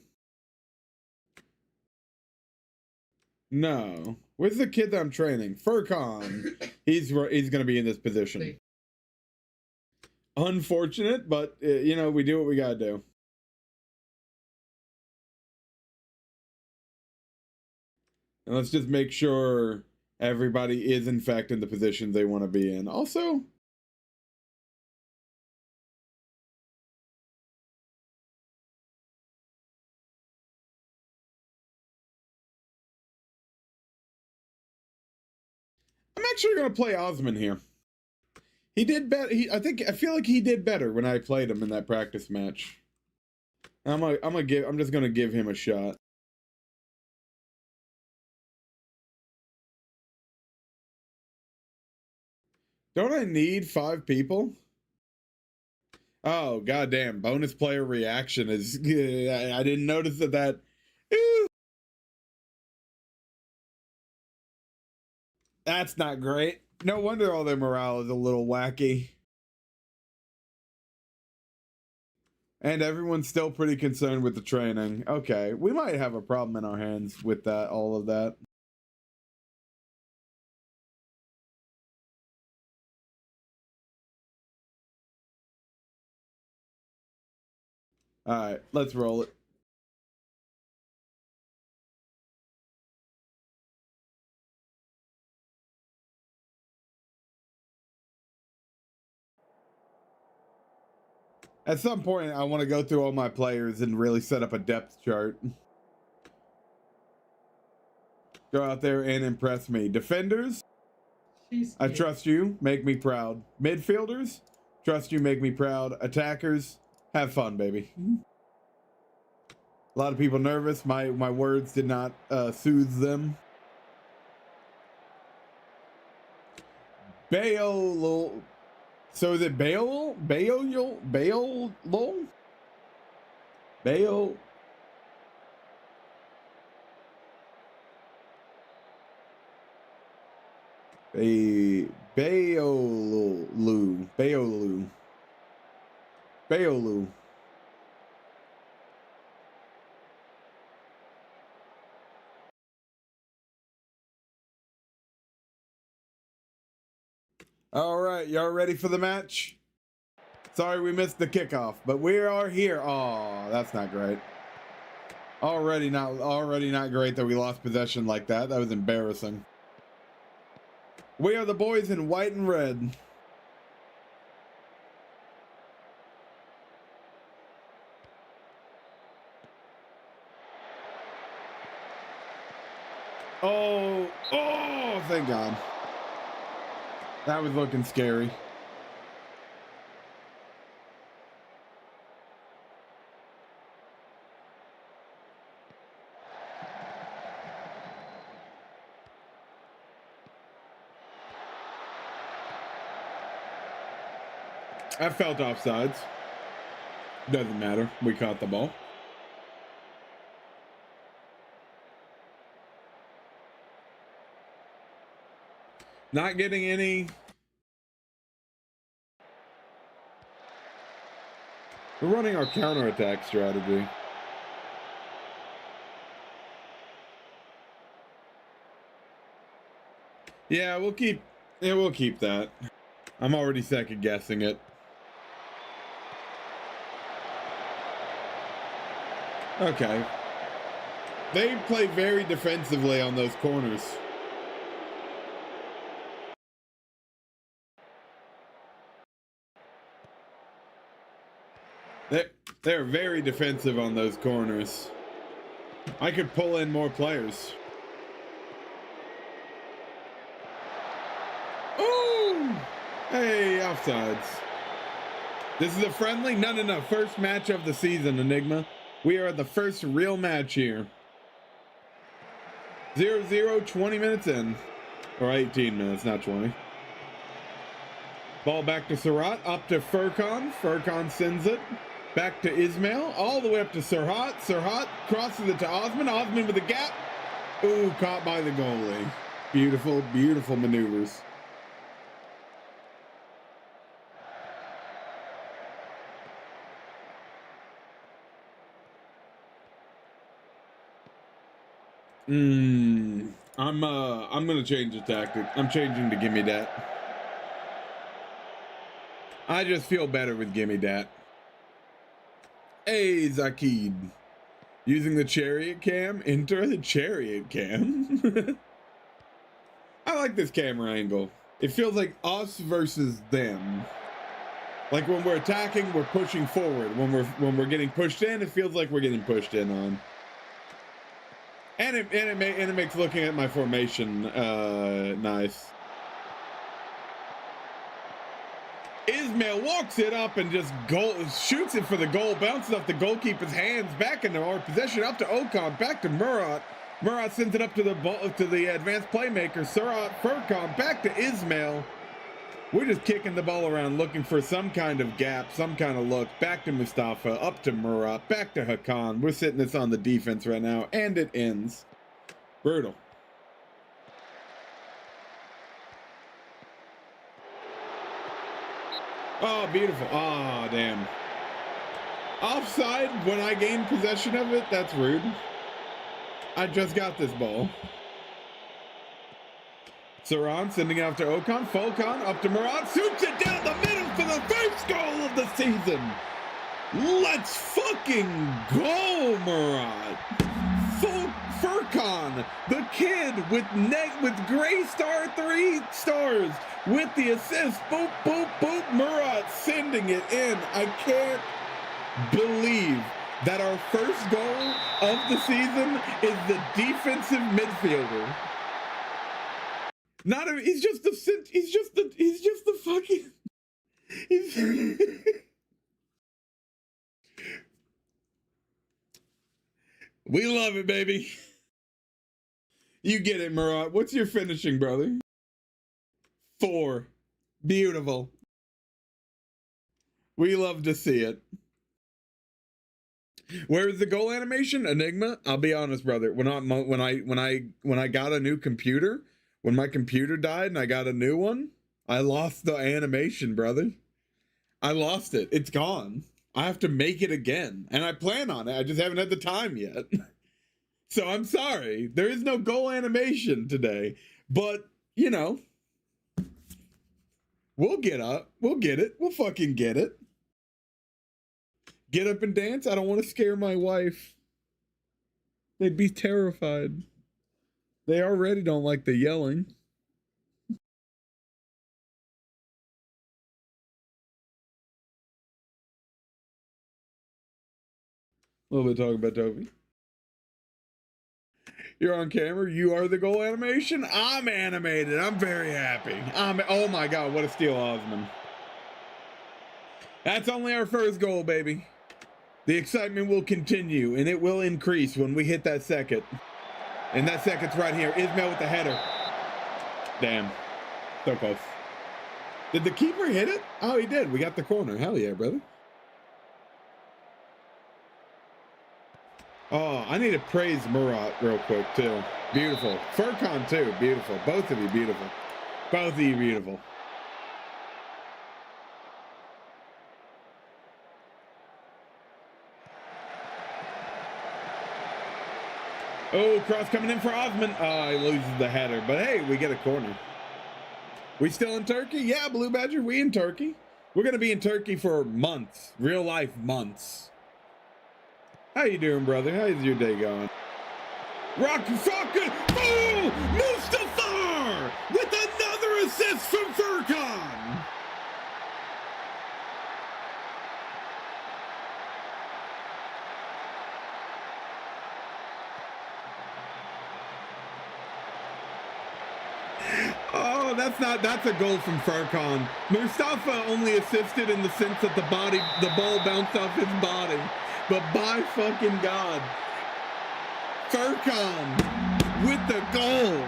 No. Where's the kid that I'm training? Furcon. He's going to be in this position. Unfortunate, but, you know, we do what we got to do. And let's just make sure everybody is, in fact, in the position they want to be in. Also, I'm actually going to play Osman here. He did better. I feel like he did better when I played him in that practice match. I'm just going to give him a shot. Don't I need 5 people? Oh, goddamn. Bonus player reaction is... I didn't notice that... Ew. That's not great. No wonder all their morale is a little wacky. And everyone's still pretty concerned with the training. Okay, we might have a problem in our hands with that, all of that. Alright, let's roll it. At some point, I want to go through all my players and really set up a depth chart. Go out there and impress me. Defenders, I trust you. Make me proud. Midfielders, trust you. Make me proud. Attackers, have fun, baby. A lot of people nervous. My words did not soothe them. Bale. So is it Bale? Bale? Bale? Bale? Beolu. All right, y'all ready for the match? Sorry we missed the kickoff, but we are here. Oh, that's not great. Already not great that we lost possession like that. That was embarrassing. We are the boys in white and red. Oh, thank God. That was looking scary. I felt offsides. Doesn't matter. We caught the ball. Not getting any. We're running our counterattack strategy. Yeah, we'll keep that. I'm already second guessing it. Okay. They play very defensively on those corners. They're very defensive on those corners. I could pull in more players. offsides. This is a friendly? No. First match of the season, Enigma. We are at the first real match here. 0-0, 20 minutes in. Or 18 minutes, not 20. Ball back to Surratt, up to Furkan. Furkan sends it. Back to Ismail, all the way up to Surratt. Surratt crosses it to Osman. Osman with a gap. Ooh, caught by the goalie. Beautiful, beautiful maneuvers. I'm gonna change the tactic. I'm changing to gimme that. I just feel better with gimme that. Hey, Zakid. Using the chariot cam. Enter the chariot cam. I like this camera angle. It feels like us versus them. Like when we're attacking, we're pushing forward. When we're getting pushed in, it feels like we're getting pushed in on. And it makes looking at my formation nice. Ismail walks it up and just shoots it for the goal, bounces off the goalkeeper's hands, back into our possession, up to Okan, back to Murat. Murat sends it up to the advanced playmaker, Surratt. Furkan, back to Ismail. We're just kicking the ball around, looking for some kind of gap, some kind of look. Back to Mustafa, up to Murat, back to Hakan. We're sitting this on the defense right now, and it ends. Brutal. Oh, beautiful. Oh, damn. Offside when I gain possession of it? That's rude. I just got this ball. Saran sending it off to Okan. Folkan up to Murat. Shoots it down the middle for the first goal of the season. Let's fucking go, Murat. Furkan, the kid with gray star 3 stars with the assist. Boop, boop, boop. Murat sending it in. I can't believe that our first goal of the season is the defensive midfielder. Not a, he's just the fucking, we love it, baby. You get it, Murat. What's your finishing, brother? 4. Beautiful. We love to see it. Where's the goal animation? Enigma? I'll be honest, brother. When I got a new computer, when my computer died and I got a new one, I lost the animation, brother. I lost it. It's gone. I have to make it again. And I plan on it. I just haven't had the time yet. So I'm sorry. There is no goal animation today. But, you know, we'll get up. We'll get it. We'll fucking get it. Get up and dance? I don't want to scare my wife. They'd be terrified. They already don't like the yelling. A little bit talking about Toby. You're on camera. You are the goal animation. I'm animated. I'm very happy. Oh my God, what a steal, Osman. That's only our first goal, baby. The excitement will continue, and it will increase when we hit that second. And that second's right here. Ismail with the header. Damn. So close. Did the keeper hit it? Oh, he did. We got the corner. Hell yeah, brother. Oh, I need to praise Murat real quick, too. Beautiful. Furkan, too. Beautiful. Both of you, beautiful. Both of you, beautiful. Oh, cross coming in for Osman. Oh, he loses the header. But hey, we get a corner. We still in Turkey? Yeah, Blue Badger, we in Turkey. We're going to be in Turkey for months. Real life months. How you doing, brother? How's your day going? Rock fucking boom! Mustafa with another assist from Furkan. Oh, that's a goal from Furkan. Mustafa only assisted in the sense that the ball bounced off his body. But by fucking God, Furkan with the goal.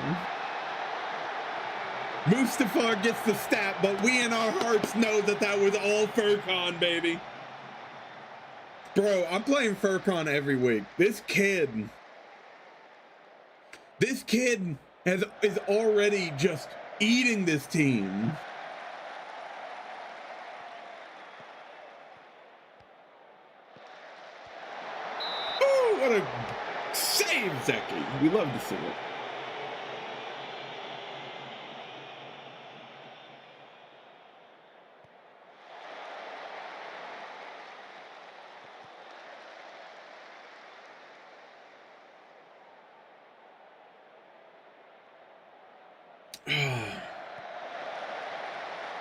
Mustafa gets the stat, but we in our hearts know that that was all Furkan, baby. Bro, I'm playing Furkan every week. This kid is already just eating this team. Oh, what a save, Zeki. We love to see it.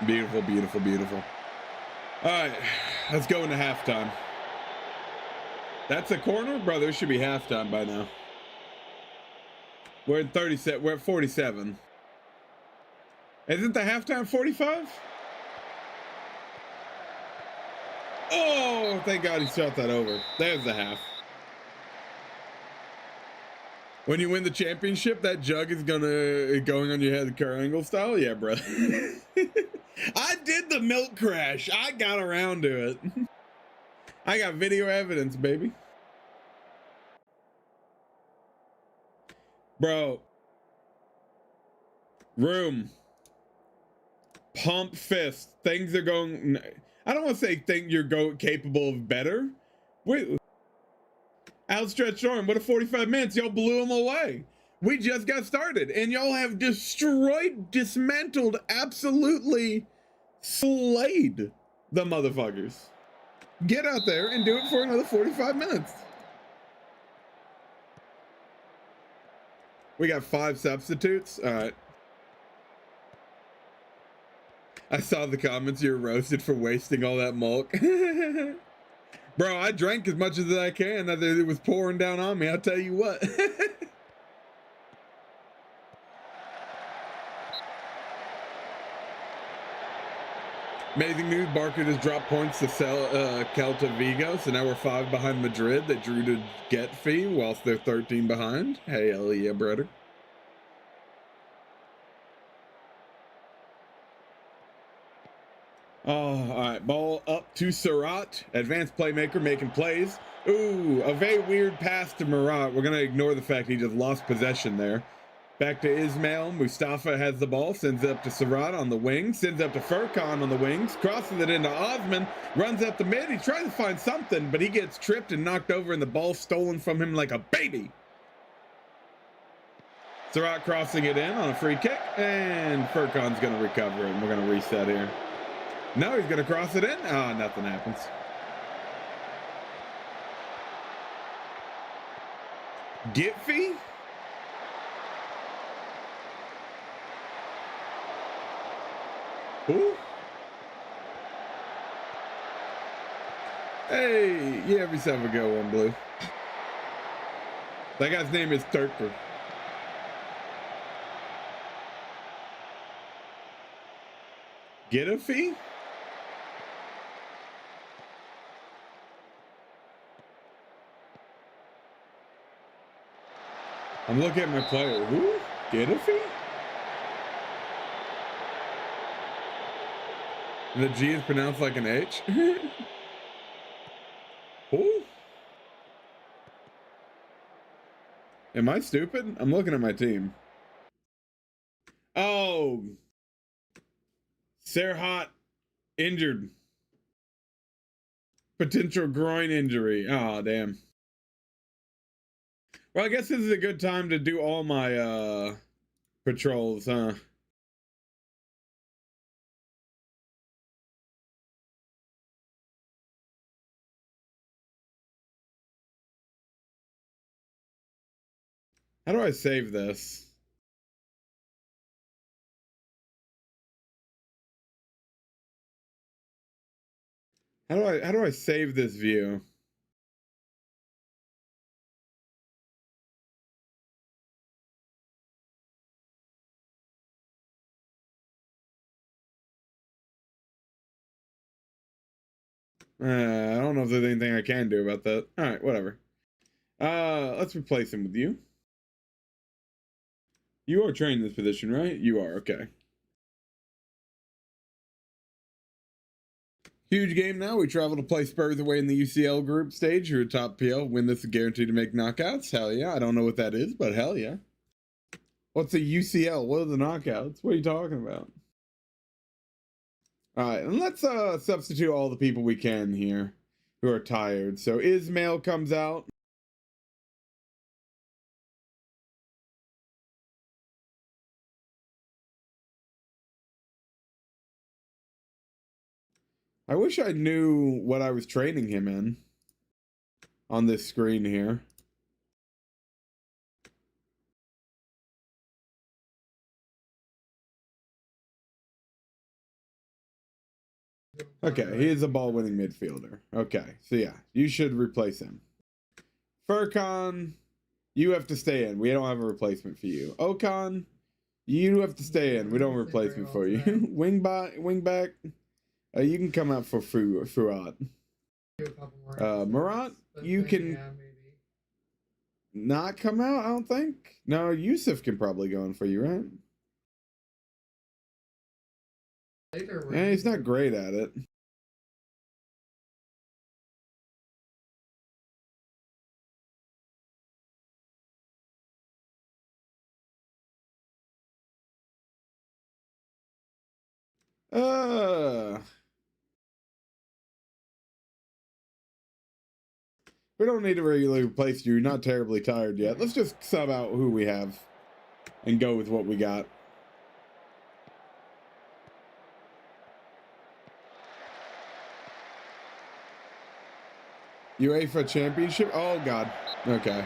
Beautiful, beautiful, beautiful. All right, let's go into halftime. That's a corner? Bro, there should be halftime by now. We're at 37. We're at 47. Isn't the halftime 45? Oh, thank God he shot that over. There's the half. When you win the championship, that jug is going on your head Kurt Angle style? Yeah, bro. I did the milk crash. I got around to it. I got video evidence, baby. Bro. Room. Pump fist. Things are going... I don't want to say think you're capable of better. Wait. Outstretched arm. What a 45 minutes. Y'all blew them away. We just got started. And y'all have destroyed, dismantled, absolutely slayed the motherfuckers. Get out there and do it for another 45 minutes. We got 5 substitutes. All right. I saw the comments. You're roasted for wasting all that milk. Bro, I drank as much as I can. It was pouring down on me. I'll tell you what. Amazing news. Barker just dropped points to Celta Vigo. So now we're 5 behind Madrid. That drew to get fee whilst they're 13 behind. Hey, hell yeah, brother. Oh, all right. Ball up to Surat. Advanced playmaker making plays. Ooh, a very weird pass to Murat. We're going to ignore the fact he just lost possession there. Back to Ismail. Mustafa has the ball. Sends it up to Surat on the wing. Sends up to Furkan on the wings. Crosses it into Osman. Runs up the mid. He tries to find something, but he gets tripped and knocked over, and the ball stolen from him like a baby. Surat crossing it in on a free kick, and Furkan's going to recover it, and we're going to reset here. No, he's going to cross it in. Oh, nothing happens. Gitfy? Who? Hey, you have yourself a go one, Blue. That guy's name is Turker. Gitfy? I'm looking at my player. Who? Gitfy? And the G is pronounced like an H? Who? Am I stupid? I'm looking at my team. Oh. Serhat injured. Potential groin injury. Oh, damn. Well, I guess this is a good time to do all my patrols, huh? How do I save this? How do I save this view? I don't know if there's anything I can do about that. All right, whatever. Let's replace him with you. You are trained in this position, right? You are, okay. Huge game now. We travel to play Spurs away in the UCL group stage. You're a top PL. Win this is guaranteed to make knockouts. Hell yeah. I don't know what that is, but hell yeah. What's a UCL? What are the knockouts? What are you talking about? All right, and let's substitute all the people we can here who are tired. So Ismail comes out. I wish I knew what I was training him in on this screen here. Okay, he is a ball-winning midfielder. Okay, so yeah, you should replace him. Furkan, you have to stay in. We don't have a replacement for you. Okan, you have to stay in. We don't have a replacement for you. Wingback, you can come out for Furat. Murat, you can not come out, I don't think. No, Yusuf can probably go in for you, right? Yeah, he's not great at it. We don't need to really replace you. You're not terribly tired yet. Let's just sub out who we have and go with what we got. UEFA Championship? Oh, God. Okay.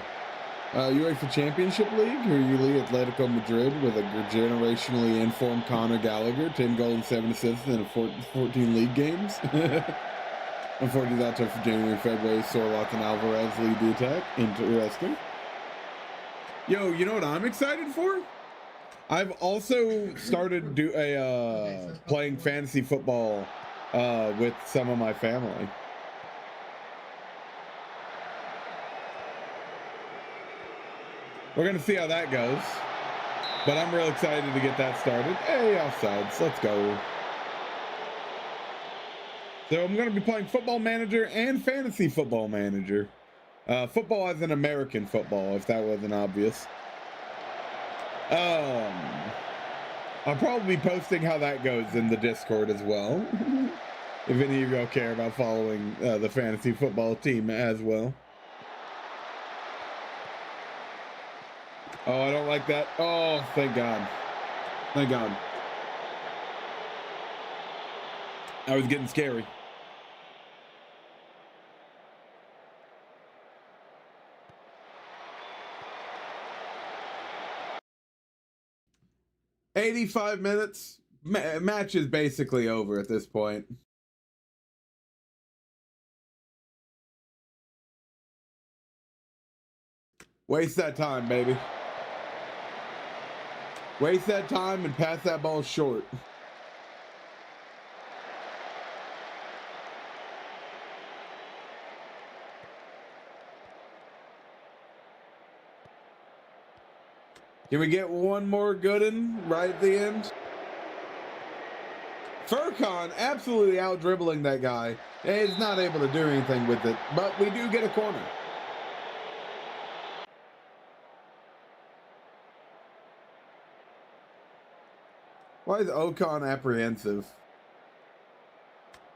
UEFA Championship League, who you lead Atletico Madrid with a generationally informed Conor Gallagher, 10 goals and 7 assists in 14 league games. Unfortunately, that's for January, February. Sorloth and Alvarez lead the attack. Interesting. Yo, you know what I'm excited for? I've also started playing fantasy football with some of my family. We're going to see how that goes. But I'm real excited to get that started. Hey, offsides. Let's go. So I'm going to be playing Football Manager and Fantasy Football Manager. Football as an American football, if that wasn't obvious. I'll probably be posting how that goes in the Discord as well. If any of y'all care about following the fantasy football team as well. Oh, I don't like that. Oh, thank God. Thank God. I was getting scary. $85 minutes. Match is basically over at this point. Waste that time, baby. Waste that time and pass that ball short. Can we get one more good one right at the end? Furkan absolutely out dribbling that guy. He's not able to do anything with it, but we do get a corner. Why is Okan apprehensive?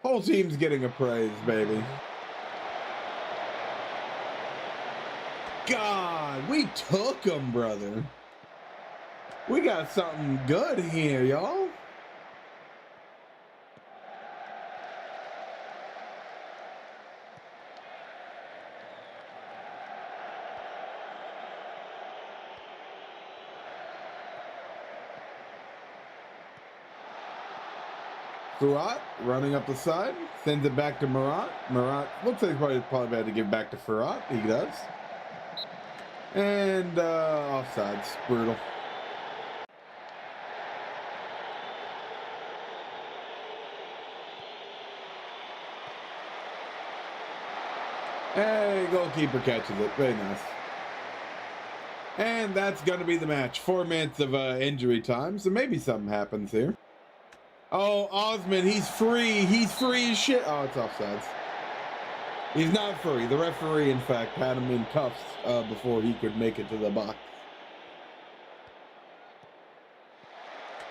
Whole team's getting a praise, baby. God, we took him, brother. We got something good here, y'all. Furat running up the side, sends it back to Murat. Murat looks like he's probably had to give back to Furat. He does. And offsides, brutal. Hey, goalkeeper catches it. Very nice. And that's going to be the match. 4 minutes of injury time, so maybe something happens here. Oh, Osman, he's free. He's free as shit. Oh, it's offsides. He's not free. The referee, in fact, had him in cuffs before he could make it to the box.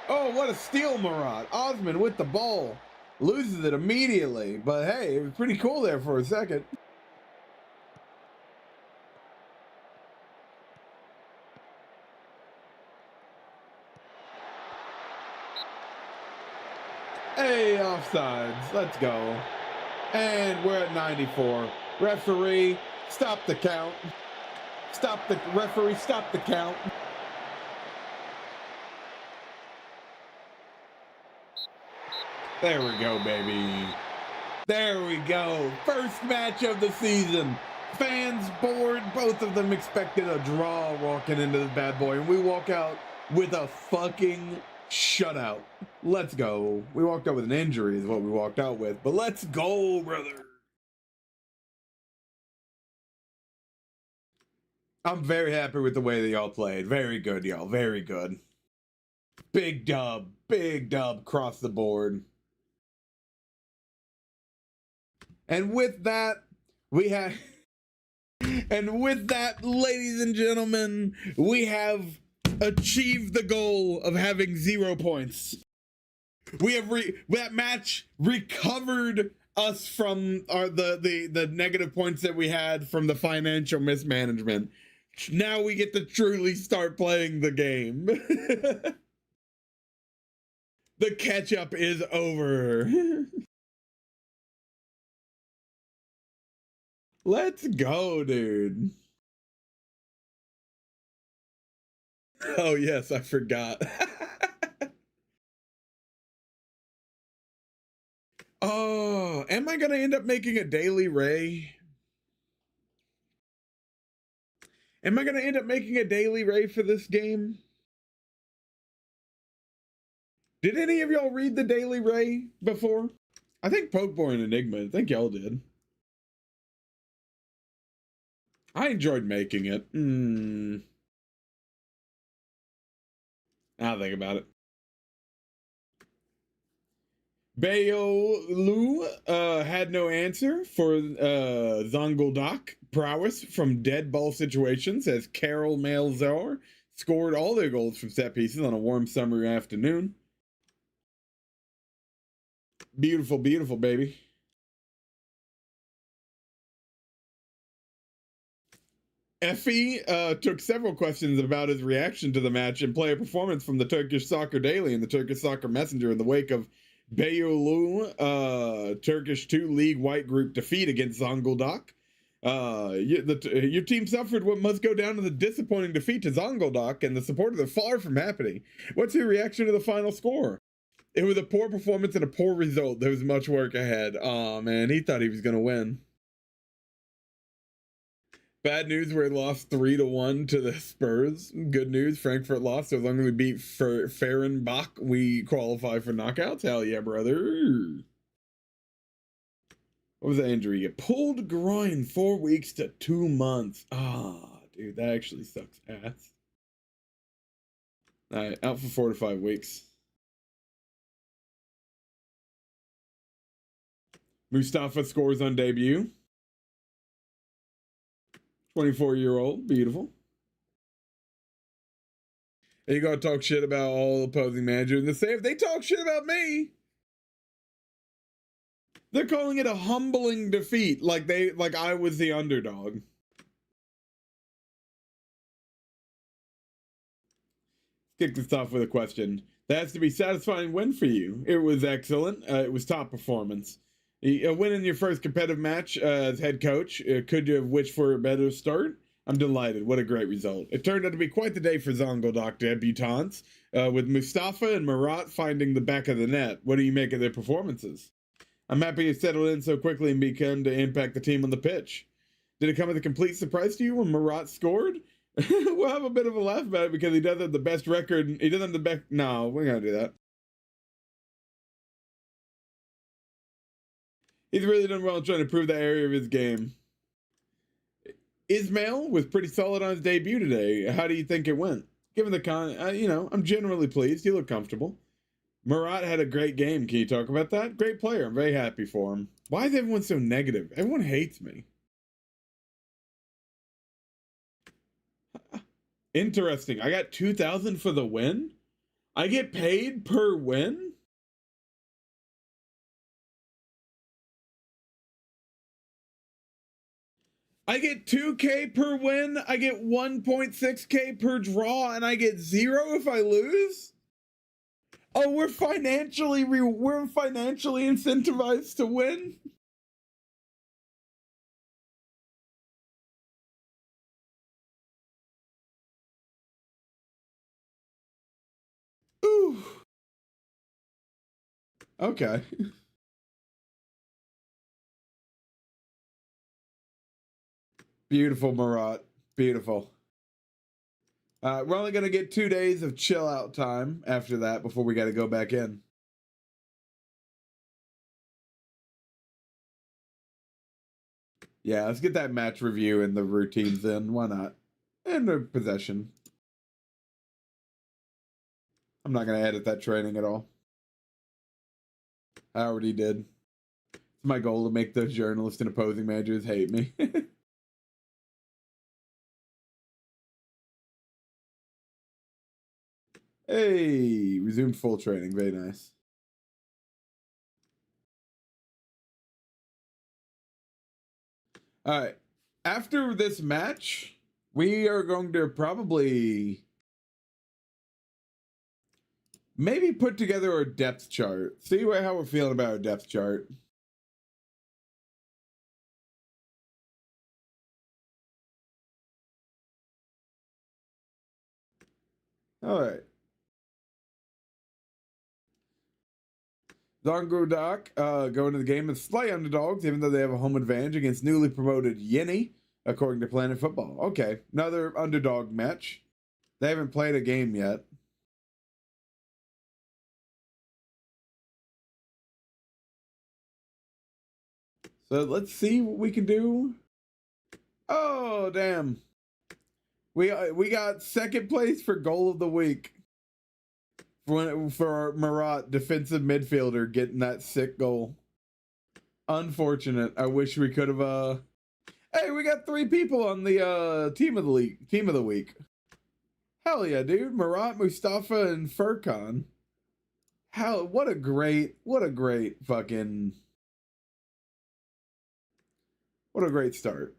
Oh, what a steal, Murat. Osman with the ball. Loses it immediately. But hey, it was pretty cool there for a second. Hey, offsides. Let's go. And we're at 94. Referee, stop the count. Stop the referee, stop the count. There we go, baby. There we go. First match of the season. Fans bored. Both of them expected a draw walking into the bad boy. And we walk out with a fucking shutout. Let's go. We walked out with an injury is what we walked out with. But let's go, brother. I'm very happy with the way that y'all played. Very good, y'all. Very good. Big dub. Big dub across the board. And with that, we have... And with that, ladies and gentlemen, we have achieved the goal of having 0 points. We have that match recovered us from the negative points that we had from the financial mismanagement. Now we get to truly start playing the game. The catch up is over. Let's go, dude. Oh, yes, I forgot. Oh, am I going to end up making a daily Ray? Am I going to end up making a daily Ray for this game? Did any of y'all read the Daily Ray before? I think Pokemon and Enigma. I think y'all did. I enjoyed making it. I'll think about it. Bayo Lu had no answer for Zonguldak prowess from dead ball situations as Carol Malzor scored all their goals from set pieces on a warm summer afternoon. Beautiful, beautiful, baby. Effie took several questions about his reaction to the match and player performance from the Turkish Soccer Daily and the Turkish Soccer Messenger in the wake of Beyoğlu Turkish 2 League White Group defeat against Zonguldak. Your team suffered what must go down to the disappointing defeat to Zonguldak, and the supporters are far from happy. What's your reaction to the final score? It was a poor performance and a poor result. There was much work ahead. Oh man, he thought he was going to win. Bad news, we lost 3-1 to the Spurs. Good news, Frankfurt lost. So as long as we beat Fehrenbach, we qualify for knockouts. Hell yeah, brother. What was that injury? You pulled groin 4 weeks to 2 months. Ah, dude, that actually sucks ass. All right, out for 4 to 5 weeks. Mustafa scores on debut. 24-year-old, beautiful. And you gotta talk shit about all opposing managers. And say if they talk shit about me, they're calling it a humbling defeat, like I was the underdog. Kick this off with a question. That has to be a satisfying win for you. It was excellent. It was top performance. Winning your first competitive match as head coach, could you have wished for a better start? I'm delighted. What a great result. It turned out to be quite the day for Zonguldak debutants, with Mustafa and Murat finding the back of the net. What do you make of their performances? I'm happy you settled in so quickly and began to impact the team on the pitch. Did it come as a complete surprise to you when Murat scored? We'll have a bit of a laugh about it because he doesn't have the best record. He doesn't have the best... No, we're going to do that. He's really done well trying to improve that area of his game. Ismail was pretty solid on his debut today. How do you think it went? Given the you know, I'm generally pleased. He looked comfortable. Murat had a great game. Can you talk about that? Great player. I'm very happy for him. Why is everyone so negative? Everyone hates me. Interesting. I got 2,000 for the win? I get paid per win? I get 2K per win, I get 1.6K per draw, and I get 0 if I lose? Oh, we're financially incentivized to win? Ooh. Okay. Beautiful, Murat. Beautiful. We're only going to get 2 days of chill out time after that before we got to go back in. Yeah, let's get that match review and the routines in. Why not? And the possession. I'm not going to edit that training at all. I already did. It's my goal to make those journalists and opposing managers hate me. Hey, resumed full training. Very nice. All right. After this match, we are going to probably maybe put together our depth chart. See how we're feeling about our depth chart. All right. Zongodak go into the game as slight underdogs, even though they have a home advantage against newly promoted Yeni, according to Planet Football. Okay, another underdog match. They haven't played a game yet. So let's see what we can do. Oh, damn. We got second place for goal of the week. For Murat, defensive midfielder, getting that sick goal. Unfortunate. I wish we could have Hey, we got 3 people on the team of the week. Hell yeah, dude. Murat, Mustafa, and Furkan. What a great start.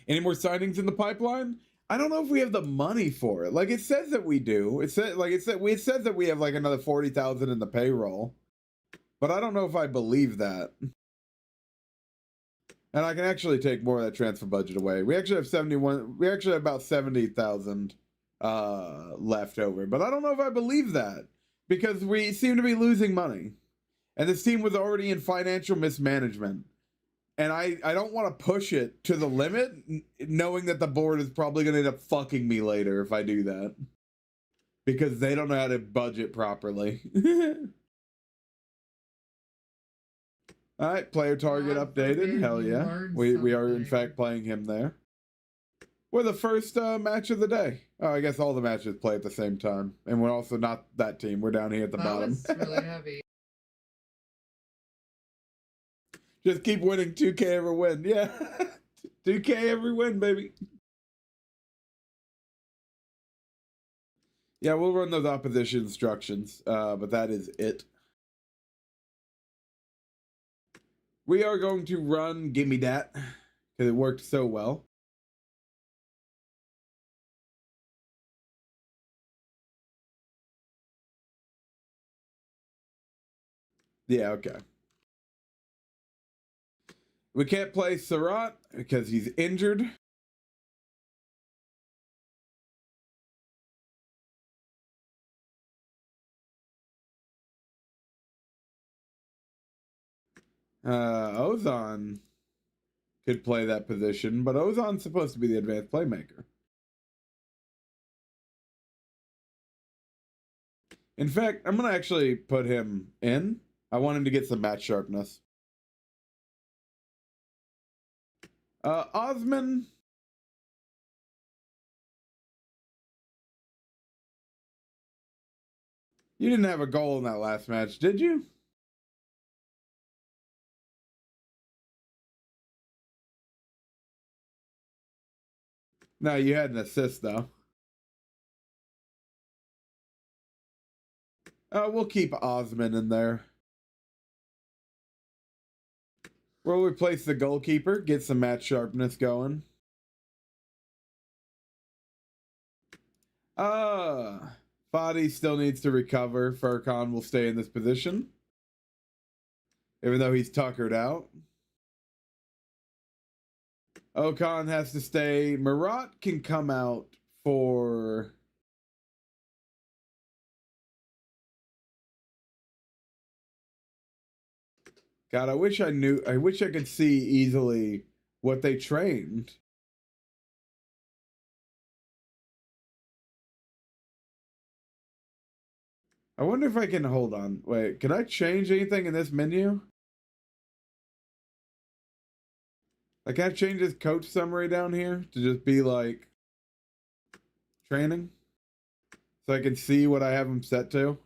Any more signings in the pipeline? I don't know if we have the money for it. Like, it says that we do. It says that we have like another 40,000 in the payroll. But I don't know if I believe that. And I can actually take more of that transfer budget away. We actually have about 70,000 left over. But I don't know if I believe that, because we seem to be losing money. And this team was already in financial mismanagement. And I don't want to push it to the limit, knowing that the board is probably going to end up fucking me later if I do that. Because they don't know how to budget properly. All right, player target updated. Hell yeah. We are, in fact, playing him there. We're the first match of the day. Oh, I guess all the matches play at the same time. And we're also not that team. We're down here at the bottom. That was really heavy. Just keep winning 2K every win. Yeah. 2K every win, baby. Yeah, we'll run those opposition instructions, but that is it. We are going to run Gimme Dat, because it worked so well. Yeah, okay. We can't play Sarat because he's injured. Ozan could play that position, but Ozan's supposed to be the advanced playmaker. In fact, I'm going to actually put him in. I want him to get some match sharpness. Osman. You didn't have a goal in that last match, did you? No, you had an assist, though. We'll keep Osman in there. We'll replace the goalkeeper, get some match sharpness going. Fadi still needs to recover. Furkan will stay in this position, even though he's tuckered out. Okan has to stay. Marat can come out for... God, I wish I could see easily what they trained. I wonder if I can, hold on. Wait, can I change anything in this menu? Like, can I change this coach summary down here to just be like training? So I can see what I have them set to?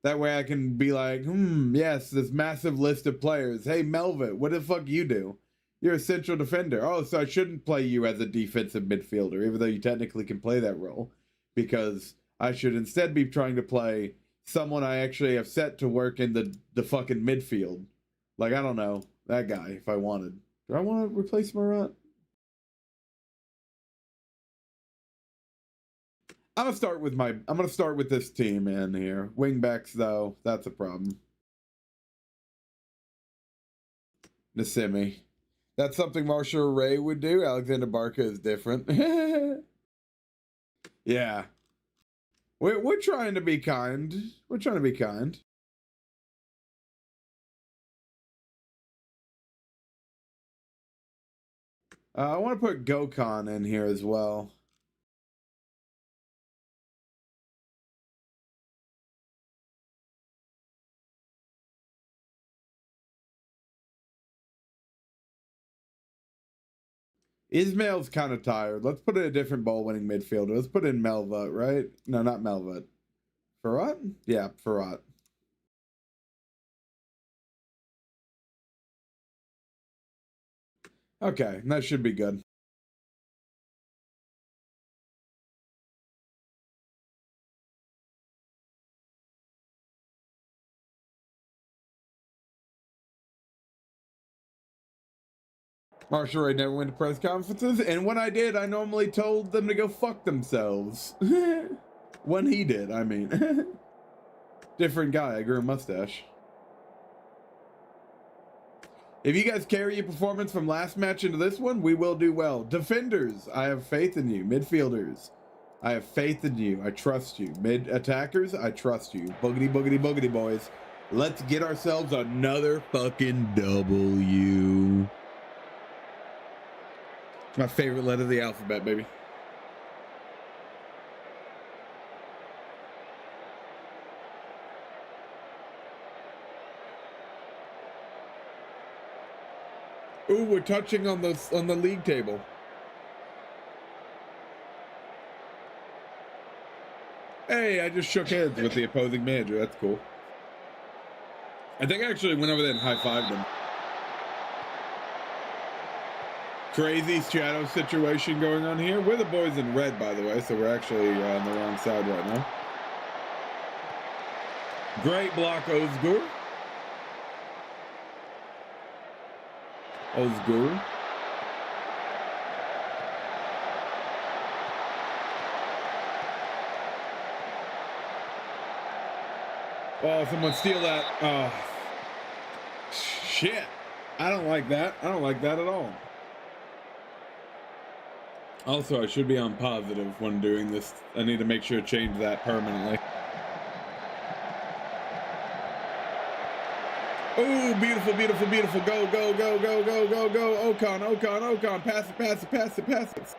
That way I can be like, yes, this massive list of players. Hey, Melvin, what the fuck you do? You're a central defender. Oh, so I shouldn't play you as a defensive midfielder, even though you technically can play that role. Because I should instead be trying to play someone I actually have set to work in the fucking midfield. Like, I don't know, that guy, if I wanted. Do I want to replace Marat? I'm gonna start with this team in here. Wingbacks, though, that's a problem. Nassimi. That's something Marshall Ray would do. Alexander Barca is different. Yeah. We're trying to be kind. We're trying to be kind. I want to put Gokhan in here as well. Ismail's kind of tired. Let's put in a different ball-winning midfielder. Let's put in Melva, right? No, not Melva. Farhat? Yeah, Farhat. Okay, that should be good. Marshall Ray never went to press conferences, and when I did, I normally told them to go fuck themselves. When he did, I mean. Different guy, I grew a mustache. If you guys carry your performance from last match into this one, we will do well. Defenders, I have faith in you. Midfielders, I have faith in you. I trust you. Mid-attackers, I trust you. Boogity, boogity, boogity, boys. Let's get ourselves another fucking W. It's my favorite letter of the alphabet, baby. Ooh, we're touching on the league table. Hey, I just shook hands with the opposing manager. That's cool. I think I actually went over there and high-fived him. Crazy shadow situation going on here. We're the boys in red, by the way, so we're actually on the wrong side right now. Great block, Ozgur. Ozgur. Oh, someone steal that. Oh, shit. I don't like that. I don't like that at all. Also, I should be on positive when doing this. I need to make sure to change that permanently. Oh, beautiful, beautiful, beautiful. Go, go, go, go, go, go, go. Okan, Okan, Okan. Pass it, pass it, pass it, pass it.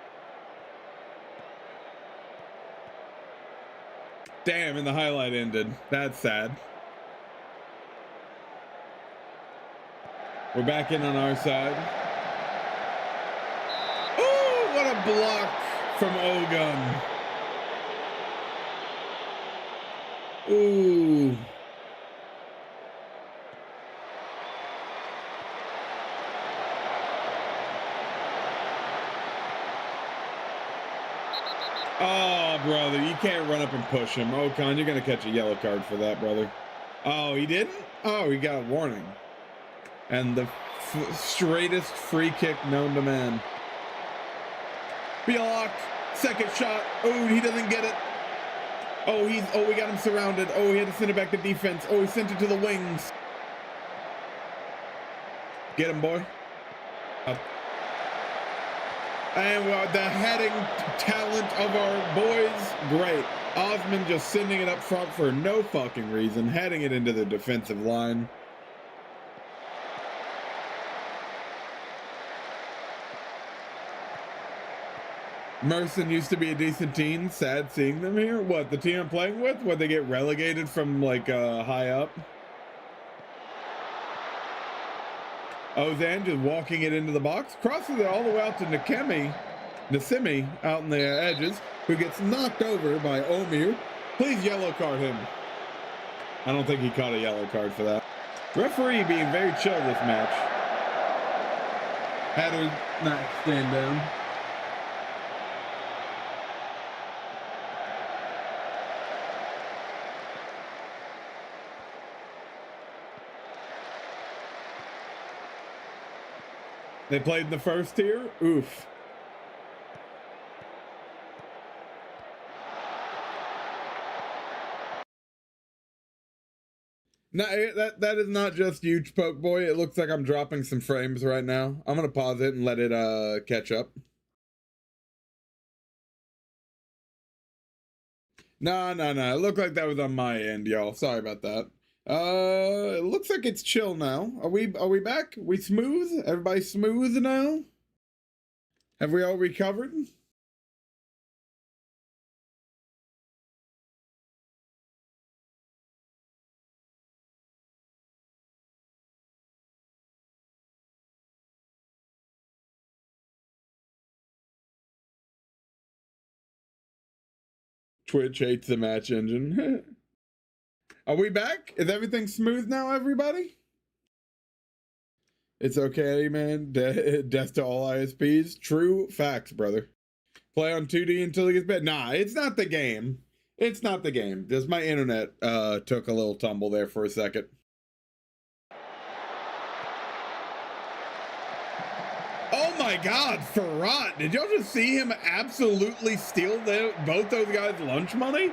Damn, and the highlight ended. That's sad. We're back in on our side. Oh, what a block from Ogun. Ooh. Oh, brother, you can't run up and push him. Ocon, you're going to catch a yellow card for that, brother. Oh, he didn't? Oh, he got a warning. And the straightest free kick known to man. Block, second shot. Oh, he doesn't get it. Oh, we got him surrounded. Oh, he had to send it back to defense. Oh, he sent it to the wings. Get him, boy. Up. And the heading talent of our boys, great. Osman just sending it up front for no fucking reason, heading it into the defensive line. Merson used to be a decent team. Sad seeing them here. What, the team I'm playing with? What, they get relegated from like high up? Ozan just walking it into the box, crosses it all the way out to Nasimi out in the edges, who gets knocked over by Omir. Please yellow card him. I don't think he caught a yellow card for that. Referee being very chill this match. Had her not stand down. They played in the first tier? Oof. No, that is not just huge poke boy. It looks like I'm dropping some frames right now. I'm gonna pause it and let it catch up. No. It looked like that was on my end, y'all. Sorry about that. It looks like it's chill now. Are we back? We smooth? Everybody smooth now? Have we all recovered? Twitch hates the match engine. Are we back? Is everything smooth now, everybody? It's okay, man. Death to all ISPs. True facts, brother. Play on 2D until it gets bad. Nah, it's not the game. It's not the game. Just my internet took a little tumble there for a second. Oh my God, Farrat. Did y'all just see him absolutely steal both those guys' lunch money?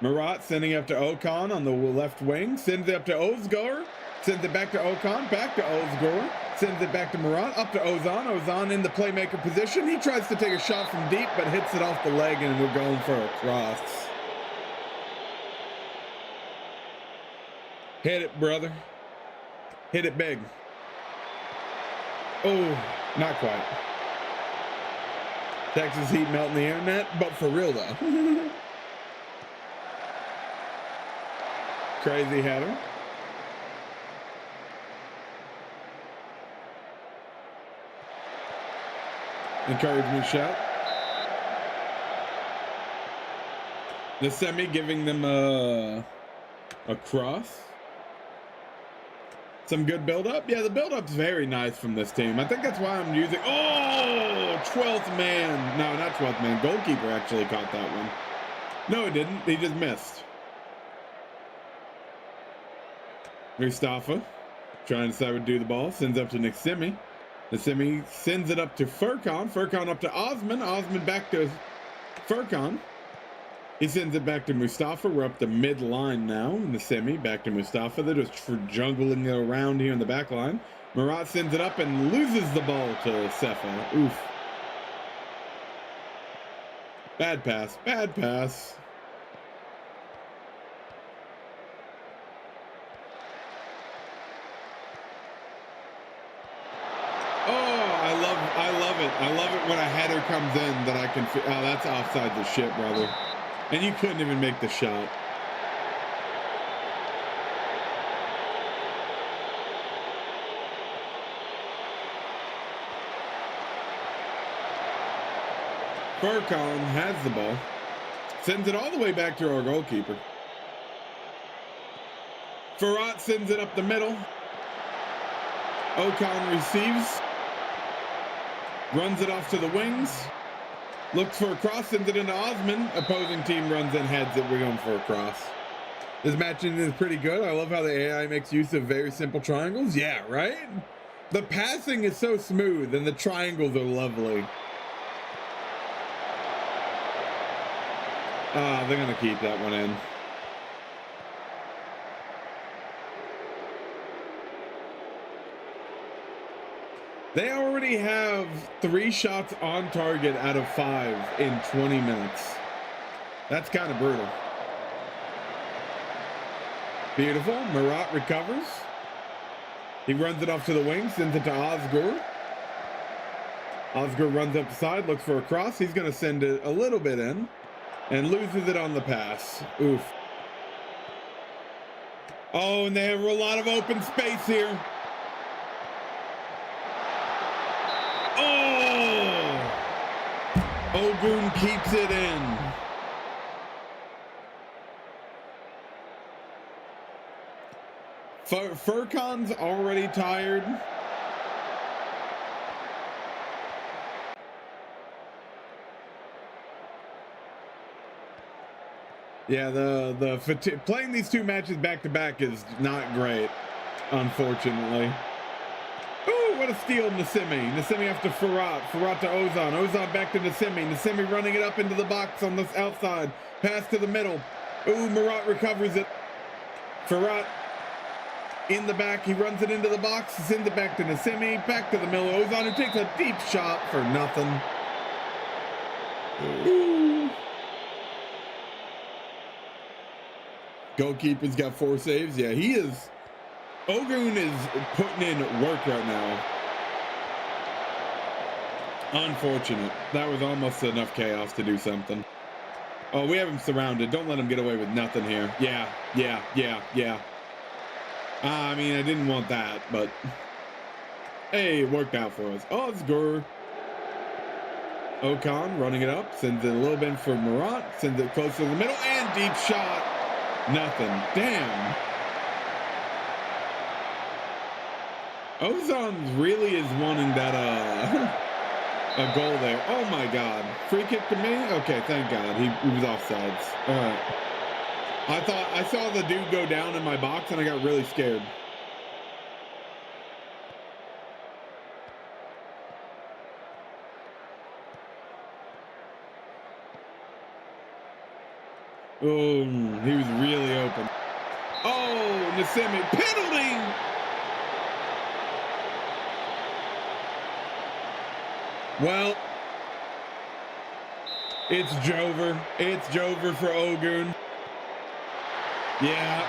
Murat sending up to Ocon on the left wing, sends it up to Ozgur, sends it back to Ocon, back to Ozgur, sends it back to Murat, up to Ozan. Ozan in the playmaker position. He tries to take a shot from deep, but hits it off the leg, and we're going for a cross. Hit it, brother. Hit it big. Oh, not quite. Texas heat melting the internet, but for real though. Crazy header. Encouragement shot. The semi giving them a cross. Some good build-up. Yeah, the build-up's very nice from this team. I think that's why I'm using... Oh! 12th man. No, not 12th man. Goalkeeper actually caught that one. No, he didn't. He just missed. Mustafa trying to decide what to do the ball. Sends up to Nasimi. Nasimi sends it up to Furkan. Furkan up to Osman. Osman back to Furkan. He sends it back to Mustafa. We're up to mid-line now. Nasimi back to Mustafa. They're just jungling it around here in the back line. Murat sends it up and loses the ball to Sefa. Oof. Bad pass. Bad pass. I love it when a header comes in that I can... Oh, that's offside the shit, brother. And you couldn't even make the shot. Furkan has the ball. Sends it all the way back to our goalkeeper. Farhat sends it up the middle. Okan receives. Runs it off to the wings. Looks for a cross, sends it into Osman. Opposing team runs in, heads it. We're going for a cross. This matching is pretty good. I love how the AI makes use of very simple triangles. Yeah, right? The passing is so smooth and the triangles are lovely. Ah, they're going to keep that one in. They already have 3 shots on target out of 5 in 20 minutes. That's kind of brutal. Beautiful. Murat recovers. He runs it off to the wing, sends it to Ozgur. Ozgur runs up the side, looks for a cross. He's going to send it a little bit in and loses it on the pass. Oof. Oh, and they have a lot of open space here. Oh! Ogun keeps it in. Furkan's already tired. Yeah, playing these 2 matches back to back is not great, unfortunately. Oh, what a steal, Nassimi. Nassimi after Farhat. Farhat to Ozan. Ozan back to Nassimi. Nassimi running it up into the box on the outside. Pass to the middle. Ooh, Murat recovers it. Farhat in the back. He runs it into the box. Sends it back to Nassimi. Back to the middle. Ozan, who takes a deep shot for nothing. Ooh. Goalkeeper's got 4 saves. Yeah, he is. Ogun is putting in work right now. Unfortunate. That was almost enough chaos to do something. Oh, we have him surrounded. Don't let him get away with nothing here. Yeah. I mean, I didn't want that, but hey, it worked out for us. Ozgur. Okan running it up. Sends it a little bit for Murat. Sends it close to the middle and deep shot. Nothing. Damn. Ozan really is wanting that a goal there. Oh my god. Free kick to me? Okay, thank god. He was offsides. Alright. I saw the dude go down in my box and I got really scared. Oh, he was really open. Oh, Nassimi. Penalty! Well, it's Jover. It's Jover for Ogun. Yeah.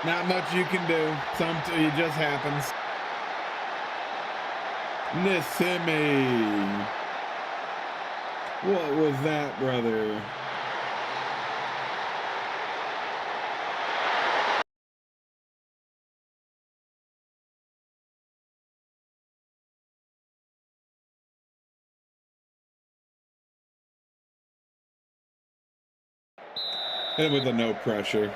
Not much you can do. It just happens. Nassimi. What was that, brother? And with a no pressure.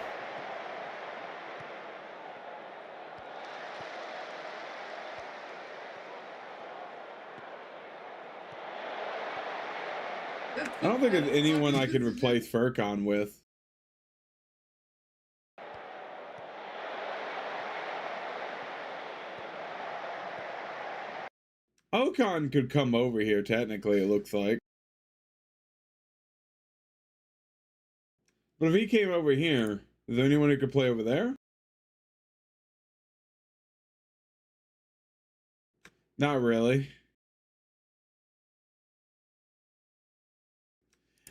I don't think there's anyone I could replace Furkan with. Okan could come over here, technically, it looks like. But if he came over here, is there anyone who could play over there? Not really.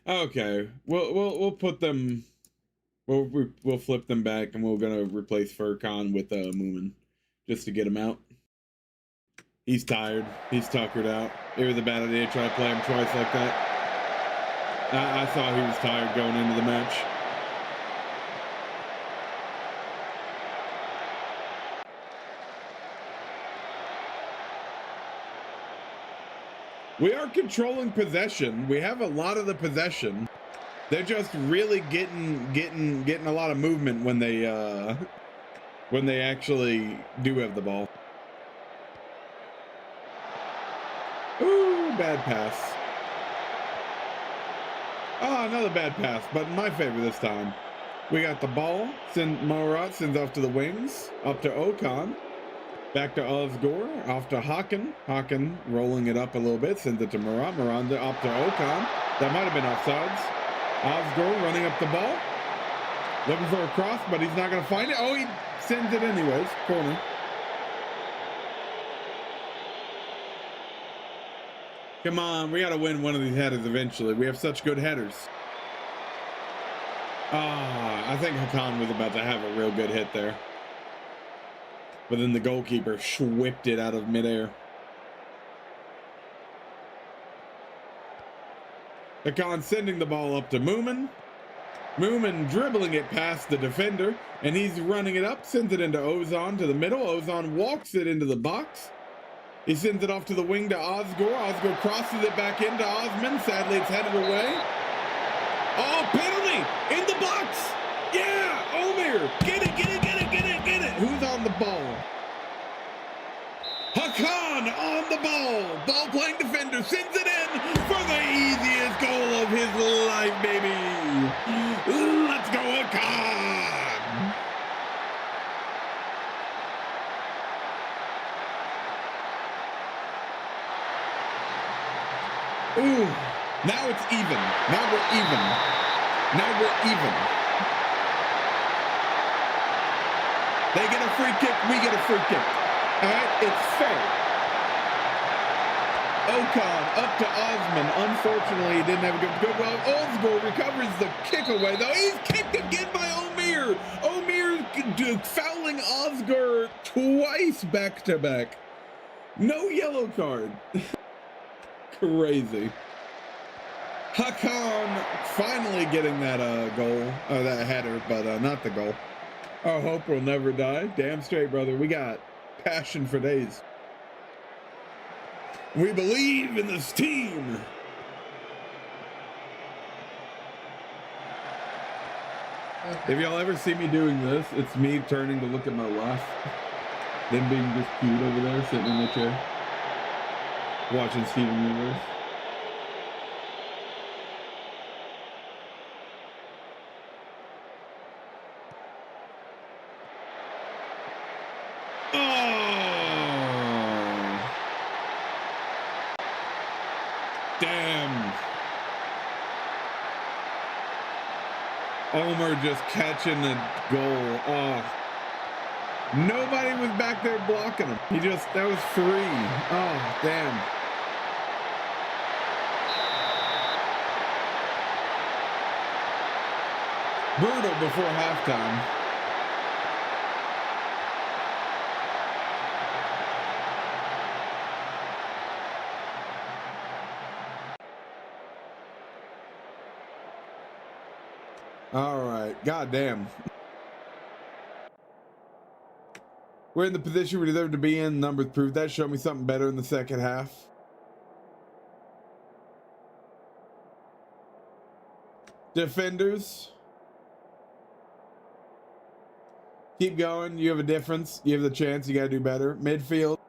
Okay, we'll put them. We'll flip them back, and we're gonna replace Furkan with Moomin, just to get him out. He's tired. He's tuckered out. It was a bad idea to try to play him twice like that. I thought he was tired going into the match. We are controlling possession. We have a lot of the possession. They're just really getting a lot of movement when they actually do have the ball. Ooh, bad pass. Oh, another bad pass, but in my favor this time. We got the ball. Murat sends off to the wings. Up to Okan. Back to Osgore. Off to Hakan. Hakan rolling it up a little bit. Sends it to Murat. Miranda up to Okan. That might have been offsides. Osgore running up the ball. Looking for a cross, but he's not going to find it. Oh, he sends it anyways. Corner. Come on, we got to win one of these headers eventually. We have such good headers. Ah, I think Hakan was about to have a real good hit there. But then the goalkeeper whipped it out of midair. Hakan sending the ball up to Moomin. Moomin dribbling it past the defender, and he's running it up, sends it into Ozan to the middle. Ozan walks it into the box. He sends it off to the wing to Osgore. Osgore crosses it back into Osman. Sadly, it's headed away. Oh, penalty in the box. Yeah, Omer. Get it, get it, get it, get it, get it. Who's on the ball? Hakan on the ball. Ball playing defender sends it in for the easiest goal of his life, baby. Let's go, Hakan. Ooh, now it's even. Now we're even. Now we're even. They get a free kick, we get a free kick. All right, it's fair. Okan up to Osman. Unfortunately, he didn't have a good well. Osgore recovers the kick away, though. He's kicked again by Omer. Omer fouling Osgore twice back to back. No yellow card. Crazy. Hakan finally getting that goal, that header, but not the goal. Our hope will never die. Damn straight, brother. We got passion for days. We believe in this team. If y'all ever see me doing this, it's me turning to look at my left, then being just cute over there, sitting in the chair. Watching Steven Universe. Oh! Damn. Omer just catching the goal. Oh. Nobody was back there blocking him. That was free. Oh, damn. Brutal before halftime. All right. God damn. We're in the position we deserve to be in. Numbers prove that. Show me something better in the second half. Defenders. Keep going. You have a difference. You have the chance. You got to do better. Midfield.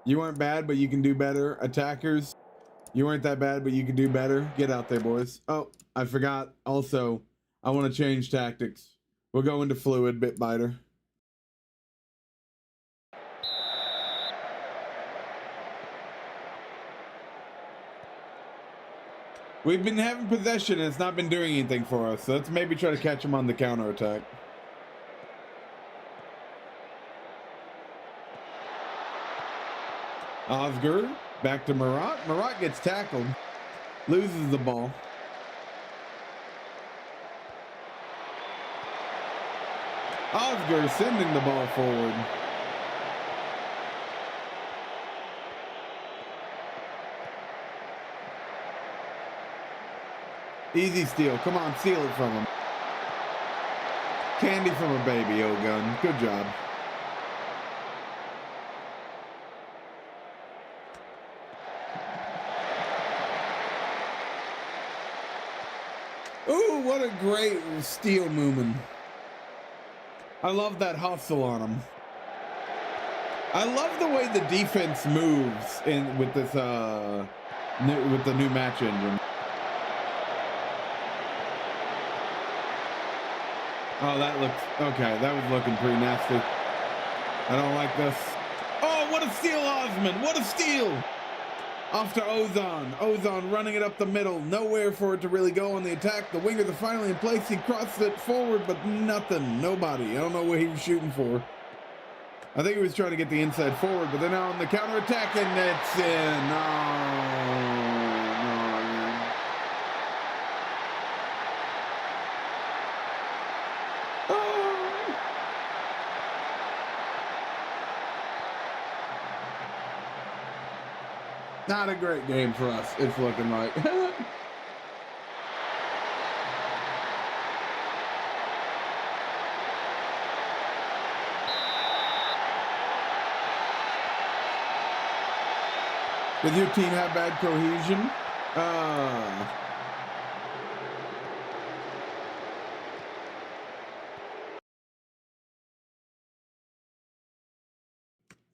You weren't bad, but you can do better. Attackers. You weren't that bad, but you can do better. Get out there, boys. Oh, I forgot. Also, I want to change tactics. We'll go into fluid bit biter. We've been having possession and it's not been doing anything for us. So let's maybe try to catch them on the counter attack. Osgore back to Murat. Murat gets tackled, loses the ball. Osgore sending the ball forward. Easy steal. Come on, steal it from him. Candy from a baby, Ogun. Good job. Ooh, what a great steal, Moomin. I love that hustle on him. I love the way the defense moves in with this with the new match engine. Oh, that looks okay. That was looking pretty nasty. I don't like this. Oh, what a steal, Osman! What a steal! Off to Ozan. Ozan running it up the middle. Nowhere for it to really go on the attack. The wingers are finally in place. He crossed it forward, but nothing. Nobody. I don't know what he was shooting for. I think he was trying to get the inside forward, but they're now on the counter attack, and it's in. No. Not a great game for us, it's looking like. Does your team have bad cohesion?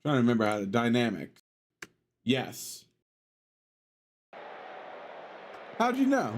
Trying to remember how to dynamic. Yes. How'd you know?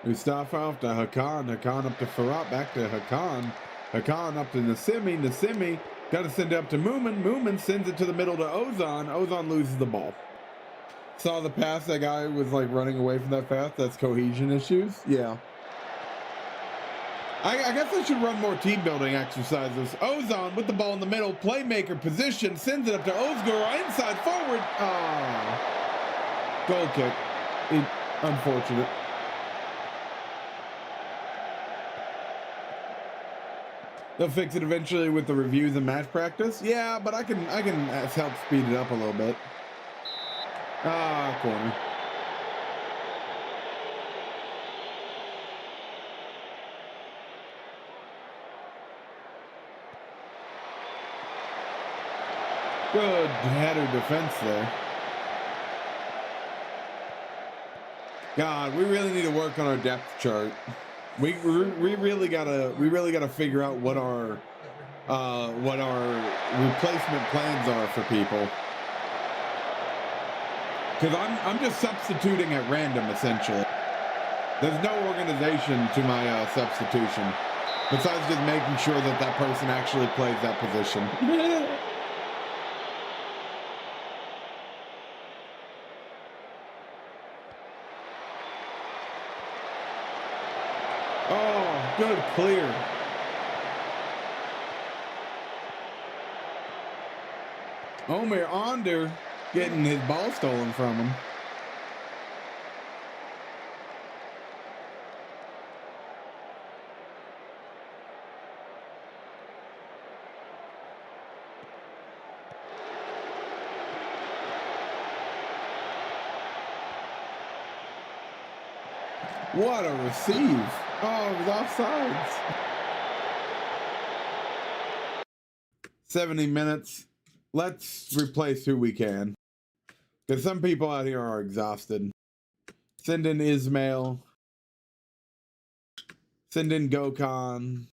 Mustafa to Hakan, Hakan up to Farhat, back to Hakan, Hakan up to Nasimi, Nasimi, got to send it up to Moomin, Moomin sends it to the middle to Ozan, Ozan loses the ball. Saw the pass, that guy was like running away from that pass, that's cohesion issues, yeah. I guess I should run more team building exercises. Ozan with the ball in the middle, playmaker position, sends it up to Ozgur, inside forward, goal kick, unfortunate. They'll fix it eventually with the reviews and match practice. Yeah, but I can help speed it up a little bit. Corner. Good header defense there. God, we really need to work on our depth chart. We really gotta figure out what our replacement plans are for people. Because I'm just substituting at random essentially. There's no organization to my substitution besides just making sure that that person actually plays that position. Oh, good clear. Omer Onder getting his ball stolen from him. What a receive. Oh, it was offsides. 70 minutes. Let's replace who we can. Because some people out here are exhausted. Send in Ismail. Send in Gokhan.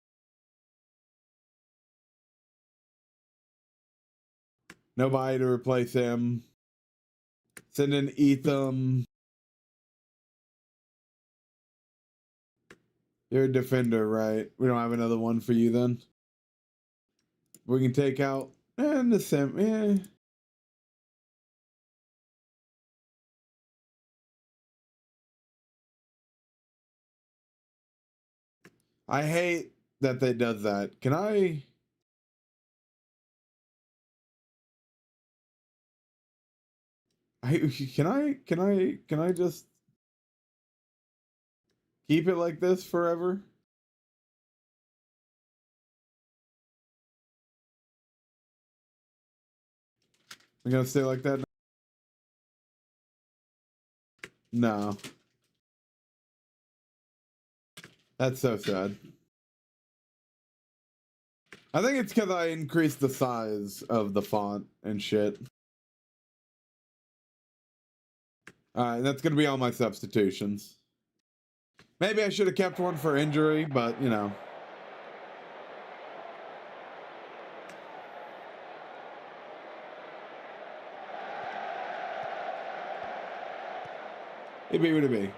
Nobody to replace him. Send in Etham. You're a defender, right? We don't have another one for you then. We can take out and the sim. Yeah. I hate that they does that. Can I just keep it like this forever? We're gonna stay like that? No. That's so sad. I think it's because I increased the size of the font and shit. Alright, that's gonna be all my substitutions. Maybe I should have kept one for injury, but, you know. It be what it be.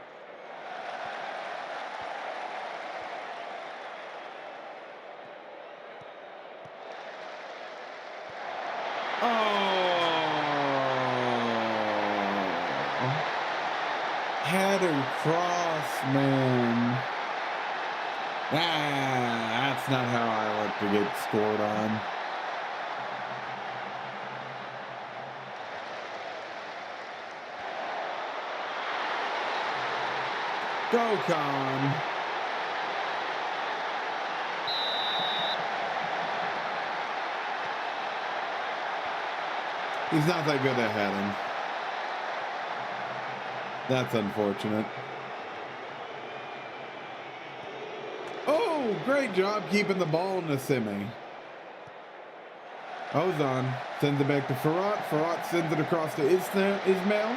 Header cross, man. That's not how I like to get scored on. Go, Con. He's not that good at heading. That's unfortunate. Oh, great job keeping the ball in the semi. Ozan sends it back to Farrat. Farrat sends it across to Ismail.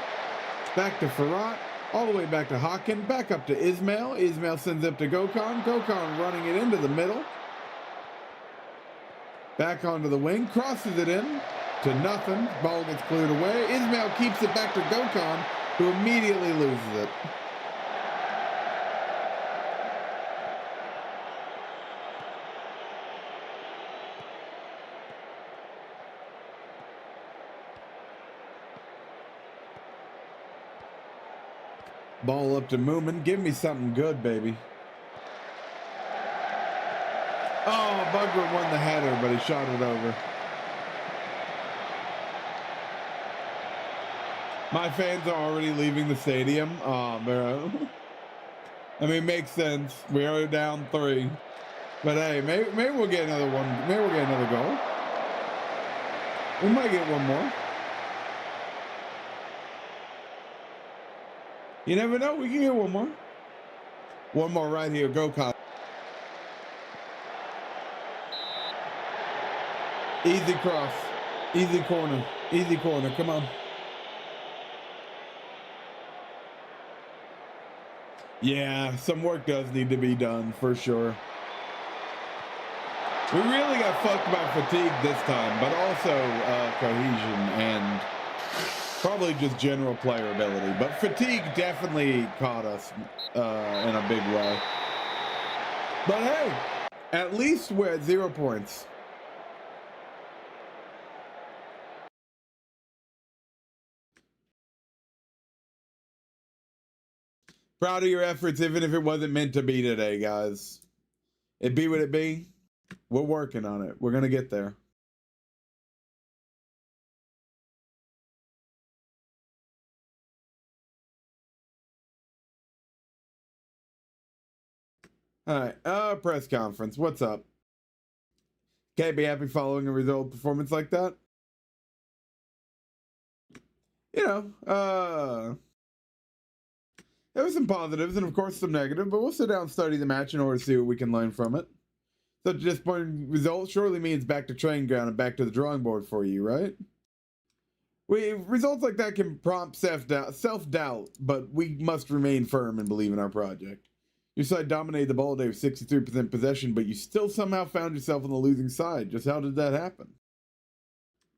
Back to Farrat. All the way back to Hakan. Back up to Ismail. Ismail sends it up to Gokhan. Gokhan running it into the middle. Back onto the wing. Crosses it in to nothing. Ball gets cleared away. Ismail keeps it back to Gokhan, who immediately loses it. Ball up to Moomin. Give me something good, baby. Oh, Bugger won the header, but he shot it over. My fans are already leaving the stadium. Oh, bro. I mean, makes sense. We are down 3. But hey, maybe we'll get another one. Maybe we'll get another goal. We might get one more. You never know. We can get one more. One more right here. Go, Kyle. Easy cross. Easy corner. Easy corner. Come on. Yeah, some work does need to be done, for sure. We really got fucked by fatigue this time, but also cohesion and probably just general player ability. But fatigue definitely caught us in a big way. But hey, at least we're at 0 points. Proud of your efforts, even if it wasn't meant to be today, guys. It be what it be. We're working on it. We're going to get there. All right. Press conference. What's up? Can't be happy following a result performance like that. You know, there were some positives and, of course, some negatives, but we'll sit down and study the match in order to see what we can learn from it. Such a disappointing result surely means back to training ground and back to the drawing board for you, right? Results like that can prompt self-doubt, but we must remain firm and believe in our project. Your side dominated the ball today with 63% possession, but you still somehow found yourself on the losing side. Just how did that happen?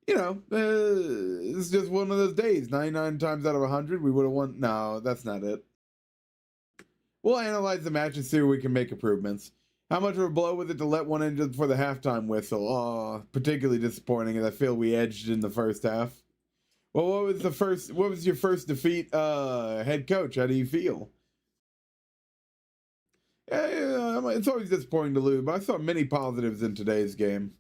You know, it's just one of those days. 99 times out of 100, we would have won. No, that's not it. We'll analyze the match and see where we can make improvements. How much of a blow was it to let one in just before the halftime whistle? Oh, particularly disappointing, as I feel we edged in the first half. Well, what was your first defeat, head coach? How do you feel? Yeah, it's always disappointing to lose, but I saw many positives in today's game.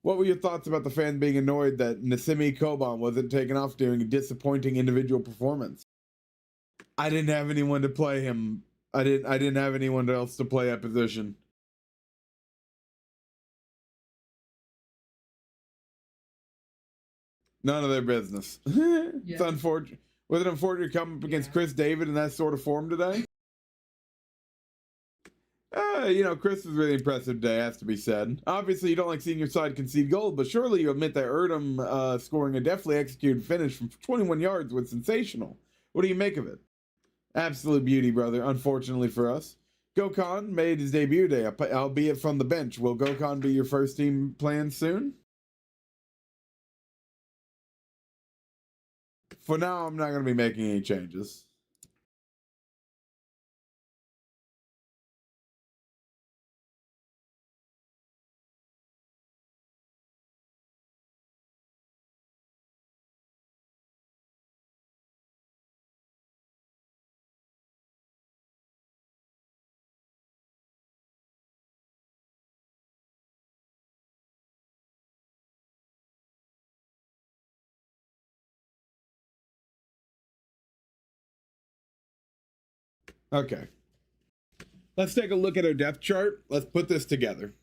What were your thoughts about the fans being annoyed that Nassimi Koban wasn't taken off during a disappointing individual performance? I didn't have anyone to play him. I didn't have anyone else to play that position. None of their business. It's Yeah. unfortunate. Was it unfortunate to come up against Chris David in that sort of form today? Chris was really impressive today, has to be said. Obviously, you don't like seeing your side concede goals, but surely you admit that Erdem scoring a deftly executed finish from 21 yards was sensational. What do you make of it? Absolute beauty, brother, unfortunately for us. Gokhan made his debut today, albeit from the bench. Will Gokhan be your first team plan soon? For now, I'm not going to be making any changes. Okay. Let's take a look at our depth chart. Let's put this together.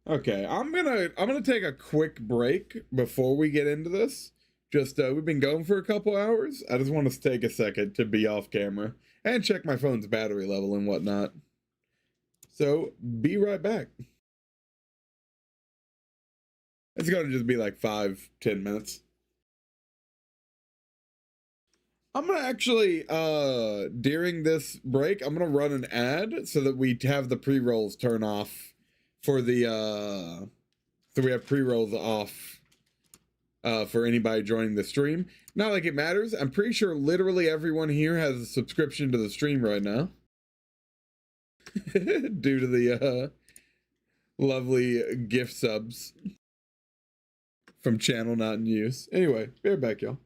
Okay, I'm gonna take a quick break before we get into this. Just we've been going for a couple hours. I just want to take a second to be off camera and check my phone's battery level and whatnot. So be right back. It's gonna just be like 5-10 minutes. I'm gonna actually during this break, I'm gonna run an ad so that we have the pre-rolls turn off for the so we have pre-rolls off for anybody joining the stream. Not like it matters. I'm pretty sure literally everyone here has a subscription to the stream right now. Due to the lovely gift subs from channel not in use. Anyway, be right back, y'all.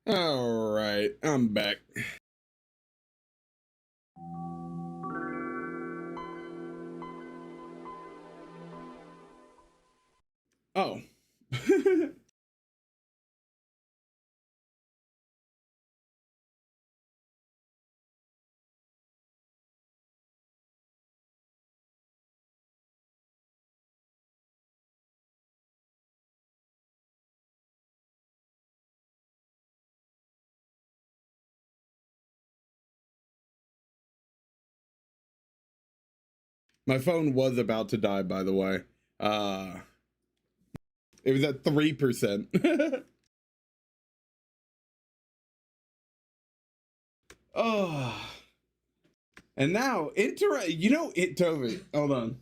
All right, I'm back. Oh. My phone was about to die, by the way. It was at 3%. Oh. And now, you know, Toby, hold on.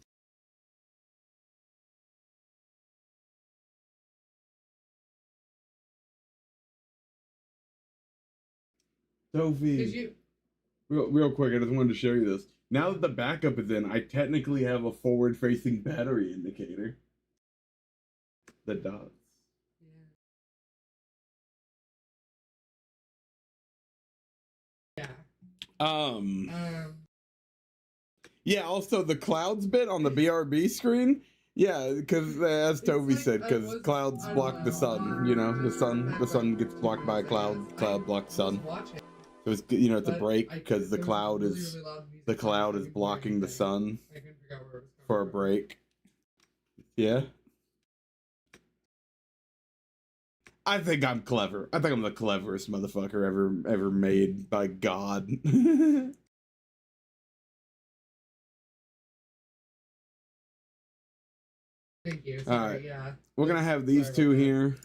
Toby, real quick, I just wanted to show you this. Now that the backup is in, I technically have a forward-facing battery indicator. The dots. Yeah. Yeah, also the clouds bit on the BRB screen. Yeah, because as Toby said, because clouds block the sun. You know, the sun gets blocked by a cloud. Cloud blocks sun. So it's, you know, it's a break because the cloud is blocking the sun for a break. Yeah. I think I'm clever. I think I'm the cleverest motherfucker ever made by God. Thank you. All right. Yeah. We're gonna have these two here.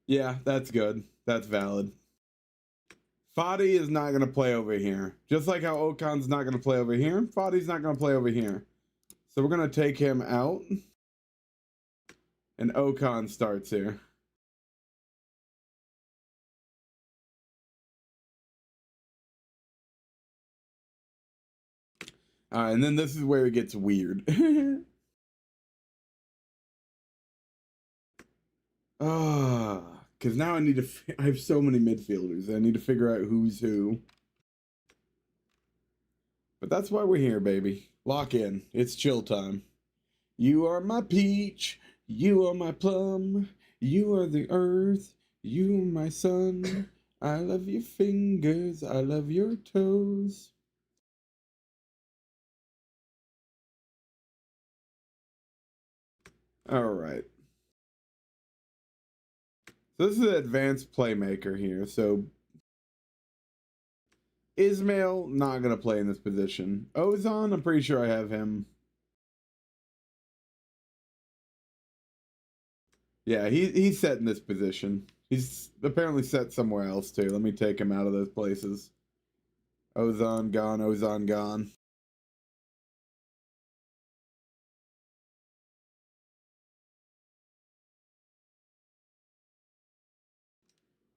Yeah, that's good. That's valid. Fadi is not going to play over here. Just like how Okan's not going to play over here, Fadi's not going to play over here. So we're going to take him out. And Okan starts here. Alright, and then this is where it gets weird. Because now I have so many midfielders. I need to figure out who's who. But that's why we're here, baby. Lock in. It's chill time. You are my peach. You are my plum. You are the earth. You are my sun. I love your fingers. I love your toes. All right. So this is an advanced playmaker here. So Ismail, not going to play in this position. Ozan, I'm pretty sure I have him. Yeah, he's set in this position. He's apparently set somewhere else too. Let me take him out of those places. Ozan gone, Ozan gone.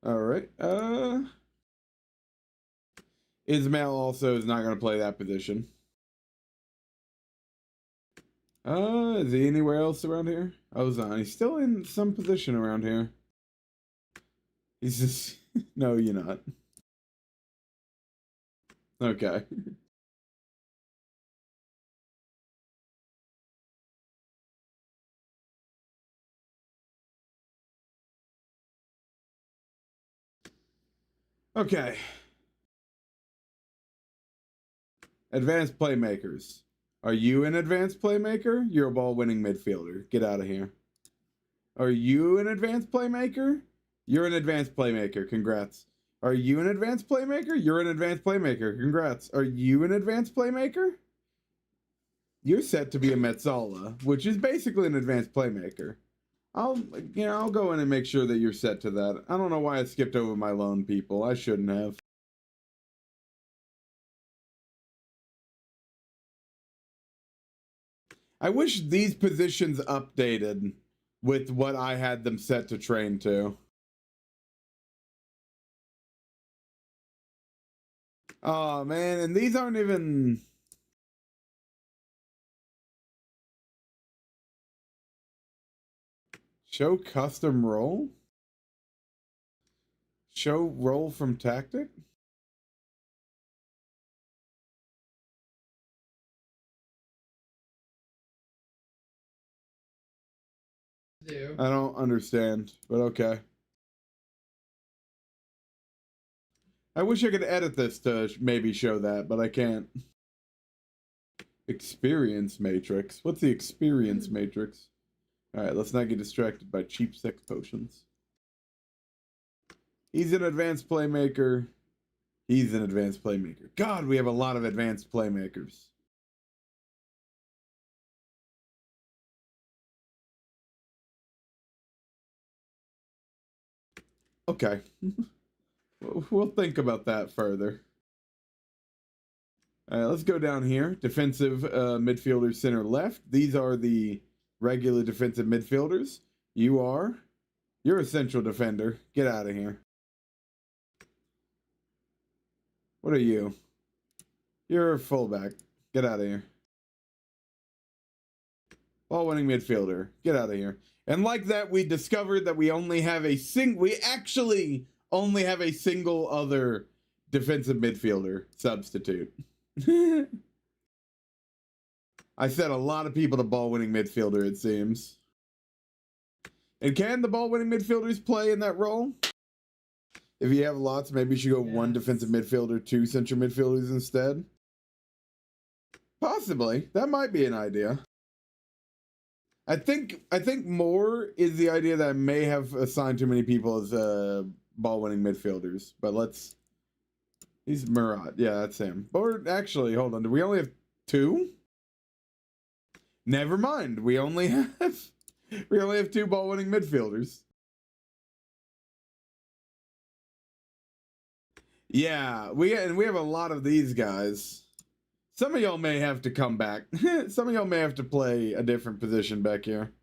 All right. Ismail also is not going to play that position. Is he anywhere else around here? Ozan, he's still in some position around here. He's just... No, you're not. Okay. Okay. Advanced playmakers. Are you an advanced playmaker? You're a ball-winning midfielder. Get out of here. Are you an advanced playmaker? You're an advanced playmaker. Congrats. Are you an advanced playmaker? You're an advanced playmaker. Congrats. Are you an advanced playmaker? You're set to be a Metzola, which is basically an advanced playmaker. I'll go in and make sure that you're set to that. I don't know why I skipped over my lone people. I shouldn't have. I wish these positions updated with what I had them set to train to. Oh, man, and these aren't even... Show custom role? Show role from tactic? Do. I don't understand, but okay. I wish I could edit this to maybe show that, but I can't. Experience matrix. What's the experience matrix? Alright, let's not get distracted by cheap sex potions. He's an advanced playmaker. He's an advanced playmaker. God, we have a lot of advanced playmakers. Okay. We'll think about that further. All right, let's go down here. Defensive midfielder, center left. These are the regular defensive midfielders. You're a central defender. Get out of here. What are you? You're a fullback. Get out of here. Ball winning midfielder. Get out of here. And like that, we discovered that we only have we actually only have a single other defensive midfielder substitute. I set a lot of people to ball winning midfielder, it seems. And can the ball winning midfielders play in that role? If you have lots, maybe you should go one defensive midfielder, two central midfielders instead. Possibly. That might be an idea. I think more is the idea that I may have assigned too many people as ball winning midfielders. But let's. He's Murat. Yeah, that's him. Or actually, hold on. Do we only have two? Never mind. We only have two ball winning midfielders. Yeah, we have a lot of these guys. Some of y'all may have to come back. Some of y'all may have to play a different position back here.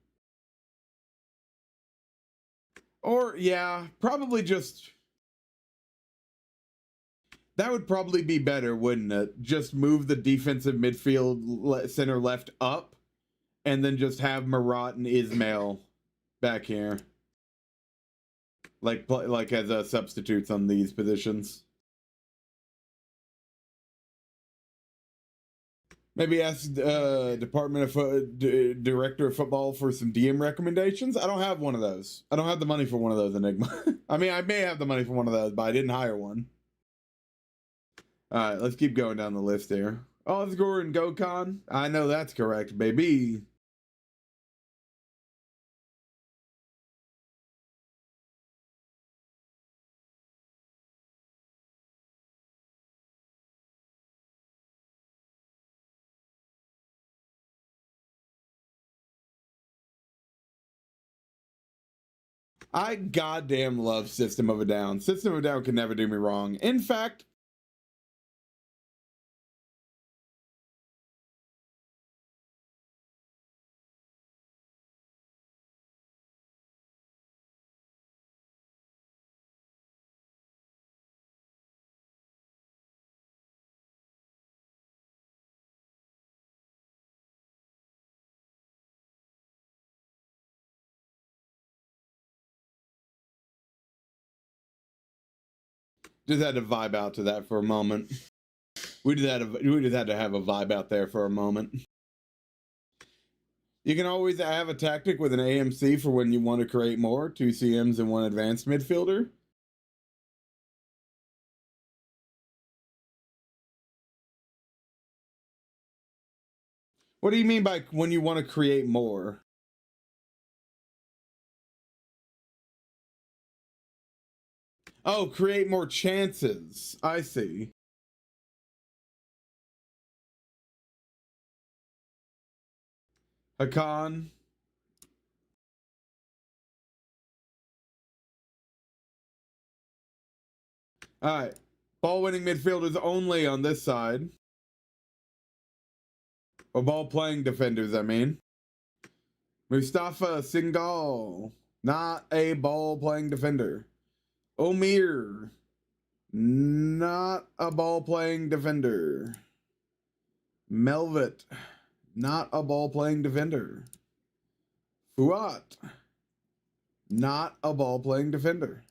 Or, yeah, probably just... That would probably be better, wouldn't it? Just move the defensive midfield center left up, and then just have Murat and Ismail back here. Like as substitutes on these positions. Maybe ask Department of Director of Football for some DM recommendations. I don't have one of those. I don't have the money for one of those, Enigma. I mean, I may have the money for one of those, but I didn't hire one. All right, let's keep going down the list here. Osgore and Gokhan. I know that's correct, baby. I goddamn love System of a Down. System of a Down can never do me wrong. In fact, just had to vibe out to that for a moment. We just had to have a vibe out there for a moment. You can always have a tactic with an AMC for when you want to create more. 2 CMs and 1 advanced midfielder. What do you mean by when you want to create more? Oh, create more chances. I see. Hakan. All right. Ball winning midfielders only on this side. Or ball playing defenders, I mean. Mustafa Singal. Not a ball playing defender. Omir. Not a ball playing defender. Melvit. Not a ball playing defender. Fuat. not a ball-playing defender.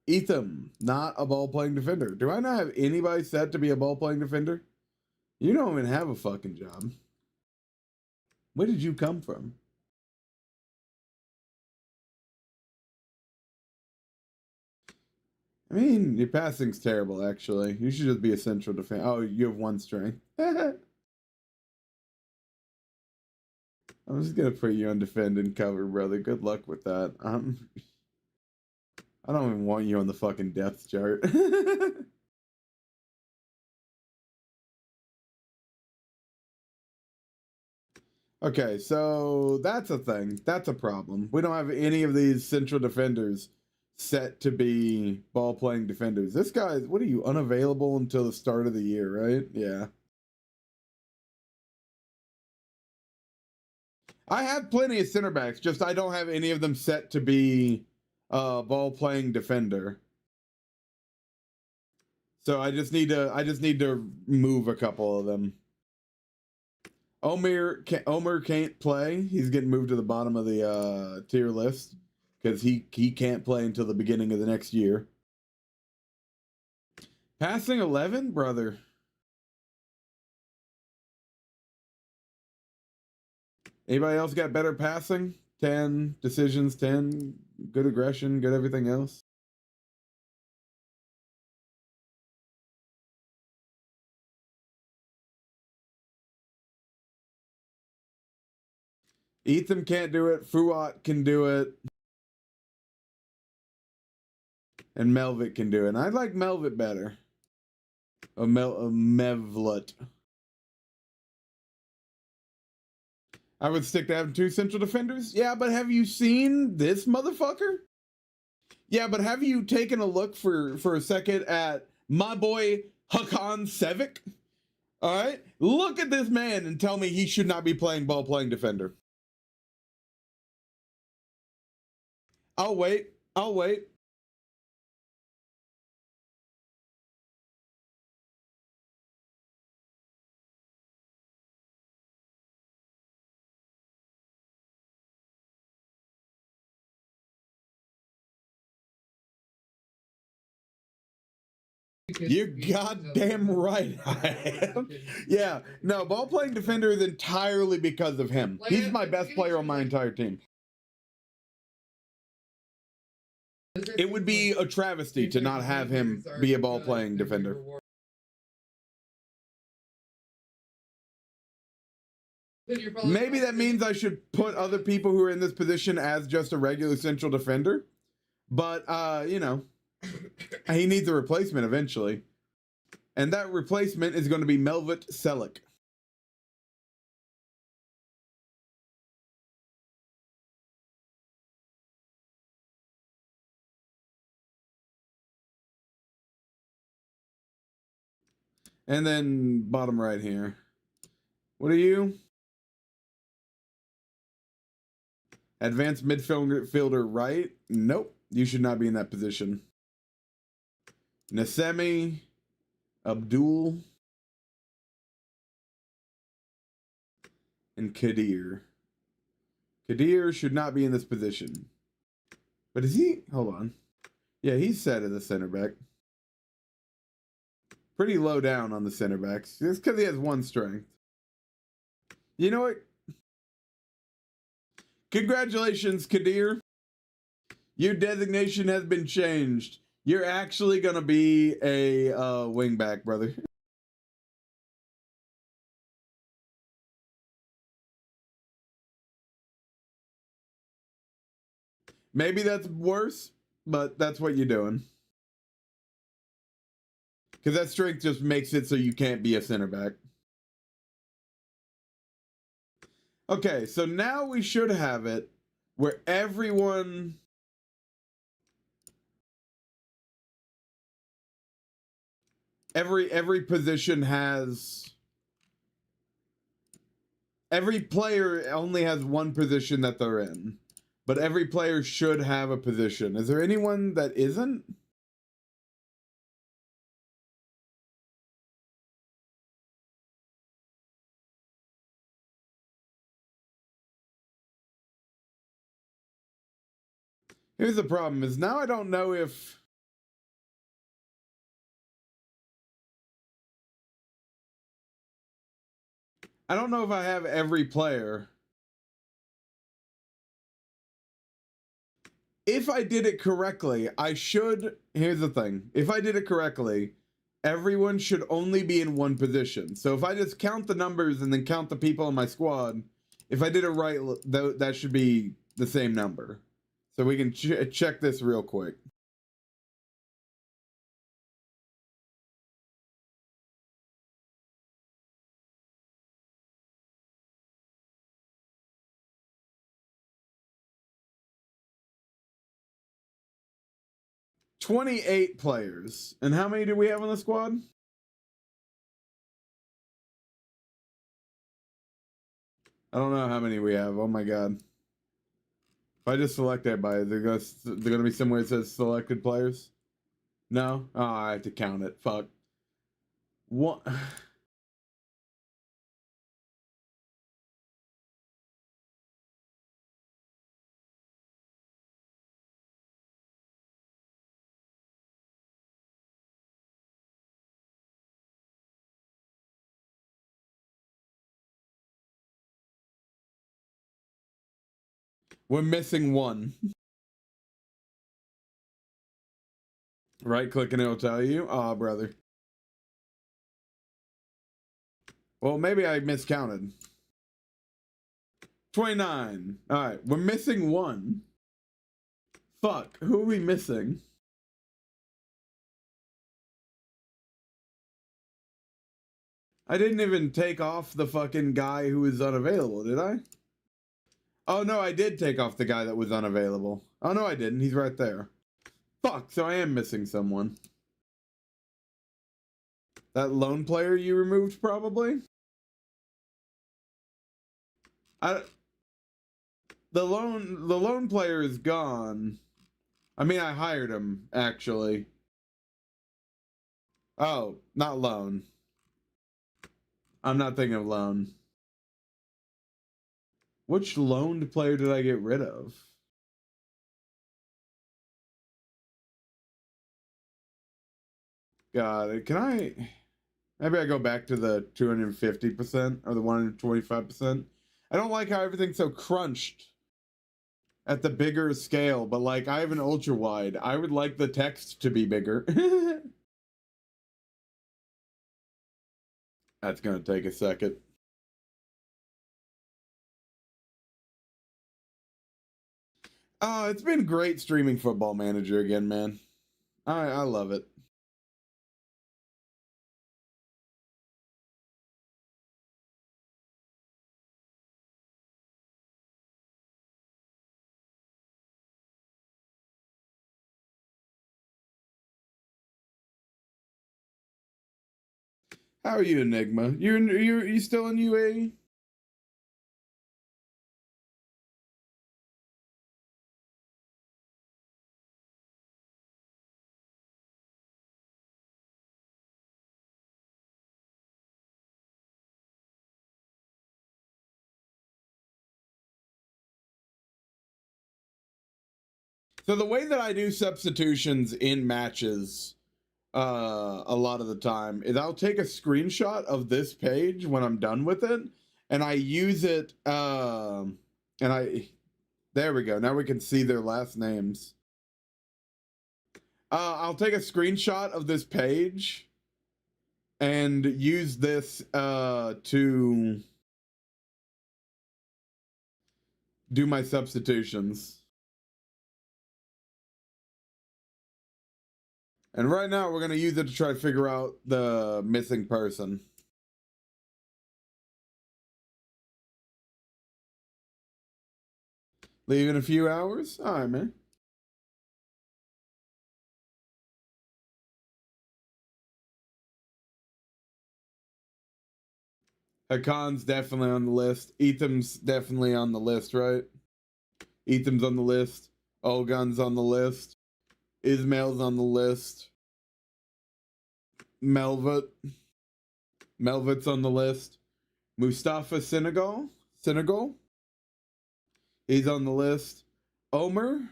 Etham, not a ball-playing defender. Do I not have anybody set to be a ball-playing defender? You don't even have a fucking job. Where did you come from? I mean, your passing's terrible, actually. You should just be a central defender. Oh, you have one strength. I'm just gonna put you on defend and cover, brother. Good luck with that. I don't even want you on the fucking depth chart. Okay, so that's a thing. That's a problem. We don't have any of these central defenders set to be ball-playing defenders. This guy, what are you, unavailable until the start of the year, right? Yeah. I have plenty of center backs, just I don't have any of them set to be ball-playing defender. So I just need to move a couple of them. Omer can't play. He's getting moved to the bottom of the tier list because he can't play until the beginning of the next year. Passing 11, brother. Anybody else got better passing? 10 decisions, 10 good aggression, good everything else. Etham can't do it. Fuat can do it. And Melvit can do it. And I like Melvit better. A Mevlut. I would stick to having 2 central defenders. Yeah, but have you seen this motherfucker? Yeah, but have you taken a look for a second at my boy Hakan Sevic? All right? Look at this man and tell me he should not be playing ball-playing defender. I'll wait. I'll wait. You're goddamn right I am. Yeah, no, ball-playing defender is entirely because of him. He's my best player on my entire team. It would be a travesty to not have him be a ball-playing defender. Maybe that means I should put other people who are in this position as just a regular central defender. But, you know, he needs a replacement eventually. And that replacement is going to be Melvit Selick. And then bottom right here. What are you? Advanced midfielder right? Nope. You should not be in that position. Nasemi, Abdul, and Kadir. Kadir should not be in this position. But is he? Hold on. Yeah, he's set as a center back. Pretty low down on the center backs. It's because he has 1 strength. You know what? Congratulations, Kadir. Your designation has been changed. You're actually going to be a wingback, brother. Maybe that's worse, but that's what you're doing. Because that strength just makes it so you can't be a center back. Okay, so now we should have it where everyone... Every position has... Every player only has 1 position that they're in. But every player should have a position. Is there anyone that isn't? Here's the problem is now I don't know if I have every player. If I did it correctly, here's the thing. If I did it correctly, everyone should only be in one position. So if I just count the numbers and then count the people in my squad, if I did it right, that should be the same number. So we can check this real quick. "28 players. And how many do we have on the squad? I don't know how many we have. Oh my god. If I just select everybody, they're gonna be somewhere that says selected players? No? Oh, I have to count it. Fuck. What? We're missing one. Right click and it'll tell you. Oh, brother. Well, maybe I miscounted. 29. Alright, we're missing one. Fuck, who are we missing? I didn't even take off the fucking guy who was unavailable, did I? Oh, no, I did take off the guy that was unavailable. Oh, no, I didn't. He's right there. Fuck, so I am missing someone. That lone player you removed, probably? The lone player is gone. I mean, I hired him, actually. Oh, not lone. I'm not thinking of lone. Which loaned player did I get rid of? God, can I... Maybe I go back to the 250% or the 125%. I don't like how everything's so crunched at the bigger scale, but like I have an ultra wide. I would like the text to be bigger. That's gonna take a second. It's been great streaming Football Manager again, man. I love it. How are you, Enigma? You still in UAE? So the way that I do substitutions in matches, a lot of the time, is I'll take a screenshot of this page when I'm done with it, and I use it, there we go. Now we can see their last names. I'll take a screenshot of this page and use this to do my substitutions. And right now, we're going to use it to try to figure out the missing person. Leave in a few hours? All right, man. Hakan's definitely on the list. Etham's definitely on the list, right? Etham's on the list. Olgun's on the list. Ismail's on the list. Melvit's on the list. Mustafa Senegal. He's on the list. Omer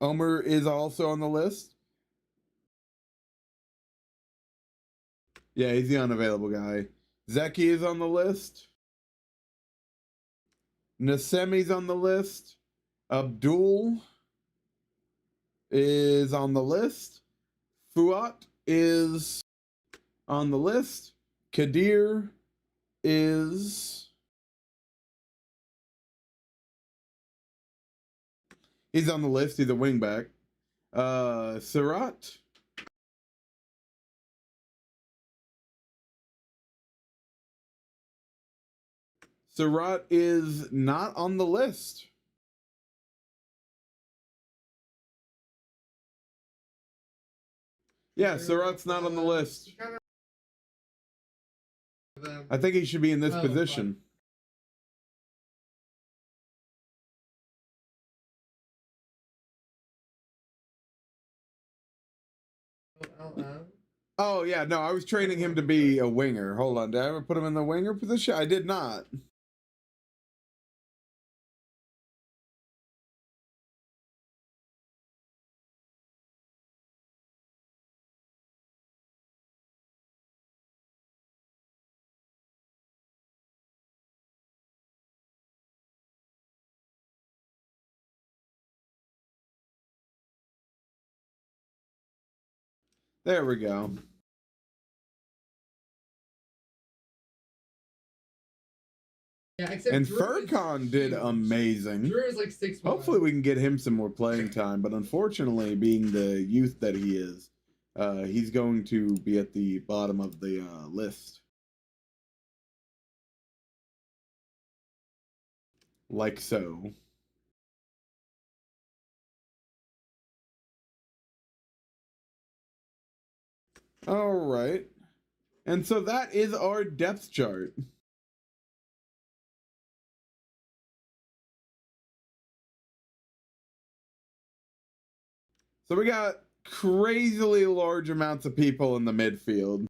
Omer is also on the list. Yeah, he's the unavailable guy. Zeki is on the list. Nasemi's on the list. Abdul is on the list. Fuat is on the list. Kadir is... He's on the list. He's a wingback. Surat. Surat is not on the list. Yeah, Surat's not on the list. I think he should be in this position. Oh, yeah, no, I was training him to be a winger. Hold on, did I ever put him in the winger position? I did not. There we go. Yeah, except And Drew Furcon did amazing. Drew is like 6'1". Hopefully we can get him some more playing time, but unfortunately, being the youth that he is, he's going to be at the bottom of the list. Like so. All right. And so that is our depth chart. So we got crazily large amounts of people in the midfield.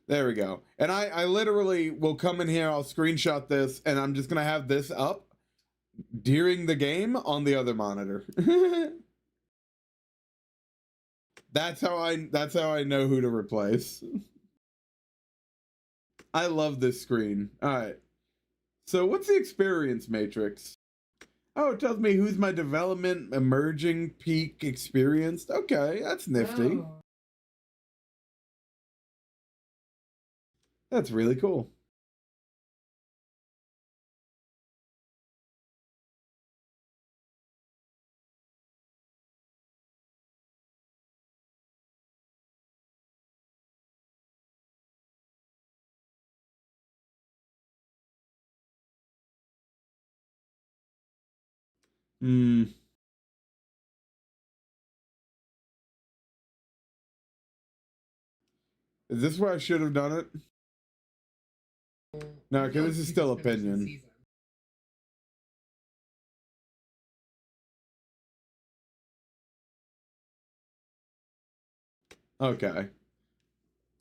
There we go. And I literally will come in here, I'll screenshot this, and I'm just going to have this up during the game on the other monitor. That's how I know who to replace. I love this screen. All right. So what's the experience matrix? Oh, it tells me who's my development, emerging, peak, experienced. Okay, that's nifty. Oh. That's really cool. Hmm. Is this where I should have done it? No, because this is still opinion. Okay.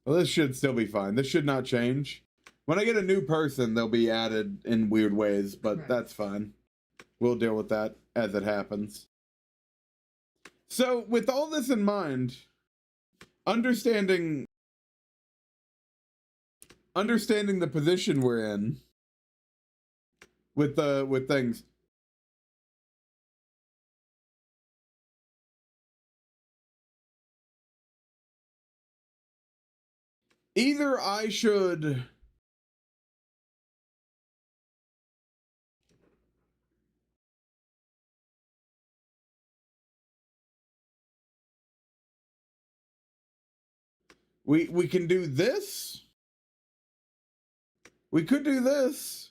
Well, this should still be fine. This should not change. When I get a new person, they'll be added in weird ways, but that's fine. We'll deal with that as it happens. So, with all this in mind, understanding the position we're in with things. Either I should we can do this. We could do this.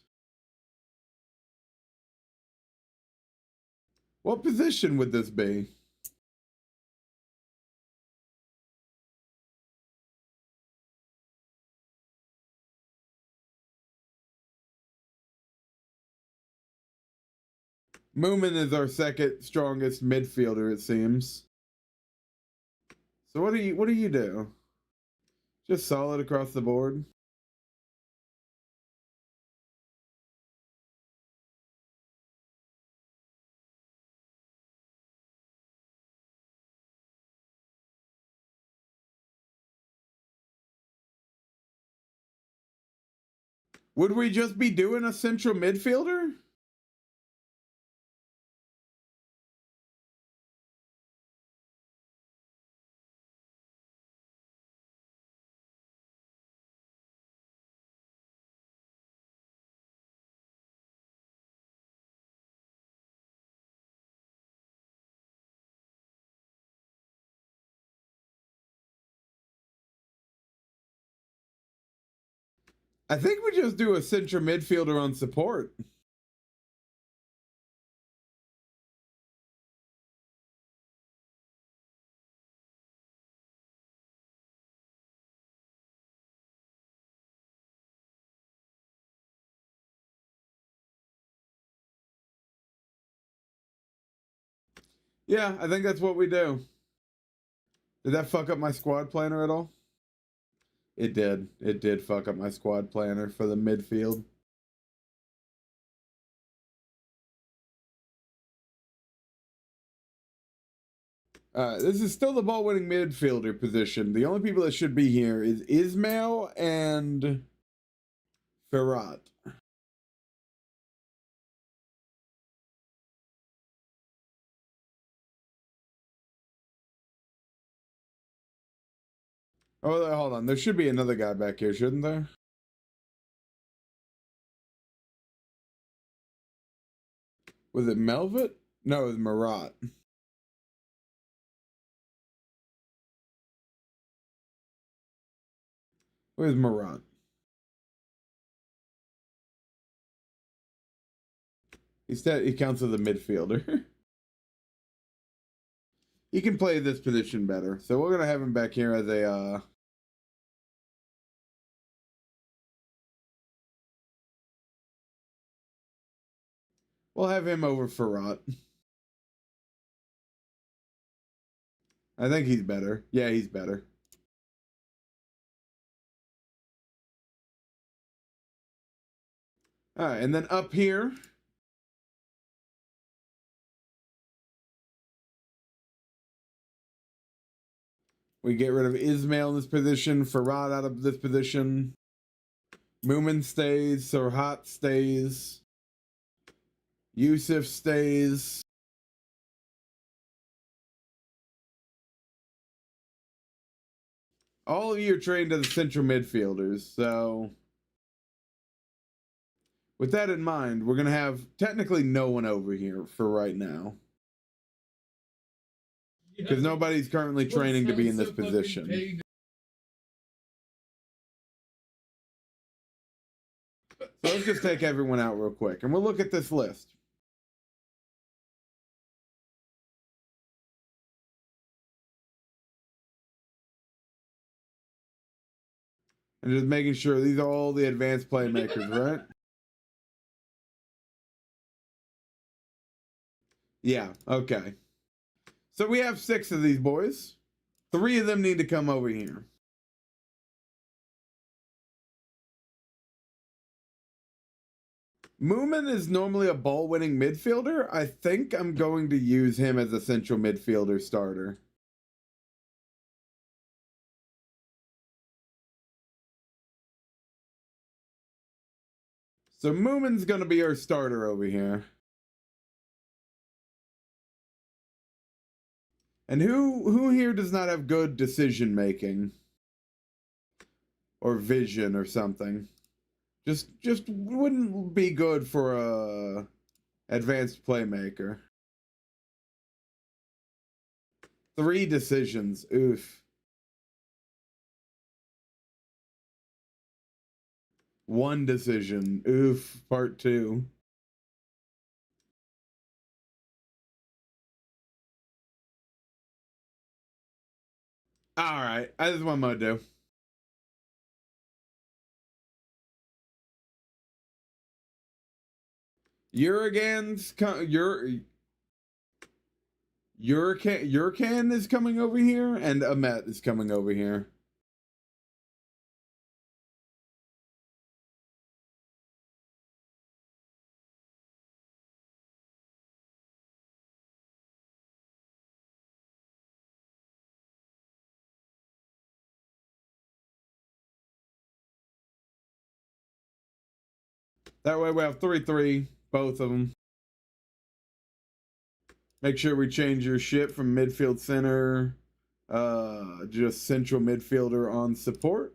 What position would this be? Moomin is our second strongest midfielder, it seems. So what do you do? Just solid across the board? Would we just be doing a central midfielder? I think we just do a central midfielder on support. Yeah, I think that's what we do. Did that fuck up my squad planner at all? It did. It did fuck up my squad planner for the midfield. This is still the ball-winning midfielder position. The only people that should be here is Ismail and Ferrat. Oh, hold on. There should be another guy back here, shouldn't there? Was it Melvit? No, it was Marat. Where's Marat? He counts as a midfielder. He can play this position better. So we're going to have him back here as a... We'll have him over Ferrat. I think he's better. Yeah, he's better. All right, and then up here... We get rid of Ismail in this position, Farad out of this position. Moomin stays, Sarhat stays. Yusuf stays. All of you are trained as central midfielders, so... With that in mind, we're going to have technically no one over here for right now. Because nobody's currently training to be in this position. So let's just take everyone out real quick. And we'll look at this list. And just making sure these are all the advanced playmakers, right? Yeah, okay. So we have 6 of these boys. 3 of them need to come over here. Moomin is normally a ball-winning midfielder. I think I'm going to use him as a central midfielder starter. So Moomin's going to be our starter over here. And who here does not have good decision making or vision or something? Just wouldn't be good for a advanced playmaker. 3 decisions. Oof. 1 decision. Oof. Part 2. All right. This is what I'm gonna do. Urigan's Yurkan is coming over here, and Amet is coming over here. That way we have 3-3, both of them. Make sure we change your shit from midfield center, just central midfielder on support.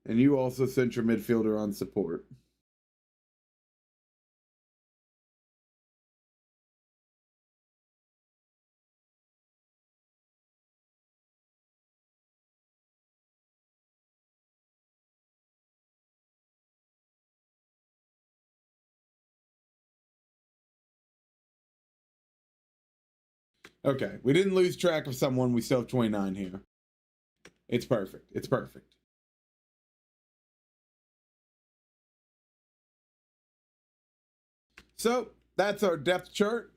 And you also central midfielder on support. Okay, we didn't lose track of someone. We still have 29 here. It's perfect. It's perfect. So, that's our depth chart.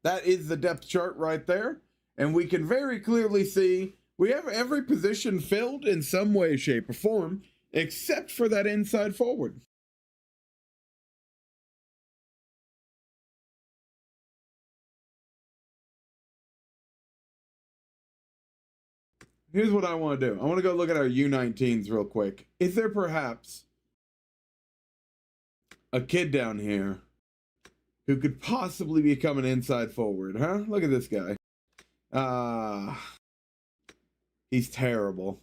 That is the depth chart right there. And we can very clearly see we have every position filled in some way, shape, or form, except for that inside forward. Here's what I want to do. I want to go look at our U19s real quick. Is there perhaps a kid down here who could possibly become an inside forward, huh? Look at this guy. He's terrible.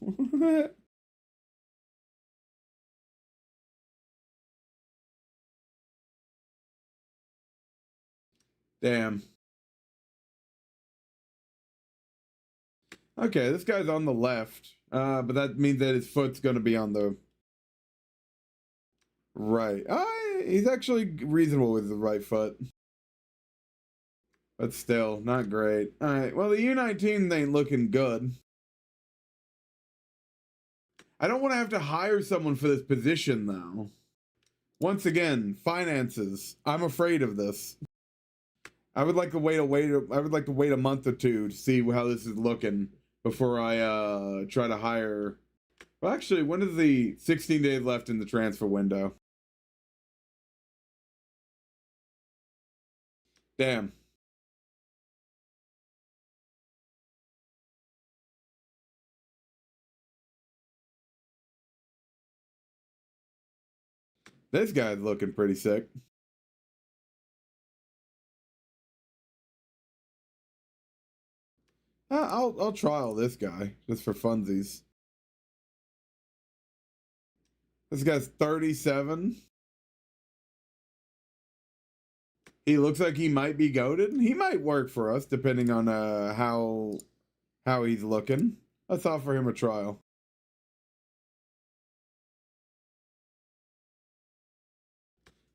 Damn. Okay, this guy's on the left, but that means that his foot's going to be on the right. He's actually reasonable with the right foot. But still, not great. All right, well, the U19 ain't looking good. I don't want to have to hire someone for this position, though. Once again, finances. I'm afraid of this. I would like to wait a month or two to see how this is looking before I try to hire. Well, actually, when is the 16 days left in the transfer window? Damn. This guy's looking pretty sick. I'll trial this guy just for funsies. This guy's 37. He looks like he might be goated. He might work for us depending on how he's looking. Let's offer him a trial.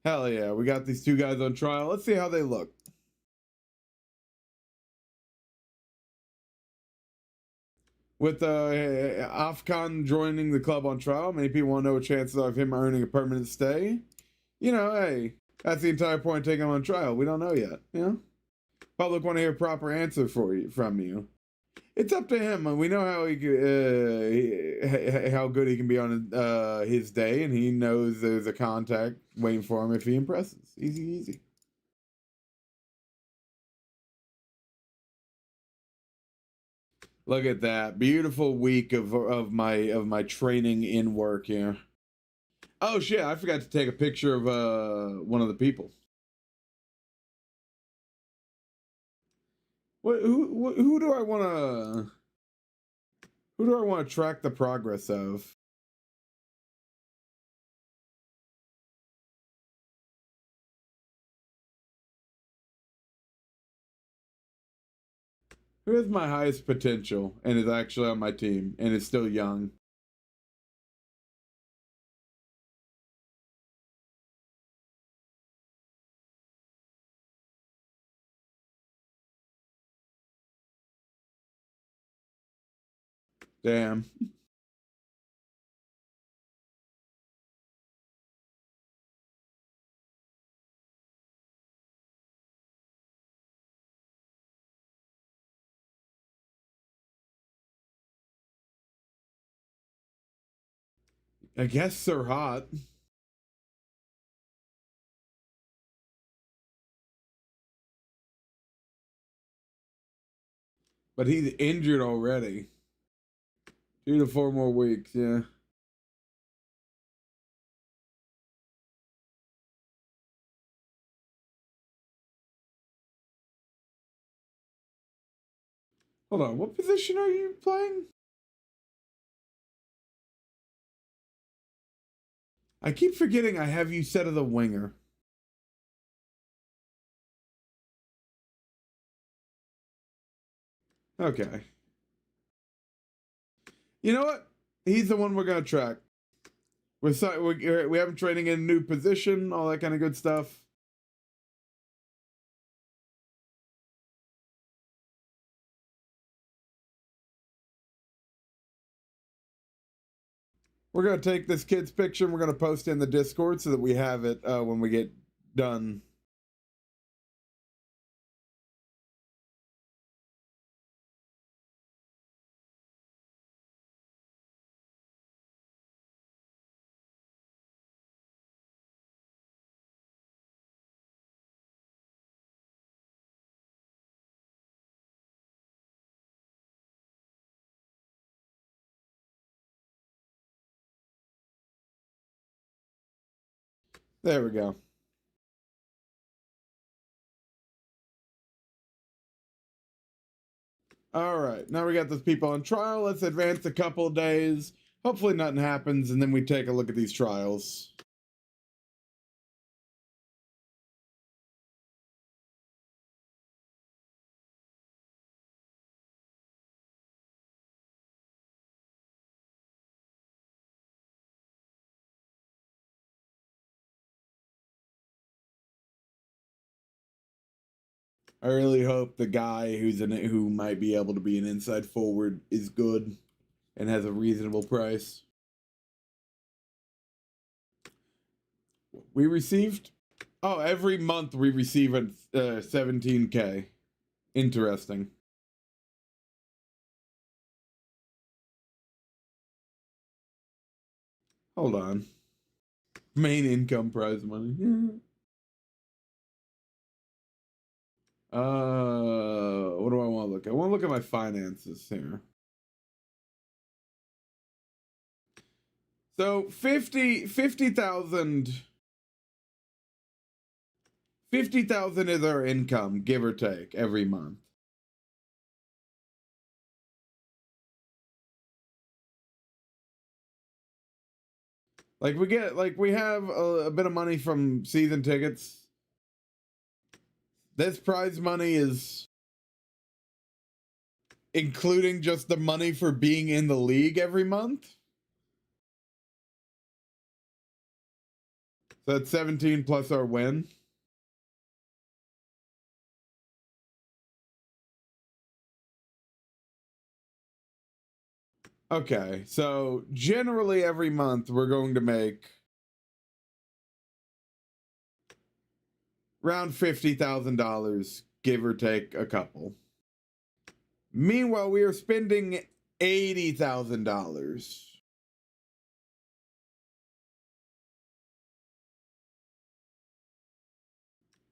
Hell yeah, we got these two guys on trial. Let's see how they look. With Afghan joining the club on trial, many people want to know what chances are of him earning a permanent stay. You know, hey, that's the entire point of taking him on trial. We don't know yet, you know? Public want to hear a proper answer from you. It's up to him. We know how how good he can be on his day, and he knows there's a contact waiting for him if he impresses. Easy. Look at that beautiful week of my training in work here. Oh shit! I forgot to take a picture of one of the people. Who do I want to track the progress of? Who has my highest potential and is actually on my team and is still young? Damn. I guess they're hot. But he's injured already. 2 to 4 more weeks, yeah. Hold on, what position are you playing? I keep forgetting I have you set as a winger. Okay. You know what? He's the one we're going to track. We have him training in a new position, all that kind of good stuff. We're going to take this kid's picture and we're going to post it in the Discord so that we have it when we get done. There we go. All right, now we got those people on trial. Let's advance a couple of days. Hopefully nothing happens, and then we take a look at these trials. I really hope the guy who's in it, who might be able to be an inside forward, is good and has a reasonable price. We received, oh, every month we receive a 17K. Interesting. Hold on. Main income prize money. What do I want to look at? I want to look at my finances here. So 50,000 is our income, give or take, every month. Like we have a bit of money from season tickets. This prize money is including just the money for being in the league every month. So that's 17 plus our win. Okay, so generally every month we're going to make around $50,000, give or take a couple. Meanwhile, we are spending $80,000.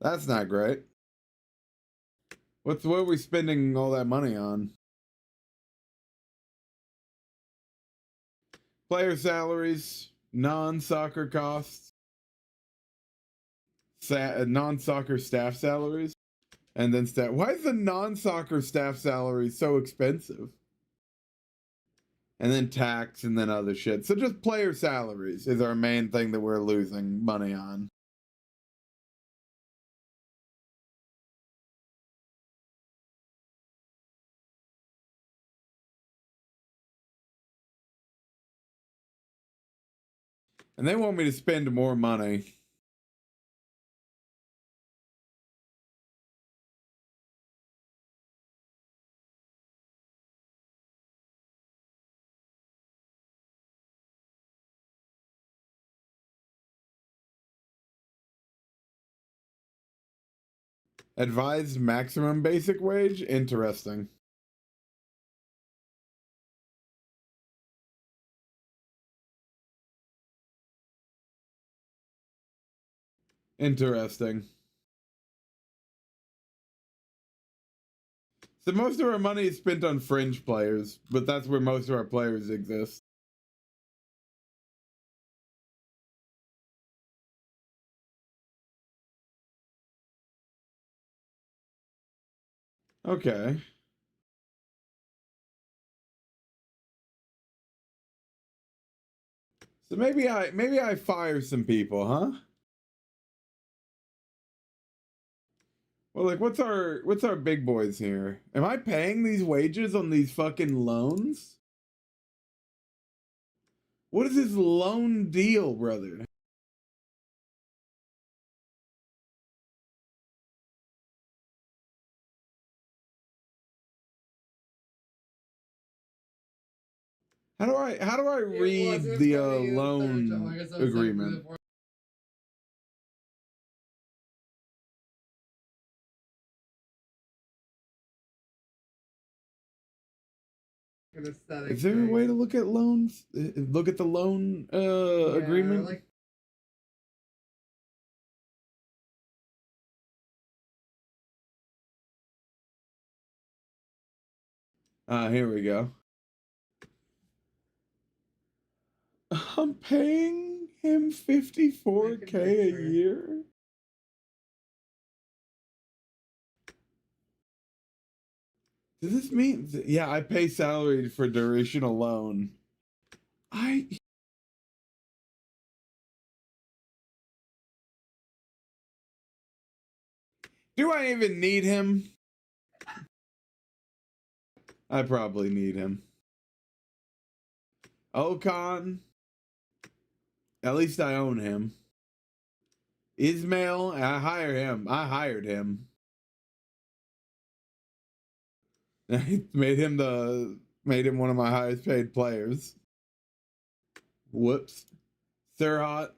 That's not great. What are we spending all that money on? Player salaries, non-soccer costs, non-soccer staff salaries, and then staff. Why is the non-soccer staff salary so expensive? And then tax and then other shit. So just player salaries is our main thing that we're losing money on. And they want me to spend more money. Advised maximum basic wage? Interesting. Interesting. So most of our money is spent on fringe players, but that's where most of our players exist. Okay. So maybe I fire some people, huh? Well, like what's our big boys here? Am I paying these wages on these fucking loans? What is this loan deal, brother? How do I read the loan agreement? Is there a way to look at loans? Look at the loan agreement? Like, Here we go. I'm paying him $54K a year. Does this mean? Yeah, I pay salary for duration alone. Do I even need him? I probably need him. Okan. At least I own him. Ismail, I hired him. I made him one of my highest paid players. Whoops. Serhat,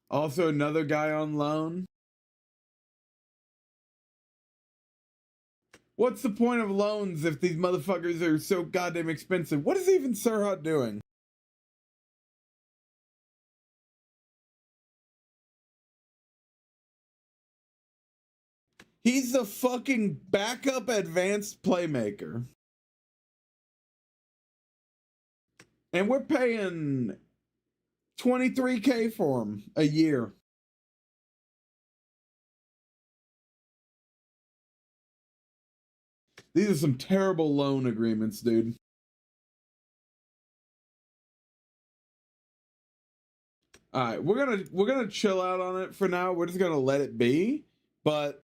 also another guy on loan. What's the point of loans if these motherfuckers are so goddamn expensive? What is even Serhat doing? He's the fucking backup advanced playmaker. And we're paying $23K for him a year. These are some terrible loan agreements, dude. All right, we're gonna chill out on it for now. We're just gonna let it be, but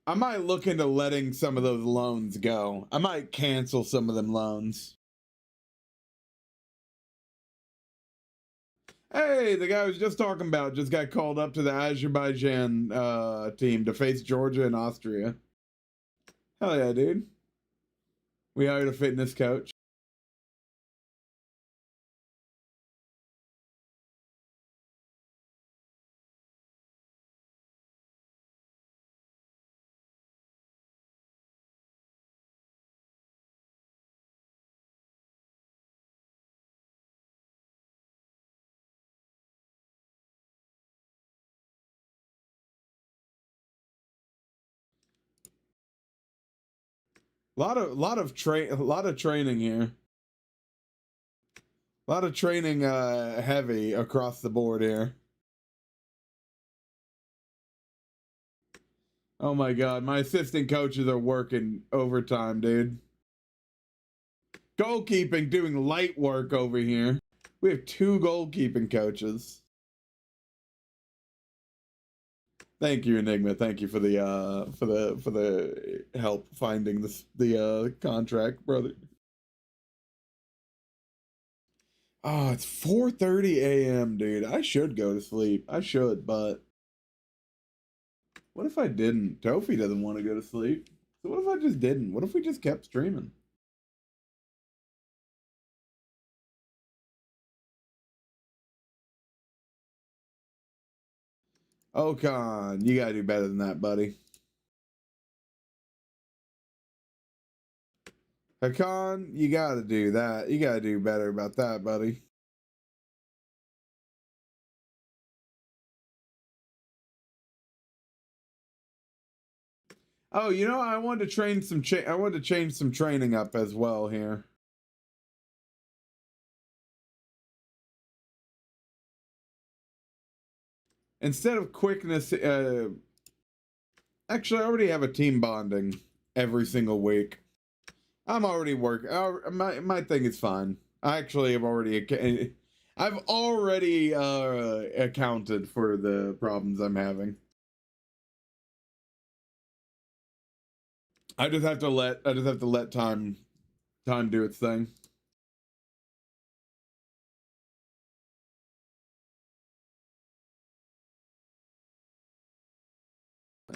I might look into letting some of those loans go. I might cancel some of them loans. Hey, the guy I was just talking about just got called up to the Azerbaijan team to face Georgia and Austria. Hell yeah, dude. We hired a fitness coach. A lot of training here. A lot of training heavy across the board here. Oh my god, my assistant coaches are working overtime, dude. Goalkeeping doing light work over here. We have 2 goalkeeping coaches. Thank you, Enigma. Thank you for the help finding the contract, brother. Oh, it's 4:30 a.m., dude. I should go to sleep. I should, but what if I didn't? Tofi doesn't want to go to sleep. So what if I just didn't? What if we just kept streaming? Okan, you gotta do better than that, buddy. Hakan, you gotta do that. You gotta do better about that, buddy. Oh, you know, I wanted to train some. I wanted to change some training up as well here. Instead of quickness, actually, I already have a team bonding every single week. I'm already working. My thing is fine. I actually have already. I've already accounted for the problems I'm having. I just have to let time do its thing.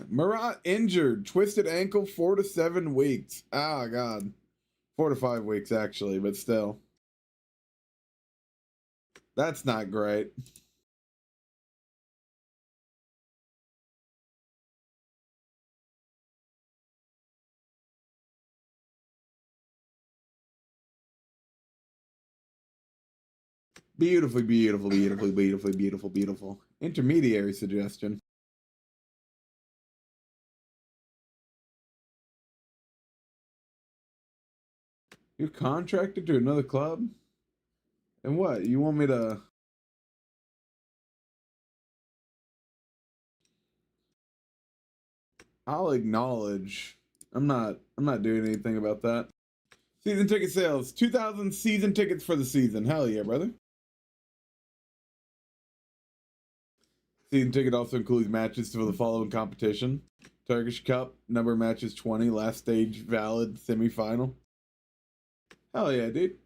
Murat injured, twisted ankle, 4 to 7 weeks. Oh God, 4 to 5 weeks actually, but still, that's not great. Beautiful, beautiful, beautiful, beautiful, beautiful, beautiful. Intermediary suggestion. You're contracted to another club? And what? You want me to... I'll acknowledge. I'm not doing anything about that. Season ticket sales. 2,000 season tickets for the season. Hell yeah, brother. Season ticket also includes matches for the following competition. Turkish Cup, number of matches 20, last stage valid semifinal. Hell yeah, dude.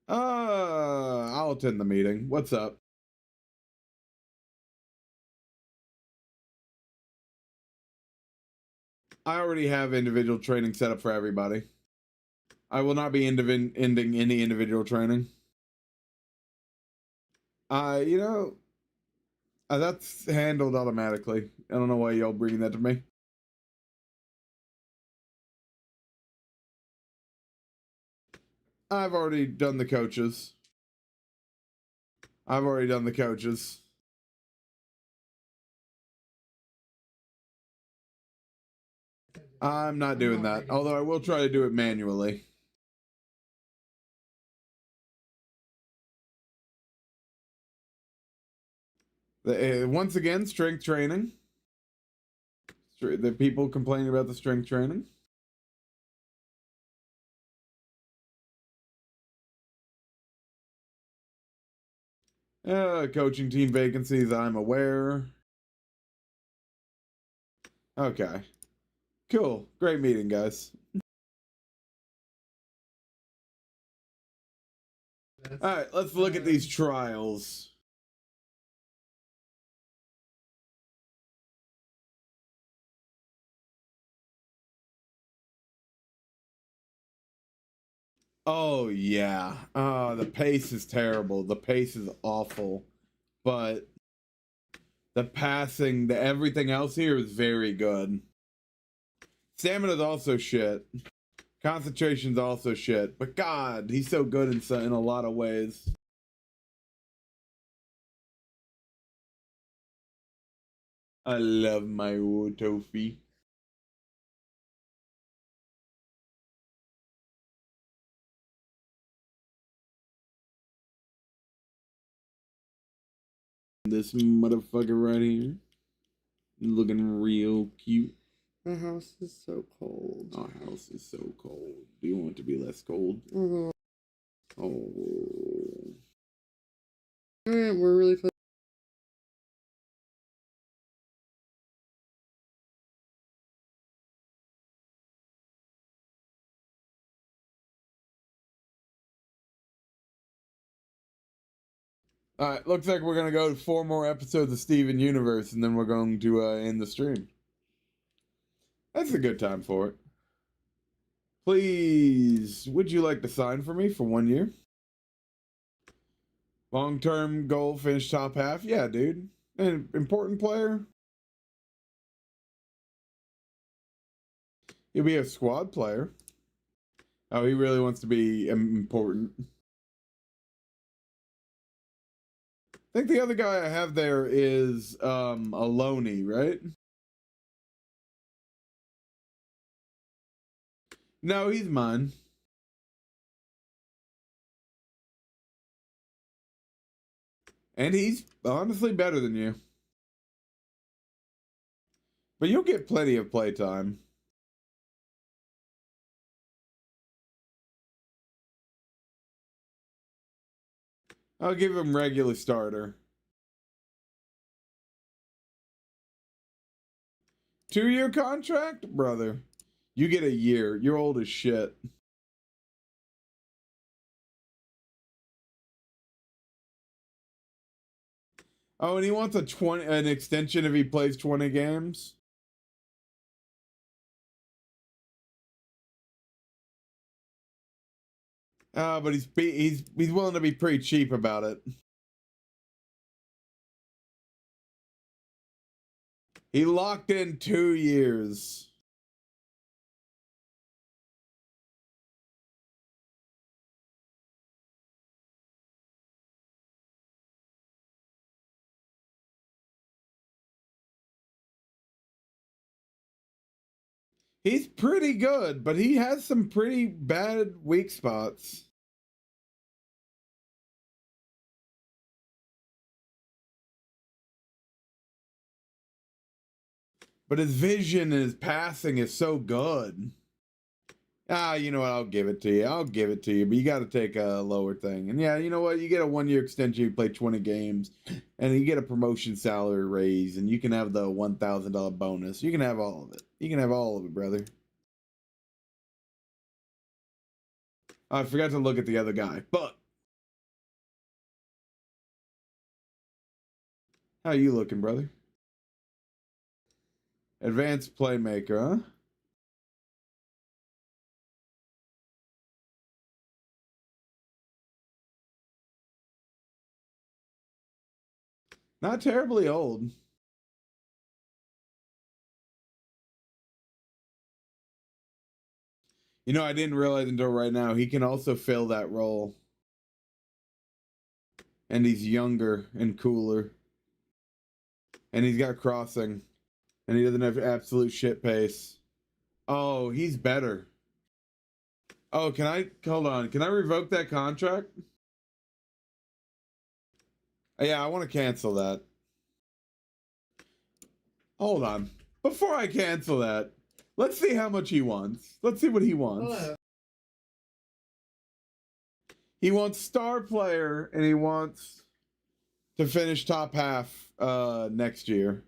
I'll attend the meeting. What's up? I already have individual training set up for everybody. I will not be ending any individual training. You know, that's handled automatically. I don't know why y'all bringing that to me. I've already done the coaches. I'm not doing that, although I will try to do it manually. Once again, strength training. The people complaining about the strength training. Coaching team vacancies, I'm aware. Okay. Cool. Great meeting, guys. All right, let's look at these trials. Oh, yeah. The pace is terrible. The pace is awful. But the passing, everything else here is very good. Stamina's also shit. Concentration's also shit. But God, he's so good in a lot of ways. I love my Tofi. This motherfucker right here. Looking real cute. My house is so cold. Our house is so cold. Do you want it to be less cold? Oh. Oh. Yeah, we're really close. All right, looks like we're going to go to 4 more episodes of Steven Universe, and then we're going to end the stream. That's a good time for it. Please, would you like to sign for me for 1 year? Long-term goal, finish top half? Yeah, dude. An important player? He'll be a squad player. Oh, he really wants to be important. I think the other guy I have there is Aloni, right? No, he's mine. And he's honestly better than you. But you'll get plenty of playtime. I'll give him regular starter. 2-year contract? Brother, you get a year. You're old as shit. Oh, and he wants an extension if he plays 20 games? But he's willing to be pretty cheap about it. He locked in 2 years. He's pretty good, but he has some pretty bad weak spots. But his vision and his passing is so good. You know what? I'll give it to you. I'll give it to you. But you got to take a lower thing. And yeah, you know what? You get a 1-year extension. You play 20 games. And you get a promotion salary raise. And you can have the $1,000 bonus. You can have all of it. You can have all of it, brother. I forgot to look at the other guy. But how you looking, brother? Advanced playmaker, huh? Not terribly old. You know, I didn't realize until right now, he can also fill that role. And he's younger and cooler. And he's got crossing. And he doesn't have absolute shit pace. Oh, he's better. Oh, hold on. Can I revoke that contract? Yeah, I want to cancel that. Hold on. Before I cancel that, let's see how much he wants. Let's see what he wants. Hello. He wants star player, and he wants to finish top half next year.